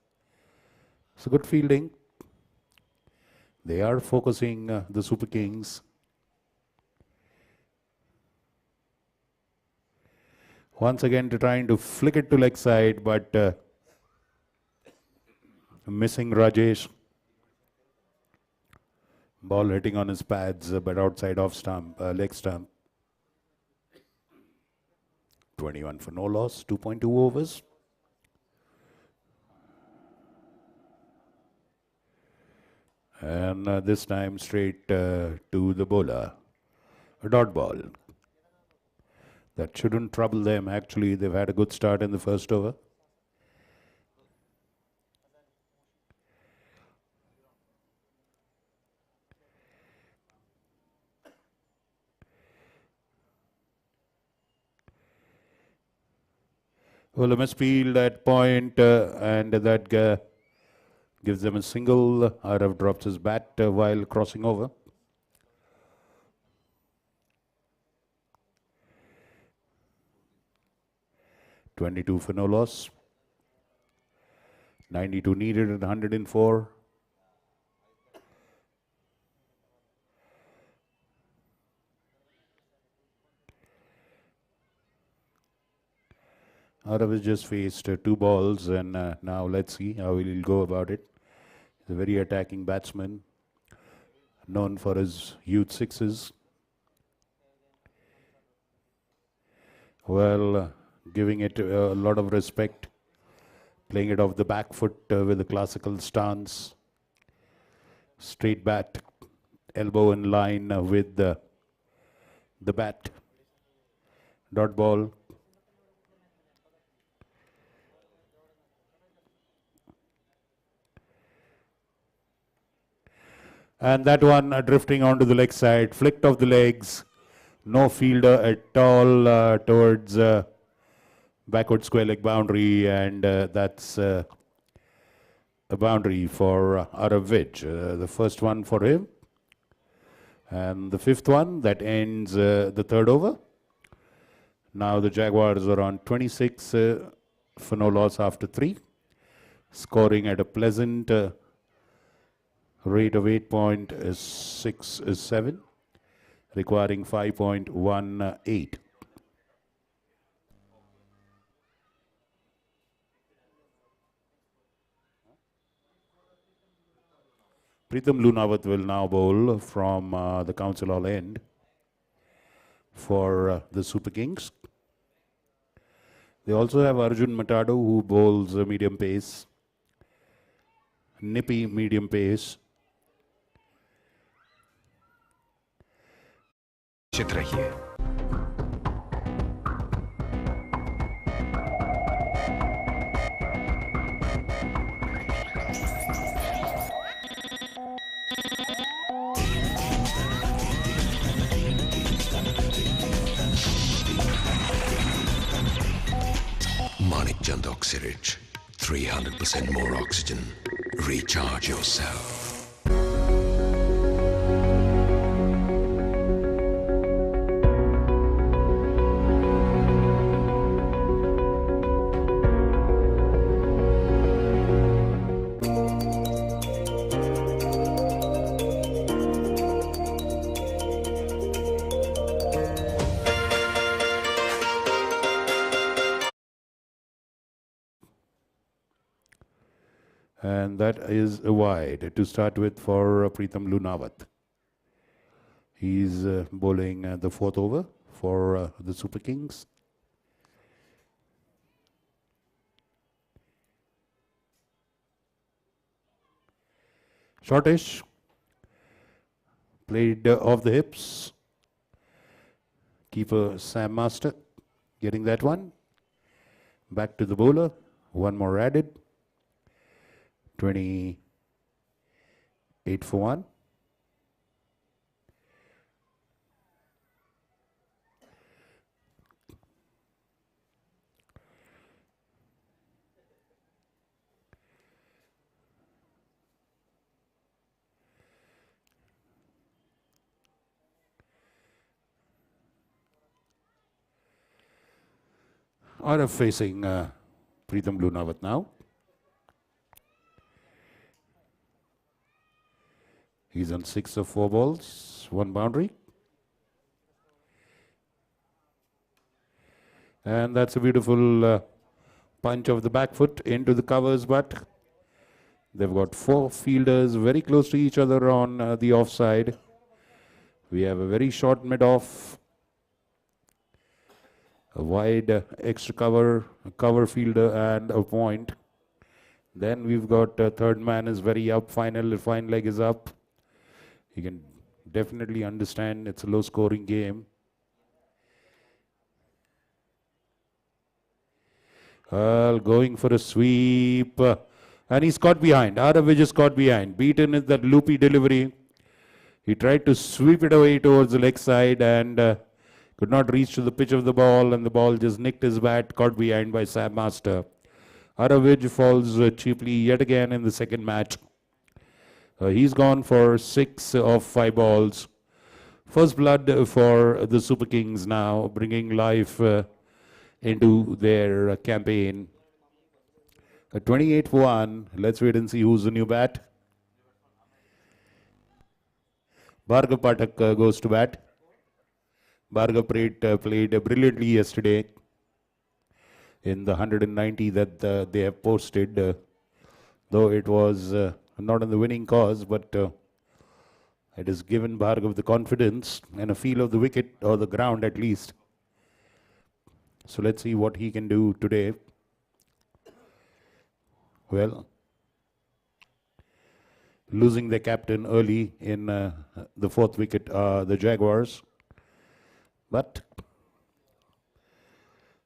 So good fielding. They are focusing the Super Kings. Once again trying to flick it to leg side, but missing Rajesh. Ball hitting on his pads, but outside off stump, leg stump. 21 for no loss, 2.2 overs. And this time straight to the bowler. A dot ball. That shouldn't trouble them. Actually, they've had a good start in the first over. Well, a misfield at point, and that gives them a single. Arav drops his bat while crossing over. 22 for no loss. 92 needed at 104. Arav has just faced 2 balls, and now let's see how he'll go about it. He's a very attacking batsman, known for his huge sixes. Well, giving it a lot of respect, playing it off the back foot with a classical stance. Straight bat, elbow in line with the bat. Dot ball. And that one drifting onto the leg side, flicked off the legs. No fielder at all towards backward square leg boundary, and that's a boundary for Arav Vij. The first one for him. And the 5th one, that ends the 3rd over. Now the Jaguars are on 26 for no loss after 3. Scoring at a pleasant rate of 8.67, requiring 5.18. Pratham Lunawat will now bowl from the Council Hall end for the Super Kings. They also have Arjun Matado, who bowls medium pace, nippy medium pace. चित रहिए। Manik Chand Oxyrich. 300% more oxygen. Recharge yourself. And that is a wide to start with for Pratham Lunawat. He's bowling the 4th over for the Super Kings. Shortish, played off the hips. Keeper Sam Master getting that one. Back to the bowler, one more added. 28 for 1. Arav facing Pratham Lunawat now. He's on 6 of 4 balls, 1 boundary. And that's a beautiful punch of the back foot into the covers, but they've got 4 fielders very close to each other on the offside. We have a very short mid-off, a wide extra cover, a cover fielder and a point. Then we've got third man is very up, fine leg is up. You can definitely understand it's a low scoring game. Going for a sweep. And he's caught behind. Arav Vij is caught behind. Beaten is that loopy delivery. He tried to sweep it away towards the leg side and could not reach to the pitch of the ball, and the ball just nicked his bat, caught behind by Sam Master. Arav Vij falls cheaply yet again in the second match. He's gone for 6 of 5 balls. First blood for the Super Kings now, bringing life into their campaign. A 28 for 1. Let's wait and see who's the new bat. Bhargav Pathak goes to bat. Bhargav played brilliantly yesterday in the 190 that they have posted, though it was not in the winning cause, but it has given Bhargav the confidence and a feel of the wicket or the ground at least. So let's see what he can do today. Well, losing their captain early in the fourth wicket, the Jaguars, but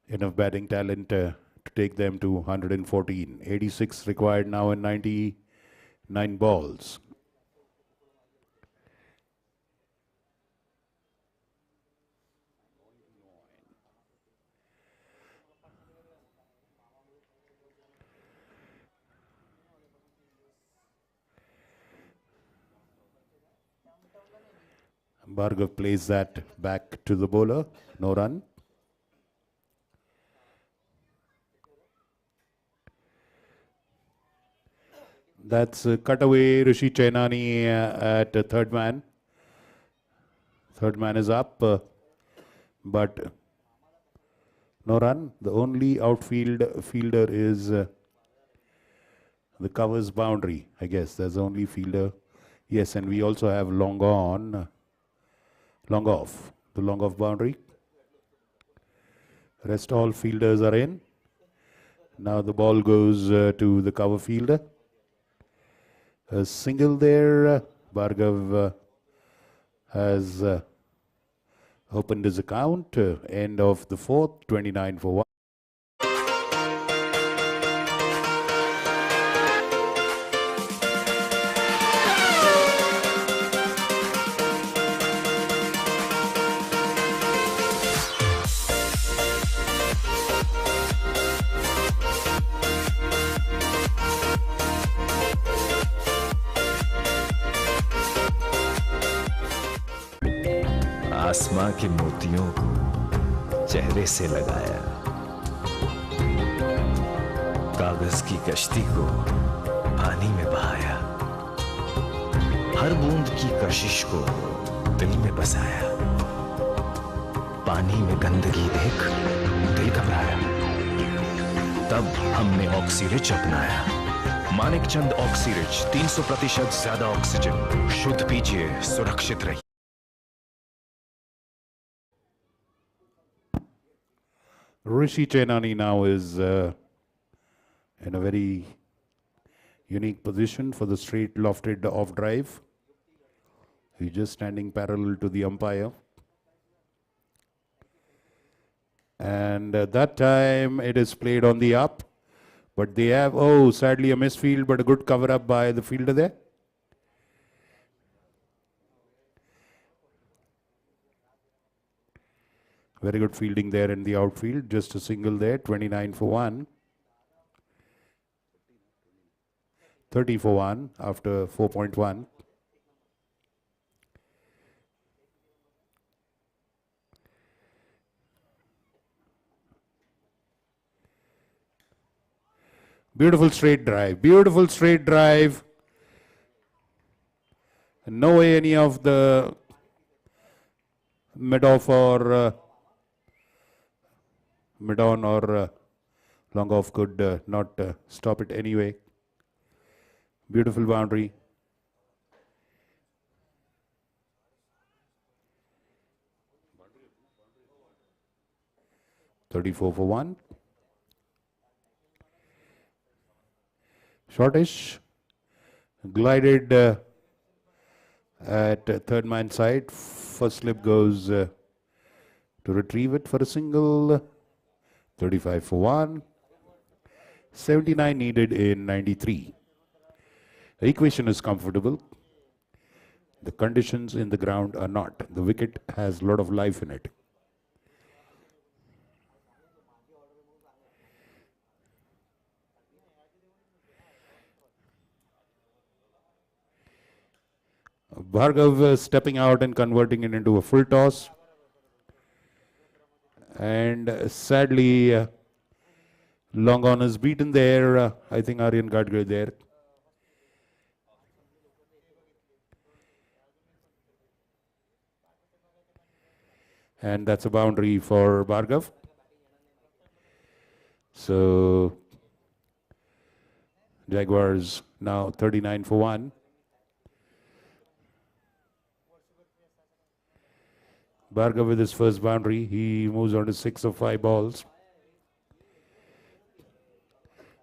enough batting talent to take them to 114. 86 required now in 99 balls. Bhargav plays that back to the bowler. No run. That's cut away. Rishi Chainani at third man. Third man is up, but no run. The only outfield fielder is the covers boundary. I guess there's the only fielder. Yes, and we also have long on. Long off, the long off boundary. Rest all fielders are in. Now the ball goes to the cover fielder. A single there. Bhargav has opened his account. End of the fourth, 29 for 1. आसमां के मोतियों को चेहरे से लगाया, कागज की कश्ती को पानी में बहाया, हर बूंद की कशिश को दिल में बसाया, पानी में गंदगी देख दिल घबराया, तब हमने ऑक्सीरिच अपनाया। मानिक चंद ऑक्सीरिच, 300% ज्यादा ऑक्सीजन। शुद्ध पीजिए, सुरक्षित रहिए। Rishi Chainani now is in a very unique position for the straight lofted off drive. He's just standing parallel to the umpire. And that time it is played on the up. But they have, oh, sadly a misfield, but a good cover up by the fielder there. Very good fielding there in the outfield. Just a single there. 29 for 1. 30 for 1 after 4.1. Beautiful straight drive. Beautiful straight drive. No way any of the mid-off or mid-on or long-off could not stop it anyway. Beautiful boundary. .34 for 1. Shortish glided at third man side. First slip goes to retrieve it for a single. 35 for 1. 79 needed in 93. The equation is comfortable. The conditions in the ground are not. The wicket has a lot of life in it. Bhargav stepping out and converting it into a full toss. And sadly, long on is beaten there. I think Aryan Gadgre there. And that's a boundary for Bhargav. So Jaguars now 39 for 1. Bhargav with his first boundary. He moves on to 6 of 5 balls.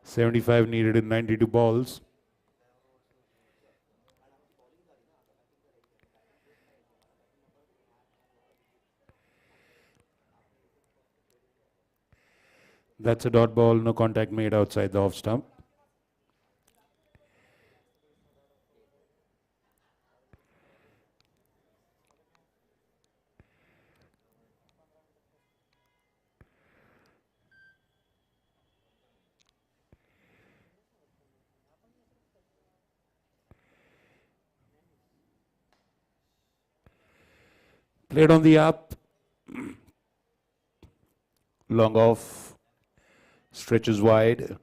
75 needed in 92 balls. That's a dot ball, no contact made outside the off stump. Played on the up. Long off. Stretches wide.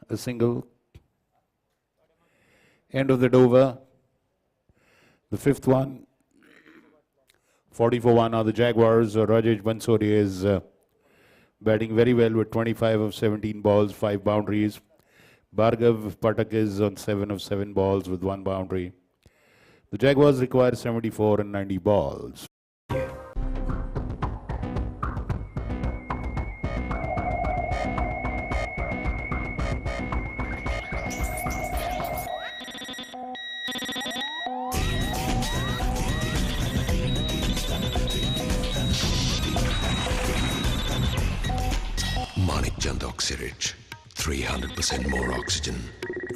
A single. End of the over. The fifth one. 40 for 1 are the Jaguars. Rajesh Bansori is batting very well with 25 of 17 balls, 5 boundaries. Bhargav Patak is on 7 of 7 balls with 1 boundary. The Jaguars require 74 and 90 balls. Manik Chand Oxyrich. 300% more oxygen.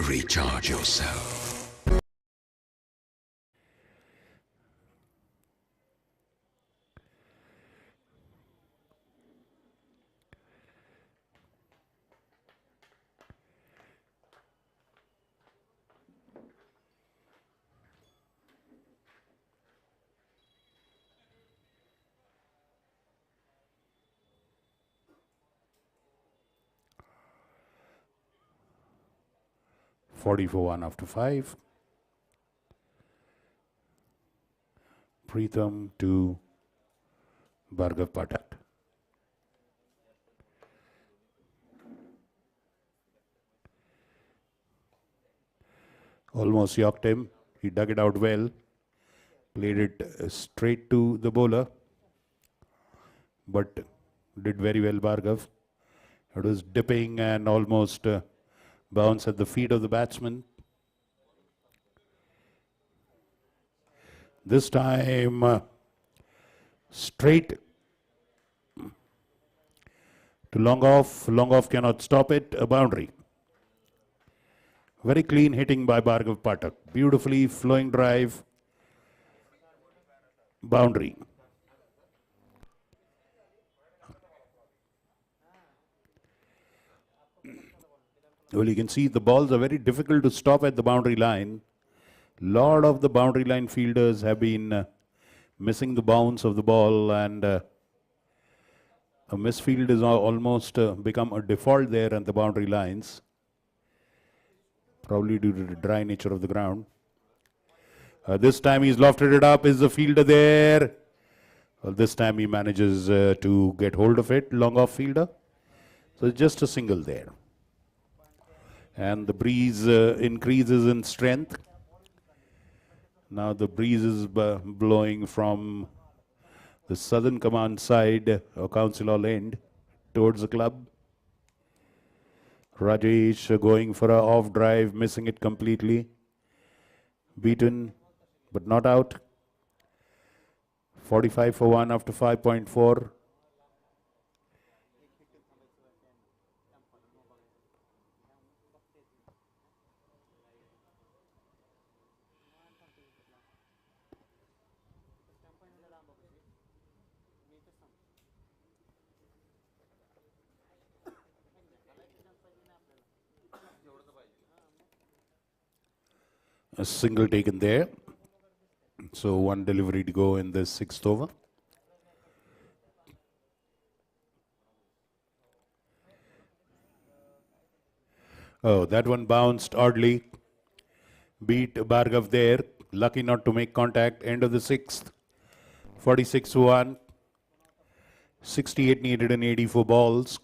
Recharge yourself. Forty for 1 after 5. Pratham to Bhargav Patak. Almost yorked him. He dug it out well. Played it straight to the bowler. But did very well Bhargav. It was dipping and almost bounce at the feet of the batsman. This time straight to long off. Long off cannot stop it. A boundary. Very clean hitting by Bhargav Patak. Beautifully flowing drive. Boundary. Well, you can see the balls are very difficult to stop at the boundary line. Lot of the boundary line fielders have been missing the bounce of the ball, and a misfield is almost become a default there at the boundary lines, probably due to the dry nature of the ground. This time he's lofted it up. Is the fielder there? Well, this time he manages to get hold of it. Long off fielder. So it's just a single there. And the breeze increases in strength. Now the breeze is blowing from the southern command side of Council Hall end towards the club. Rajesh going for a off drive, missing it completely. Beaten, but not out. 45 for 1 after 5.4. A single taken there. So 1 delivery to go in the 6th over. Oh, that one bounced oddly. Beat Bhargav there. Lucky not to make contact. End of the sixth. 46-1. 68 needed and 84 balls.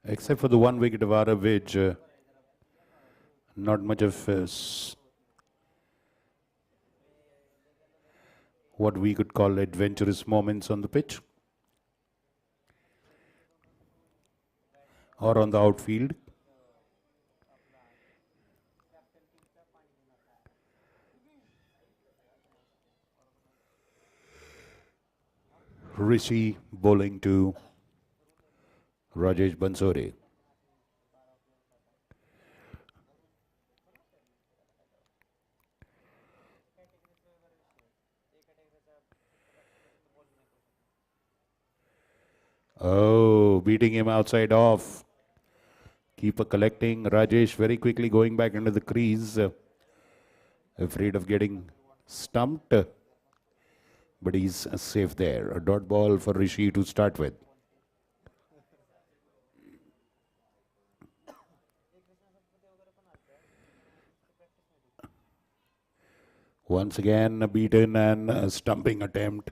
Except for the 1 wicket of Aravic, not much of what we could call adventurous moments on the pitch or on the outfield. Rishi bowling to Rajesh Bansore. Oh, beating him outside off. Keeper collecting. Rajesh very quickly going back into the crease. Afraid of getting stumped. But he's safe there. A dot ball for Rishi to start with. Once again, a beaten and a stumping attempt.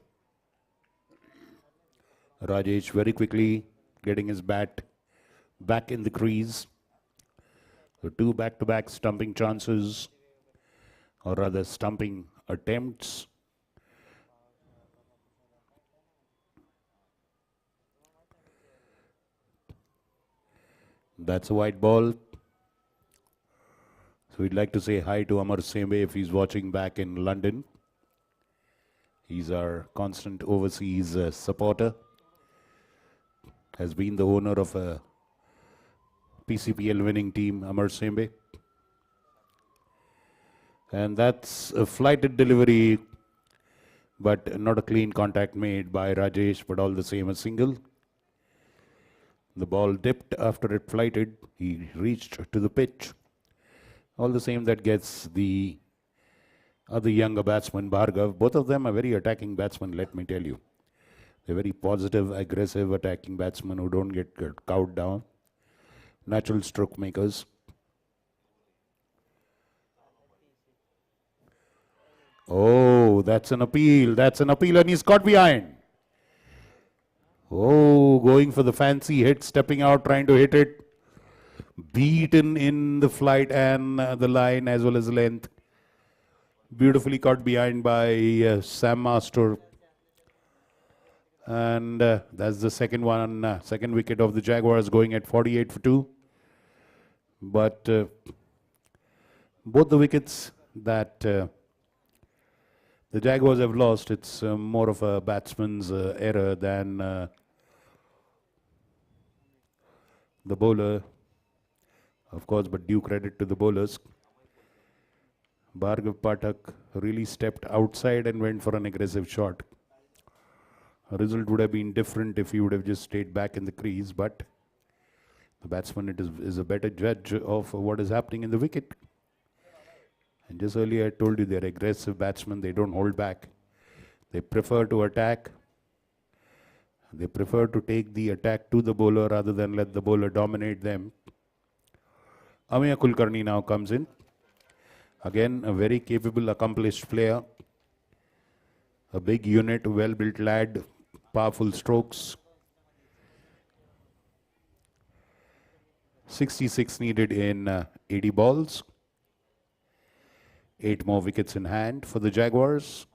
Rajesh very quickly getting his bat back in the crease. So 2 back-to-back stumping chances, or rather stumping attempts. That's a white ball. So we'd like to say hi to Amar Sembe if he's watching back in London. He's our constant overseas supporter. Has been the owner of a PCPL winning team, Amar Sembe. And that's a flighted delivery, but not a clean contact made by Rajesh, but all the same a single. The ball dipped after it flighted. He reached to the pitch. All the same, that gets the other younger batsman, Bhargav. Both of them are very attacking batsmen, let me tell you. They're very positive, aggressive attacking batsmen who don't get cowed down. Natural stroke makers. Oh, that's an appeal. That's an appeal, and he's caught behind. Oh, going for the fancy hit, stepping out, trying to hit it. Beaten in the flight and the line as well as length. Beautifully caught behind by Sam Master. And that's the second one, second wicket of the Jaguars, going at 48 for 2. But both the wickets that the Jaguars have lost, it's more of a batsman's error than the bowler. Of course, but due credit to the bowlers. Bhargav Pathak really stepped outside and went for an aggressive shot. The result would have been different if he would have just stayed back in the crease, but the batsman is a better judge of what is happening in the wicket. And just earlier I told you, they're aggressive batsmen, they don't hold back. They prefer to attack. They prefer to take the attack to the bowler rather than let the bowler dominate them. Ameya Kulkarni now comes in. Again, a very capable, accomplished player. A big unit, well-built lad, powerful strokes. 66 needed in 80 balls. 8 more wickets in hand for the Jaguars.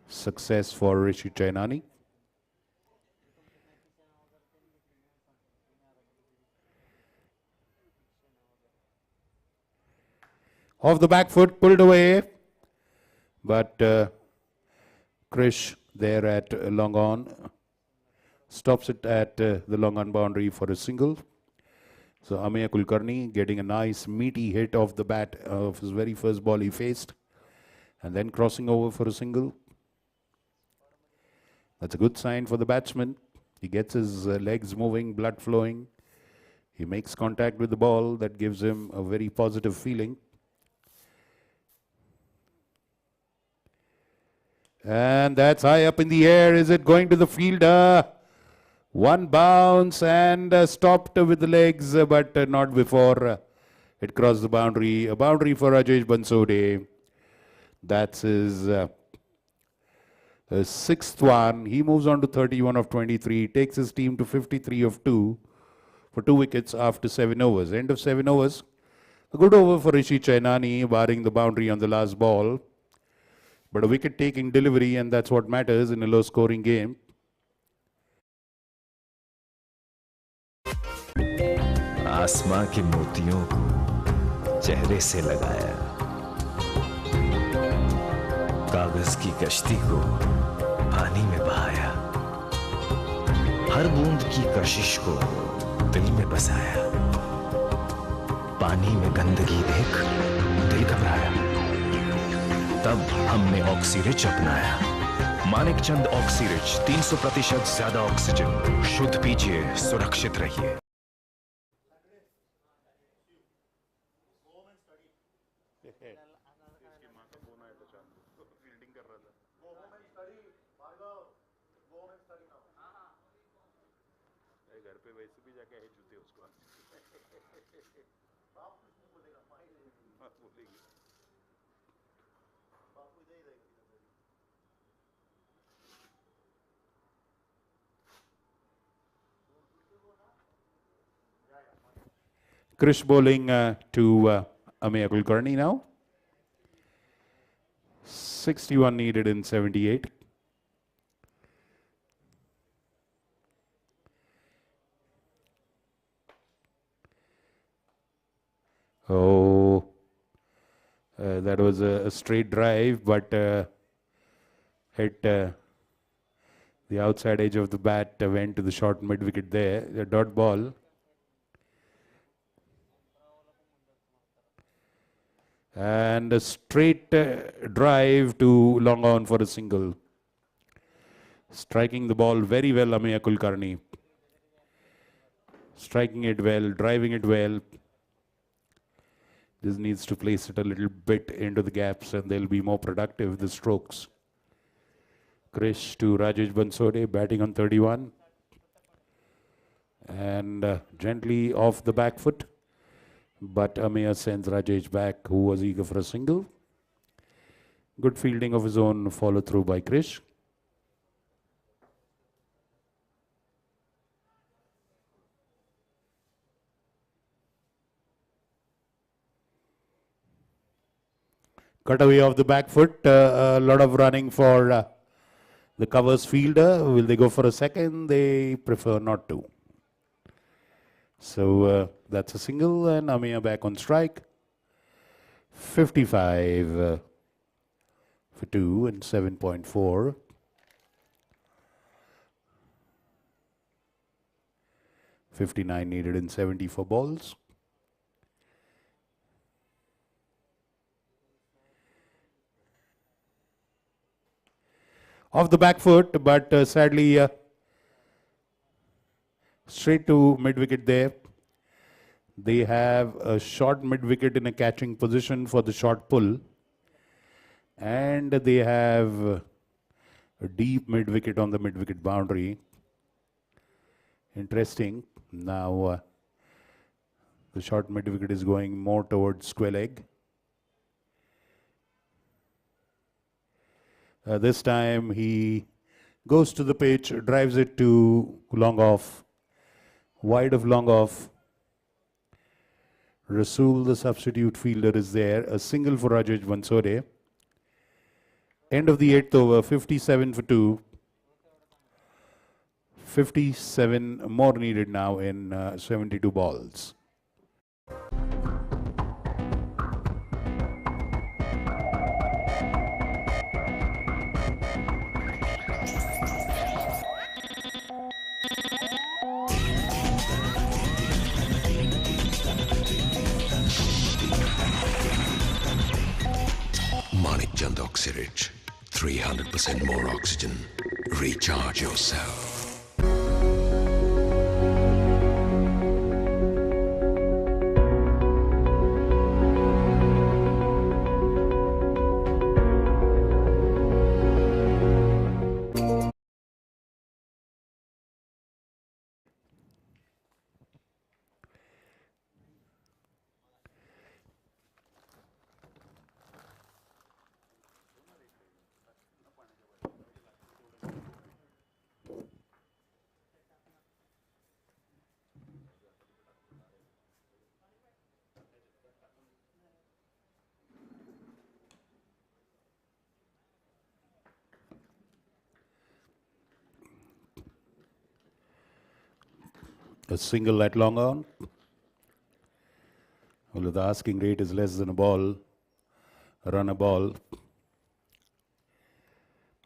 Success for Rishi Chainani. Off the back foot, pulled away. But Krish there at long on stops it at the long on boundary for a single. So Ameya Kulkarni getting a nice meaty hit off the bat of his very first ball he faced, and then crossing over for a single. That's a good sign for the batsman. He gets his legs moving, blood flowing. He makes contact with the ball. That gives him a very positive feeling. And that's high up in the air. Is it going to the fielder? One bounce and stopped with the legs, but not before it crossed the boundary. A boundary for Rajesh Bansode. That's his sixth one. He moves on to 31 of 23. Takes his team to 53 of 2 for 2 wickets after 7 overs. End of 7 overs. A good over for Rishi Chainani, barring the boundary on the last ball. But a wicket-taking delivery, and that's what matters in a low-scoring game. आसमां के मोतियों को चेहरे से लगाया, कागज की कश्ती को पानी में बहाया, हर बूंद की कशिश को दिल में बसाया, पानी में गंदगी देख दिल घबराया, तब हमने ऑक्सीरिच अपनाया। मानिक चंद ऑक्सीरिच, 300% ज्यादा ऑक्सीजन। शुद्ध पीजिए, सुरक्षित रहिए। घर पे वैसे भी जाके है जूते उसको बोलेगी Krish bowling to Ameya Kulkarni now. 61 needed in 78. Oh, that was a straight drive, but hit the outside edge of the bat, went to the short mid-wicket there, a dot ball. And a straight drive to long on for a single. Striking the ball very well, Ameya Kulkarni. Striking it well, driving it well. This needs to place it a little bit into the gaps and they'll be more productive, the strokes. Krish to Rajesh Bansode, batting on 31. And gently off the back foot. But Ameya sends Rajesh back, who was eager for a single. Good fielding of his own, follow through by Krish. Cut away off the back foot, a lot of running for the covers fielder. Will they go for a second? They prefer not to. So that's a single and Ameya back on strike. 55 for 2 and 7.4. $59 needed in 74 balls. Off the back foot, but sadly straight to mid-wicket there. They have a short mid-wicket in a catching position for the short pull. And they have a deep mid-wicket on the mid-wicket boundary. Interesting. Now the short mid-wicket is going more towards square leg. This time he goes to the pitch, drives it to long off, wide of long off. Rasool, the substitute fielder, is there. A single for Rajesh Bansode. End of the 8th over, 57 for 2. 57 more needed now in 72 balls. Manik Chand Oxyrich. 300% more oxygen. Recharge yourself. A single at long on. Well, the asking rate is less than a ball. Run a ball.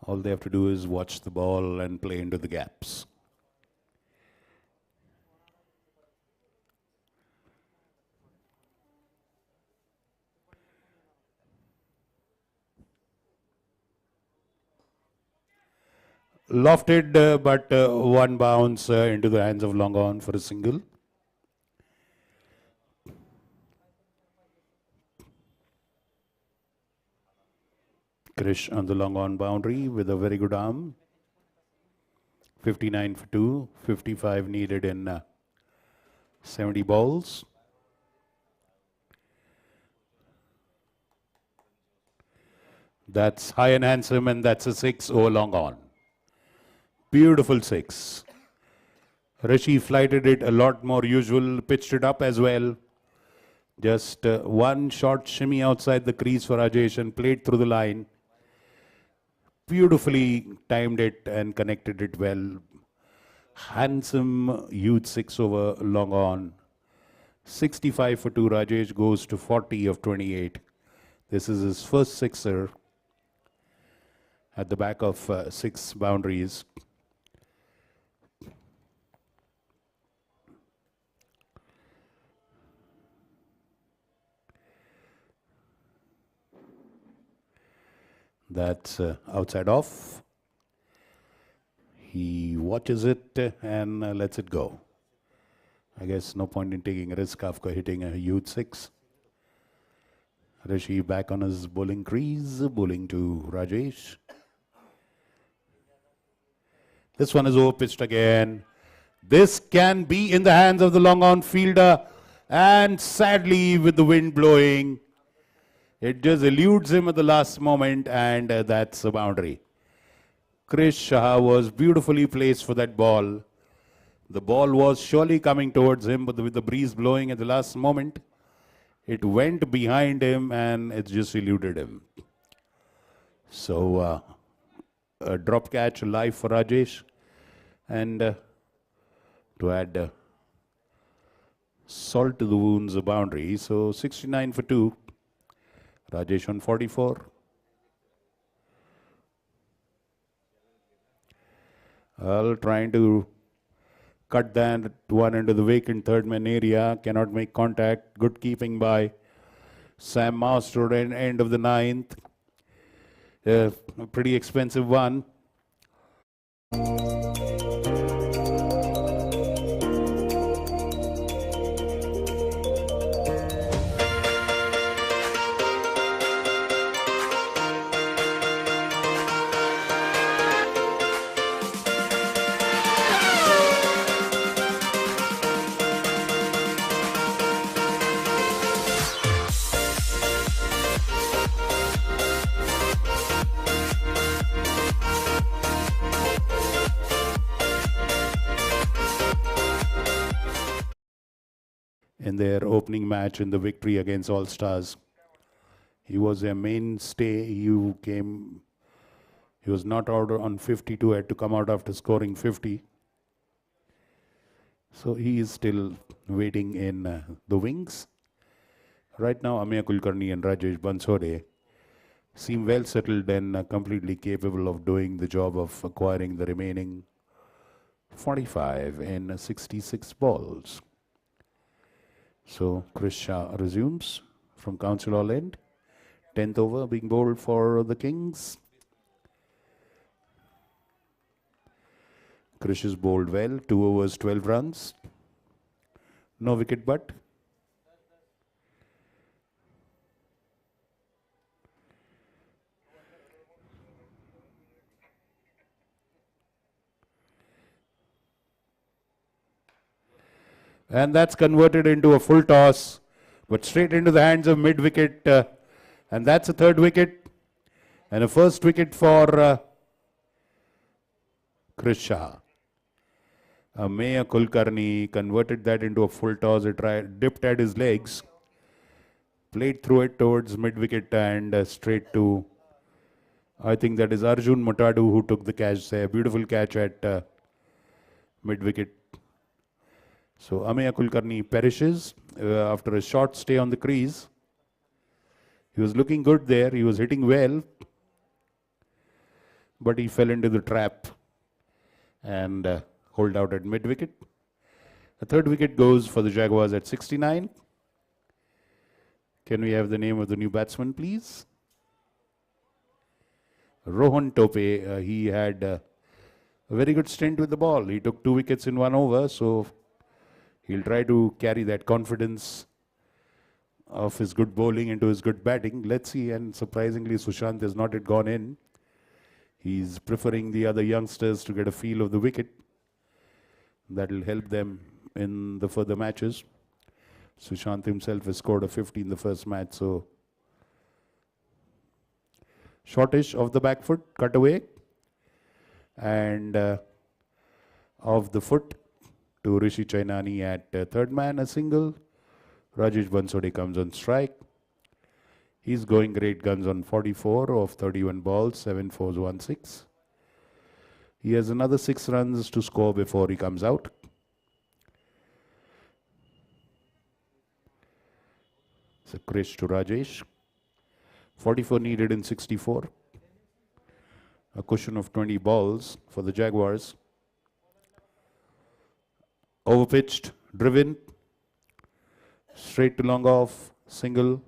All they have to do is watch the ball and play into the gaps. Lofted, but one bounce into the hands of long on for a single. Krish on the long on boundary with a very good arm. 59 for 2, 55 needed in 70 balls. That's high and handsome, and that's a 6 over long on. Beautiful 6. Rishi flighted it a lot more usual, pitched it up as well. Just one short shimmy outside the crease for Rajesh and played through the line. Beautifully timed it and connected it well. Handsome huge 6 over long on. 65 for 2. Rajesh goes to 40 of 28. This is his first sixer at the back of 6 boundaries. That's outside off. He watches it and lets it go. I guess no point in taking a risk after hitting a huge 6. Rishi back on his bowling crease, bowling to Rajesh. This one is over-pitched again. This can be in the hands of the long-on fielder, and sadly with the wind blowing, it just eludes him at the last moment, and that's a boundary. Krish Shah was beautifully placed for that ball. The ball was surely coming towards him, but with the breeze blowing at the last moment, it went behind him and it just eluded him. So, a drop catch live for Rajesh, and to add salt to the wounds, a boundary. So, 69 for 2. Rajesh on 44. Well, trying to cut that one into the vacant third man area. Cannot make contact. Good keeping by Sam Master at end of the 9th. A pretty expensive one. in their opening match in the victory against All Stars. He was a mainstay. He was not out on 52, had to come out after scoring 50. So he is still waiting in the wings. Right now, Ameya Kulkarni and Rajesh Bansode seem well settled and completely capable of doing the job of acquiring the remaining 45 in 66 balls. So Chris Shah resumes from Council Hall end. 10th over being bowled for the Kings. Krish is bowled well, 2 overs, 12 runs. No wicket but. And that's converted into a full toss, but straight into the hands of mid-wicket. And that's a third wicket. And a first wicket for Chris Shah. Ameya Kulkarni converted that into a full toss. It dipped at his legs, played through it towards mid-wicket and straight to, I think that is Arjun Mutadu who took the catch. A beautiful catch at mid-wicket. So Ameya Kulkarni perishes after a short stay on the crease. He was looking good there. He was hitting well, but he fell into the trap and holed out at mid-wicket. The third wicket goes for the Jaguars at 69. Can we have the name of the new batsman, please? Rohan Tope. He had a very good stint with the ball. He took 2 wickets in 1 over, so he'll try to carry that confidence of his good bowling into his good batting. Let's see. And surprisingly, Sushant has not yet gone in. He's preferring the other youngsters to get a feel of the wicket. That will help them in the further matches. Sushant himself has scored a 50 in the first match. So shortish of the back foot, cut away. And off the foot to Rishi Chainani at third man, a single. Rajesh Bansode comes on strike. He's going great guns on 44 of 31 balls, 7 fours, 1 6. He has another 6 runs to score before he comes out. So Krish to Rajesh. 44 needed in 64. A cushion of 20 balls for the Jaguars. Overpitched, driven. Straight to long off, single.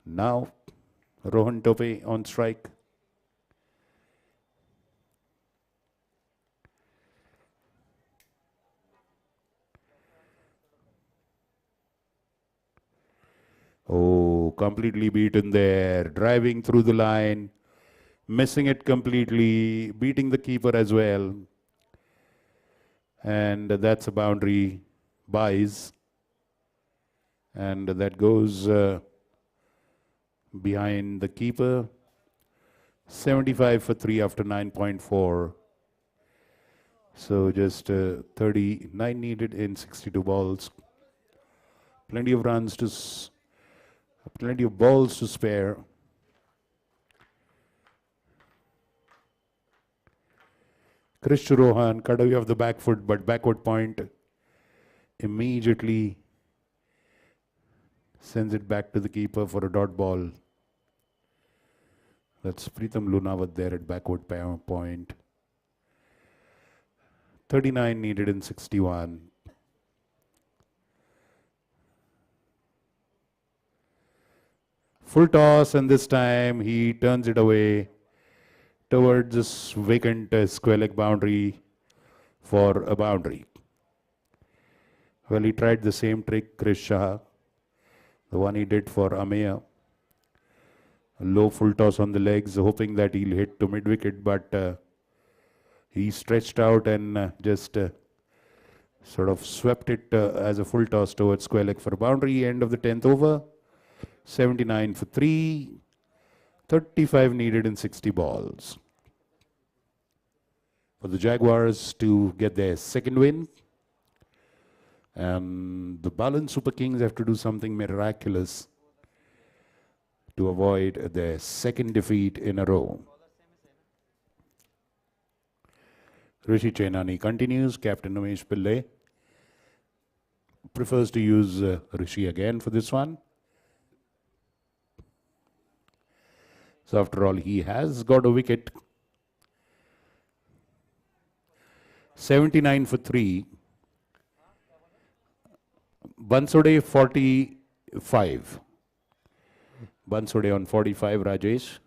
Now, Rohan Tope on strike. Oh, completely beaten there. Driving through the line. Missing it completely. Beating the keeper as well. And that's a boundary. Buys. And that goes behind the keeper. 75 for 3 after 9.4. So just 39 needed in 62 balls. Plenty of runs to, plenty of balls to spare. Krish Rohan cut away off the back foot, but backward point immediately sends it back to the keeper for a dot ball. That's Pratham Lunawat there at backward point. 39 needed in 61. Full toss, and this time he turns it away towards this vacant square leg boundary for a boundary. Well, he tried the same trick, Krish Shah, the one he did for Ameya. A low full toss on the legs, hoping that he'll hit to mid-wicket, but he stretched out and just sort of swept it as a full toss towards square leg for a boundary. End of the 10th over. 79 for 3. 35 needed in 60 balls. For the Jaguars to get their second win. And the Balan Super Kings have to do something miraculous to avoid their second defeat in a row. Rishi Chainani continues. Captain Umesh Pillai prefers to use Rishi again for this one. So after all, he has got a wicket. 79 for 3. Bansode 45. Bansode on 45, Rajesh.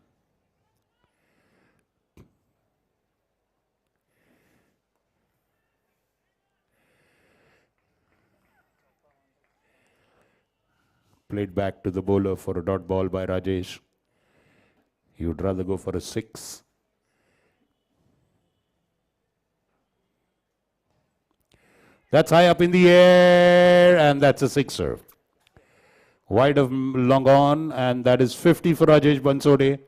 Played back to the bowler for a dot ball by Rajesh. He would rather go for a 6. That's high up in the air, and that's a sixer. Wide of long on, and that is 50 for Rajesh Bansode.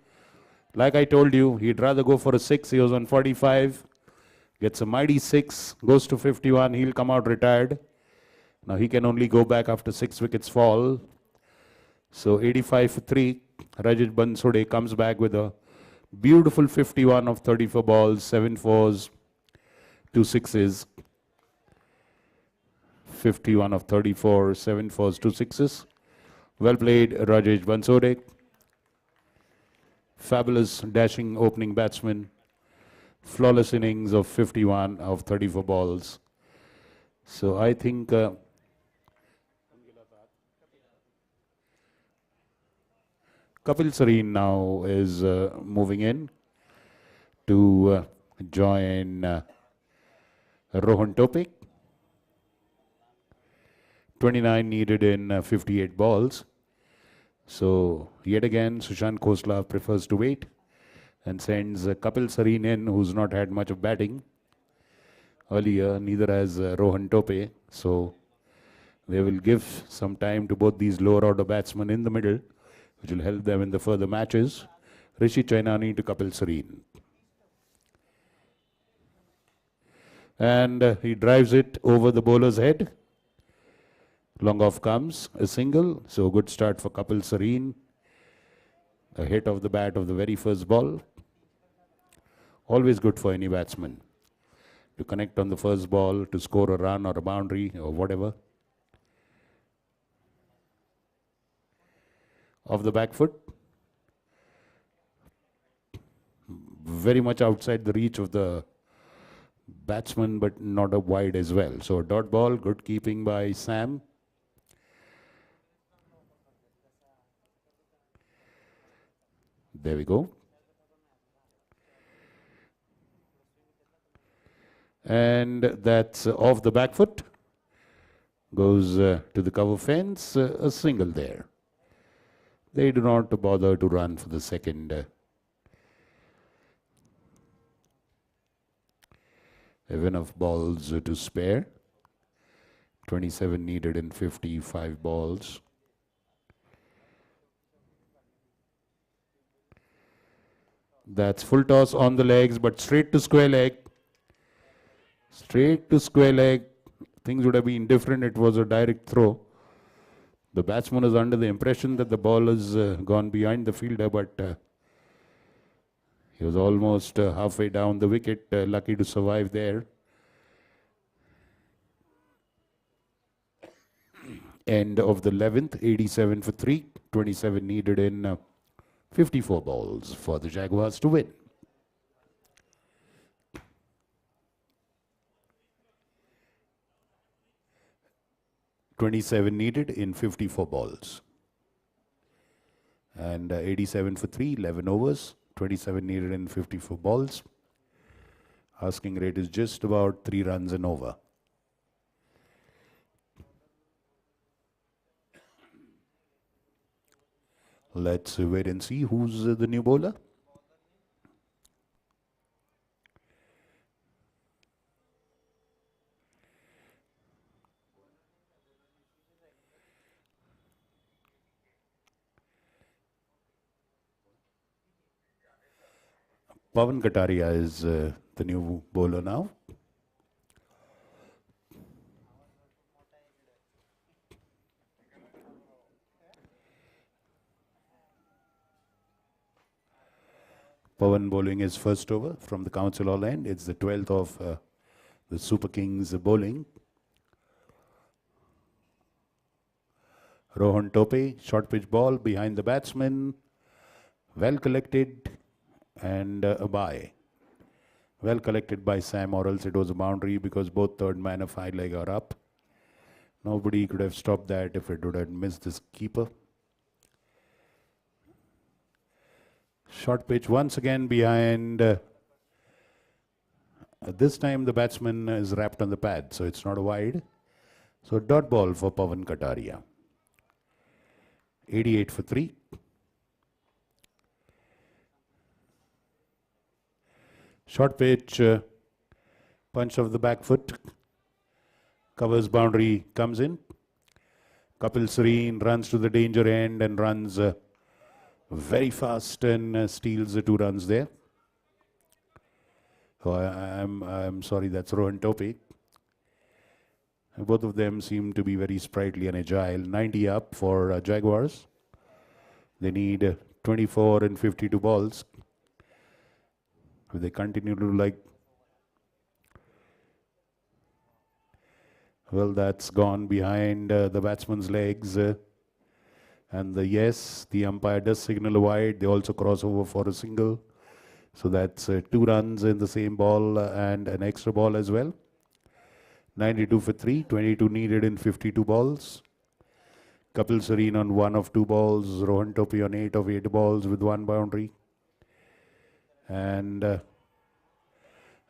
Like I told you, he'd rather go for a 6. He was on 45. Gets a mighty 6, goes to 51. He'll come out retired. Now he can only go back after 6 wickets fall. So 85 for 3. Rajesh Bansode comes back with a beautiful 51 of 34 balls, 7 fours, 2 sixes. 51 of 34, 7 fours, 2 sixes. Well played, Rajesh Bansode. Fabulous dashing opening batsman. Flawless innings of 51 of 34 balls. So I think Kapil Sareen now is moving in to join Rohan Topik. 29 needed in 58 balls. So yet again, Sushant Khosla prefers to wait and sends Kapil Sareen in, who's not had much of batting earlier. Neither has Rohan Tope. So they will give some time to both these lower order batsmen in the middle, which will help them in the further matches. Rishi Chainani to Kapil Sareen. And he drives it over the bowler's head. Long off comes a single, so good start for Kapil Sareen. A hit of the bat of the very first ball. Always good for any batsman to connect on the first ball, to score a run or a boundary or whatever. Off the back foot. Very much outside the reach of the batsman, but not a wide as well. So a dot ball, good keeping by Sam. There we go. And that's off the back foot. Goes to the cover fence. A single there. They do not bother to run for the second. Have enough balls to spare. 27 needed in 55 balls. That's full toss on the legs, but straight to square leg. Straight to square leg. Things would have been different. It was a direct throw. The batsman is under the impression that the ball has gone behind the fielder, but he was almost halfway down the wicket. Lucky to survive there. End of the 11th, 87 for 3. 27 needed in 54 balls for the Jaguars to win. (27 needed in 54 balls. And 87 for 3, 11 overs. 27 needed in 54 balls. Asking rate is just about 3 runs an over. Let's wait and see who's the new bowler. Pawan Kataria is the new bowler now. Pawan bowling his first over from the Council Hall end. It's the 12th of the Super Kings bowling. Rohan Tope, short pitch ball behind the batsman. Well collected and a bye. Well collected by Sam, or else it was a boundary because both third man of high leg are up. Nobody could have stopped that if it would have missed this keeper. Short pitch once again behind. This time the batsman is wrapped on the pad, so it's not a wide. So dot ball for Pawan Kataria. 88 for 3. Short pitch, punch of the back foot. Covers boundary, comes in. Kapil Serene runs to the danger end and runs very fast and steals the 2 runs there. Oh, I'm sorry, that's Rohan Tope. Both of them seem to be very sprightly and agile. 90 up for Jaguars. They need 24 and 52 balls. If they continue to well, that's gone behind the batsman's legs. And the umpire does signal a wide. They also cross over for a single. So that's 2 runs in the same ball and an extra ball as well. 92 for 3, 22 needed in 52 balls. Kapil Serene on 1 of 2 balls. Rohan Tope on 8 of 8 balls with 1 boundary. And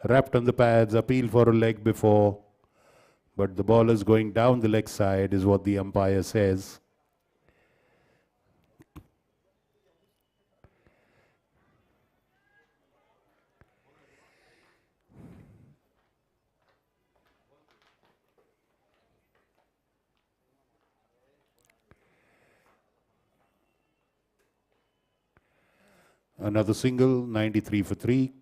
wrapped on the pads, appeal for a leg before. But the ball is going down the leg side is what the umpire says. Another single, 93 for 3.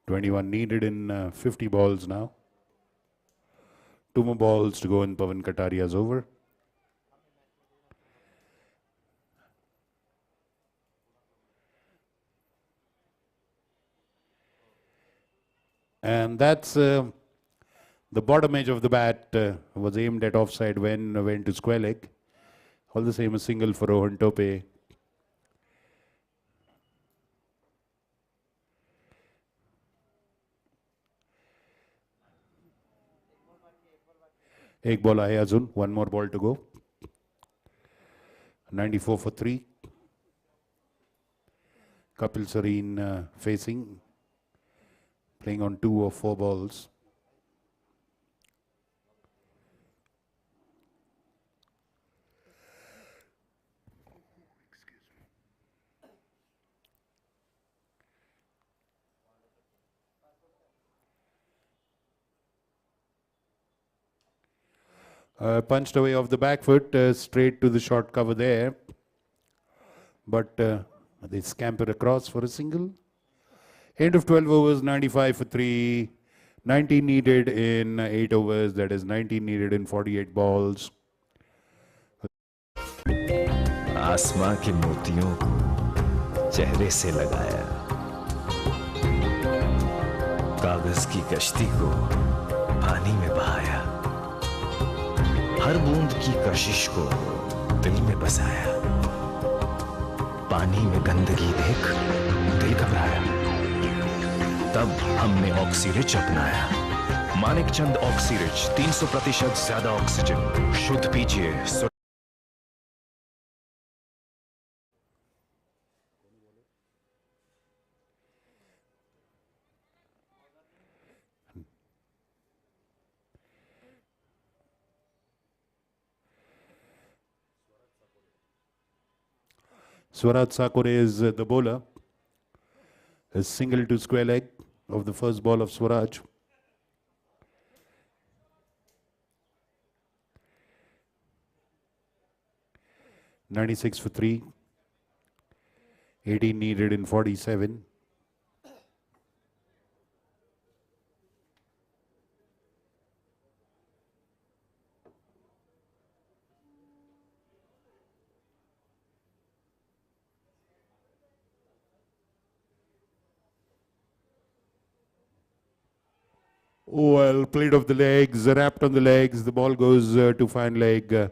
21 needed in 50 balls now. 2 more balls to go in Pawan Kataria's over. And that's the bottom edge of the bat was aimed at offside when went to square leg. All the same, a single for Rohan Tope. Ek ball hai Azun, 1 more ball to go. 94 for 3. Kapil Serene facing, playing on 2 of 4 balls. Punched away off the back foot, straight to the short cover there. But they scamper across for a single. End of 12 overs, 95 for 3. 19 needed in 8 overs, that is 19 needed in 48 balls. आसमां के मोतियों को चेहरे से लगाया, कागज की कश्ती को पानी में बहाया, हर बूंद की कशिश को दिल में बसाया, पानी में गंदगी देख दिल घबराया, तब हमने ऑक्सीरिच अपनाया। मानिकचंद ऑक्सीरिच, 300% ज्यादा ऑक्सीजन, शुद्ध पीजिए। Swaraj Sakure is the bowler. A single to square leg of the first ball of Swaraj. (96 for 3). 18 needed in 47. Well, played off the legs, wrapped on the legs. The ball goes to fine leg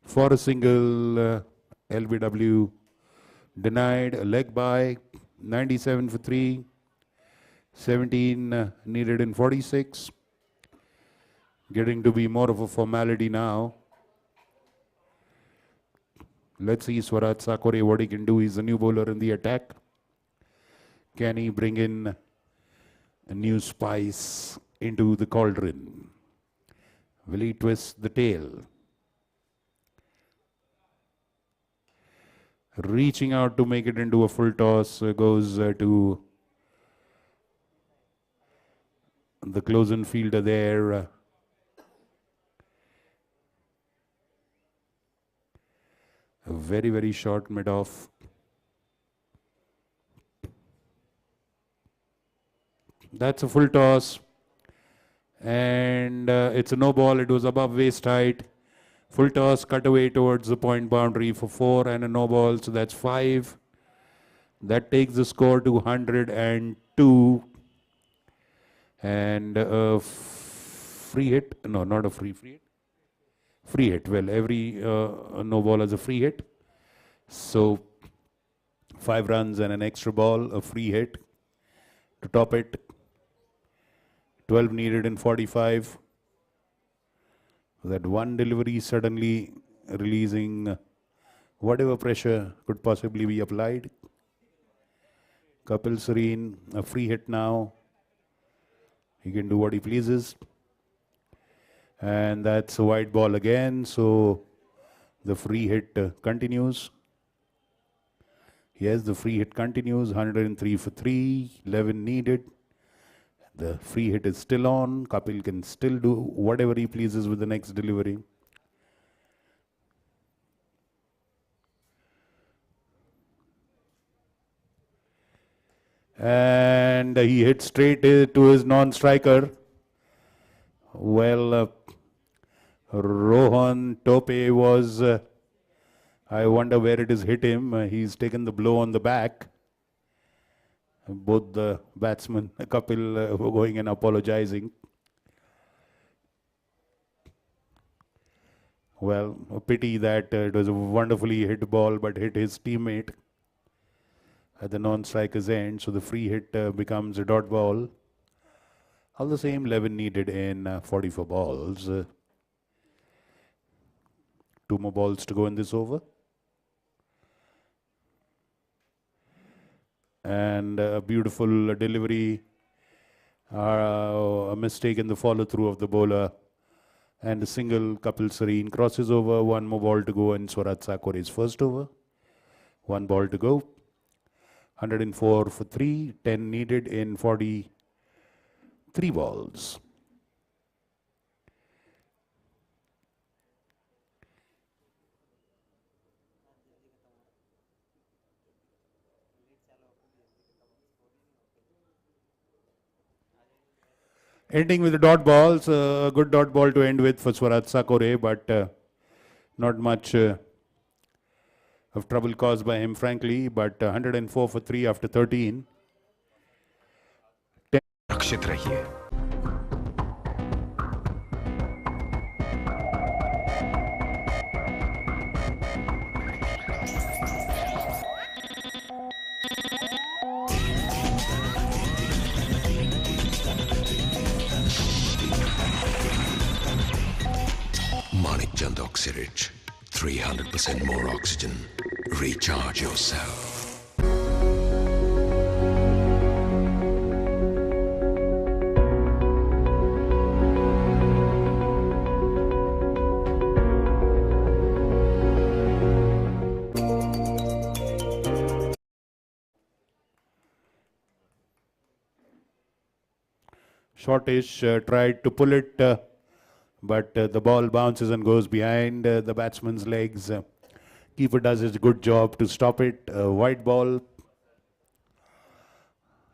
for a single. LBW denied a leg by 97 for 3. 17 needed in 46. Getting to be more of a formality now. Let's see Swaraj Sakore what he can do. He's a new bowler in the attack. Can he bring in a new spice into the cauldron? Will he twist the tail? Reaching out to make it into a full toss goes to the close-in fielder there. A very, very short mid-off. That's a full toss. And it's a no ball. It was above waist height. Full toss, cut away towards the point boundary for 4 and a no ball. So that's 5. That takes the score to 102. And a free hit. No, not a free hit. Free hit. Well, every no ball is a free hit. So 5 runs and an extra ball, a free hit to top it. 12 needed in 45. That one delivery suddenly releasing whatever pressure could possibly be applied. Kapil Sareen, a free hit now. He can do what he pleases. And that's a wide ball again. So the free hit continues. Yes, the free hit continues. 103 for 3. 11 needed. The free hit is still on. Kapil can still do whatever he pleases with the next delivery. And he hit straight to his non-striker. Well, Rohan Tope was, I wonder where it has hit him. He's taken the blow on the back. Both the batsmen, Kapil, were going and apologizing. Well, a pity that it was a wonderfully hit ball, but hit his teammate at the non-striker's end. So the free hit becomes a dot ball. All the same, 11 needed in 44 balls. 2 more balls to go in this over. And a beautiful delivery, a mistake in the follow-through of the bowler, and a single. Kapil Sareen crosses over. 1 more ball to go in Swaraj Sakore's first over. 1 ball to go. 104 for 3. 10 needed in 43 balls. Ending with the dot balls, a good dot ball to end with for Swaraj Sakore, but not much of trouble caused by him, frankly. But 104 for 3 after 13. सुरक्षित रहिए। Manik Chand Oxyrich. 300% more oxygen. Recharge yourself. Shortish tried to pull it, but the ball bounces and goes behind the batsman's legs. Keeper does his good job to stop it. White ball.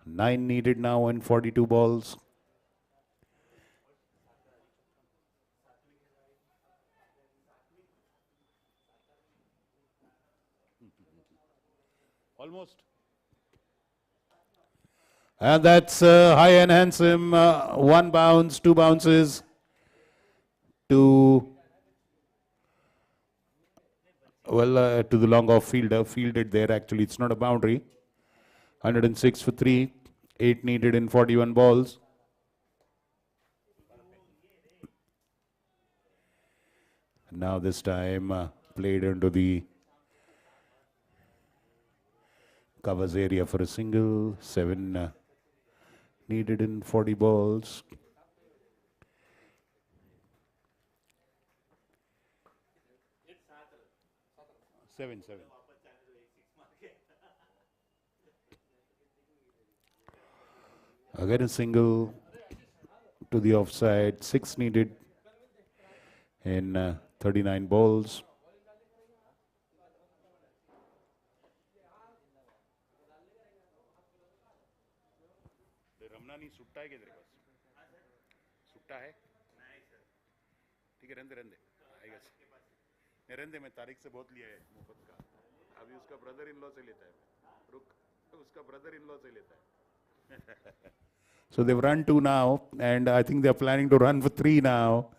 9 needed now in 42 balls. Almost. And that's high and handsome. One bounce, two bounces to to the long off fielder. Fielded there actually. It's not a boundary. 106 for 3. 8 needed in 41 balls. Now this time played into the covers area for a single. 7 needed in 40 balls. Seven. Again a single to the offside. 6 needed in 39 balls. Ramna सुट्टा है क्या तेरे पास? सुट्टा है? नहीं sir. ठीक है रहने आएगा. रहने मैं तारीख से बहुत लिया है मुफ्त का. अभी उसका ब्रदर इन लॉ से लेता है. रुक उसका ब्रदर इन लॉ से लेता है. So they've run 2 now, and I think they're planning to run for 3 now.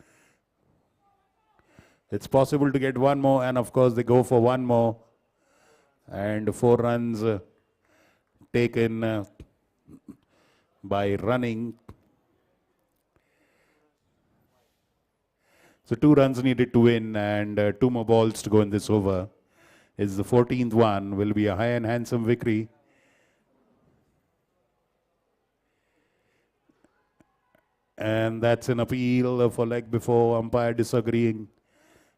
It's possible to get 1 more, and of course they go for 1 more. And 4 runs taken by running. So 2 runs needed to win, and 2 more balls to go in this over. It's the 14th one. Will be a high and handsome victory. And that's an appeal for leg before, umpire disagreeing.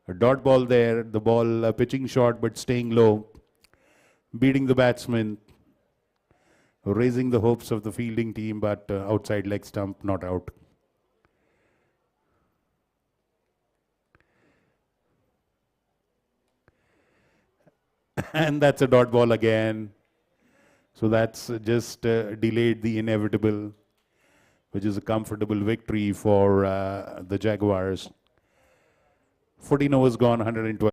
A dot ball there, the ball pitching short but staying low, beating the batsman, raising the hopes of the fielding team, but outside leg stump, not out. And that's a dot ball again. So that's just delayed the inevitable, which is a comfortable victory for the Jaguars. 14 overs gone, 112.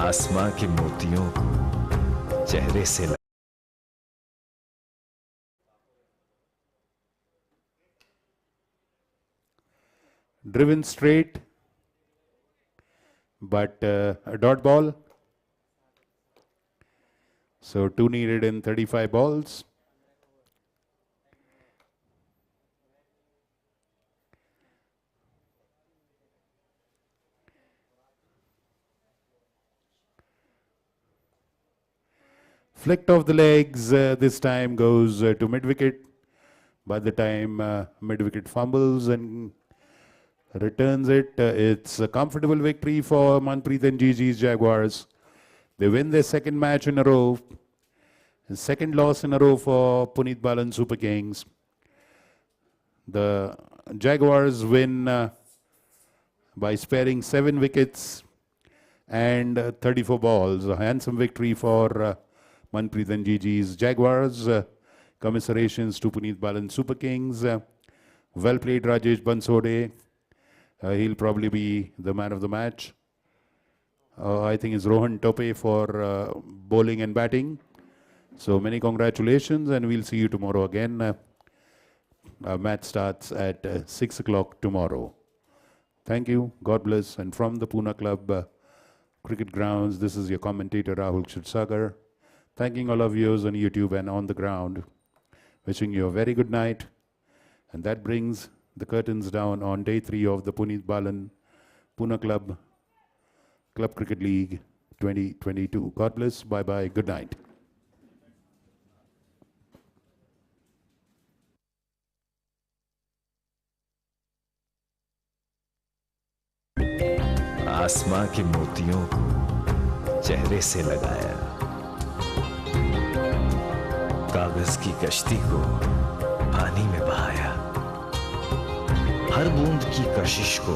आसमां के मोतियों को चेहरे से driven straight, but a dot ball. So 2 needed in 35 balls. Flicked off the legs, this time goes to mid-wicket. By the time mid-wicket fumbles and returns it, it's a comfortable victory for Manpreet and Gigi's Jaguars. They win their second match in a row. The second loss in a row for Puneet Balan Super Kings. The Jaguars win by sparing 7 wickets and 34 balls. A handsome victory for Manpreet and Gigi's Jaguars. Commiserations to Puneet Balan Super Kings. Well played, Rajesh Bansode. He'll probably be the man of the match. I think it's Rohan Tope for bowling and batting. So many congratulations, and we'll see you tomorrow again. Our match starts at 6 o'clock tomorrow. Thank you. God bless. And from the Pune Club cricket grounds, this is your commentator Rahul Kshirsagar. Thanking all of you on YouTube and on the ground. Wishing you a very good night. And that brings the curtains down on day 3 of the Puneet Balan Pune Club Cricket League 2022. God bless. Bye-bye. Good night. आसमां के मोतियों को चेहरे से लगाया कागज की कश्ती को पानी में बहाया, हर बूंद की कशिश को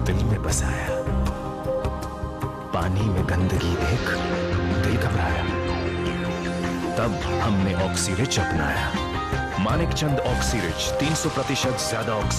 दिल में बसाया। पानी में गंदगी देख दिल घबराया, तब हमने ऑक्सी रिच अपनाया। मानिक चंद ऑक्सी रिच 300% ज्यादा ऑक्सीजन।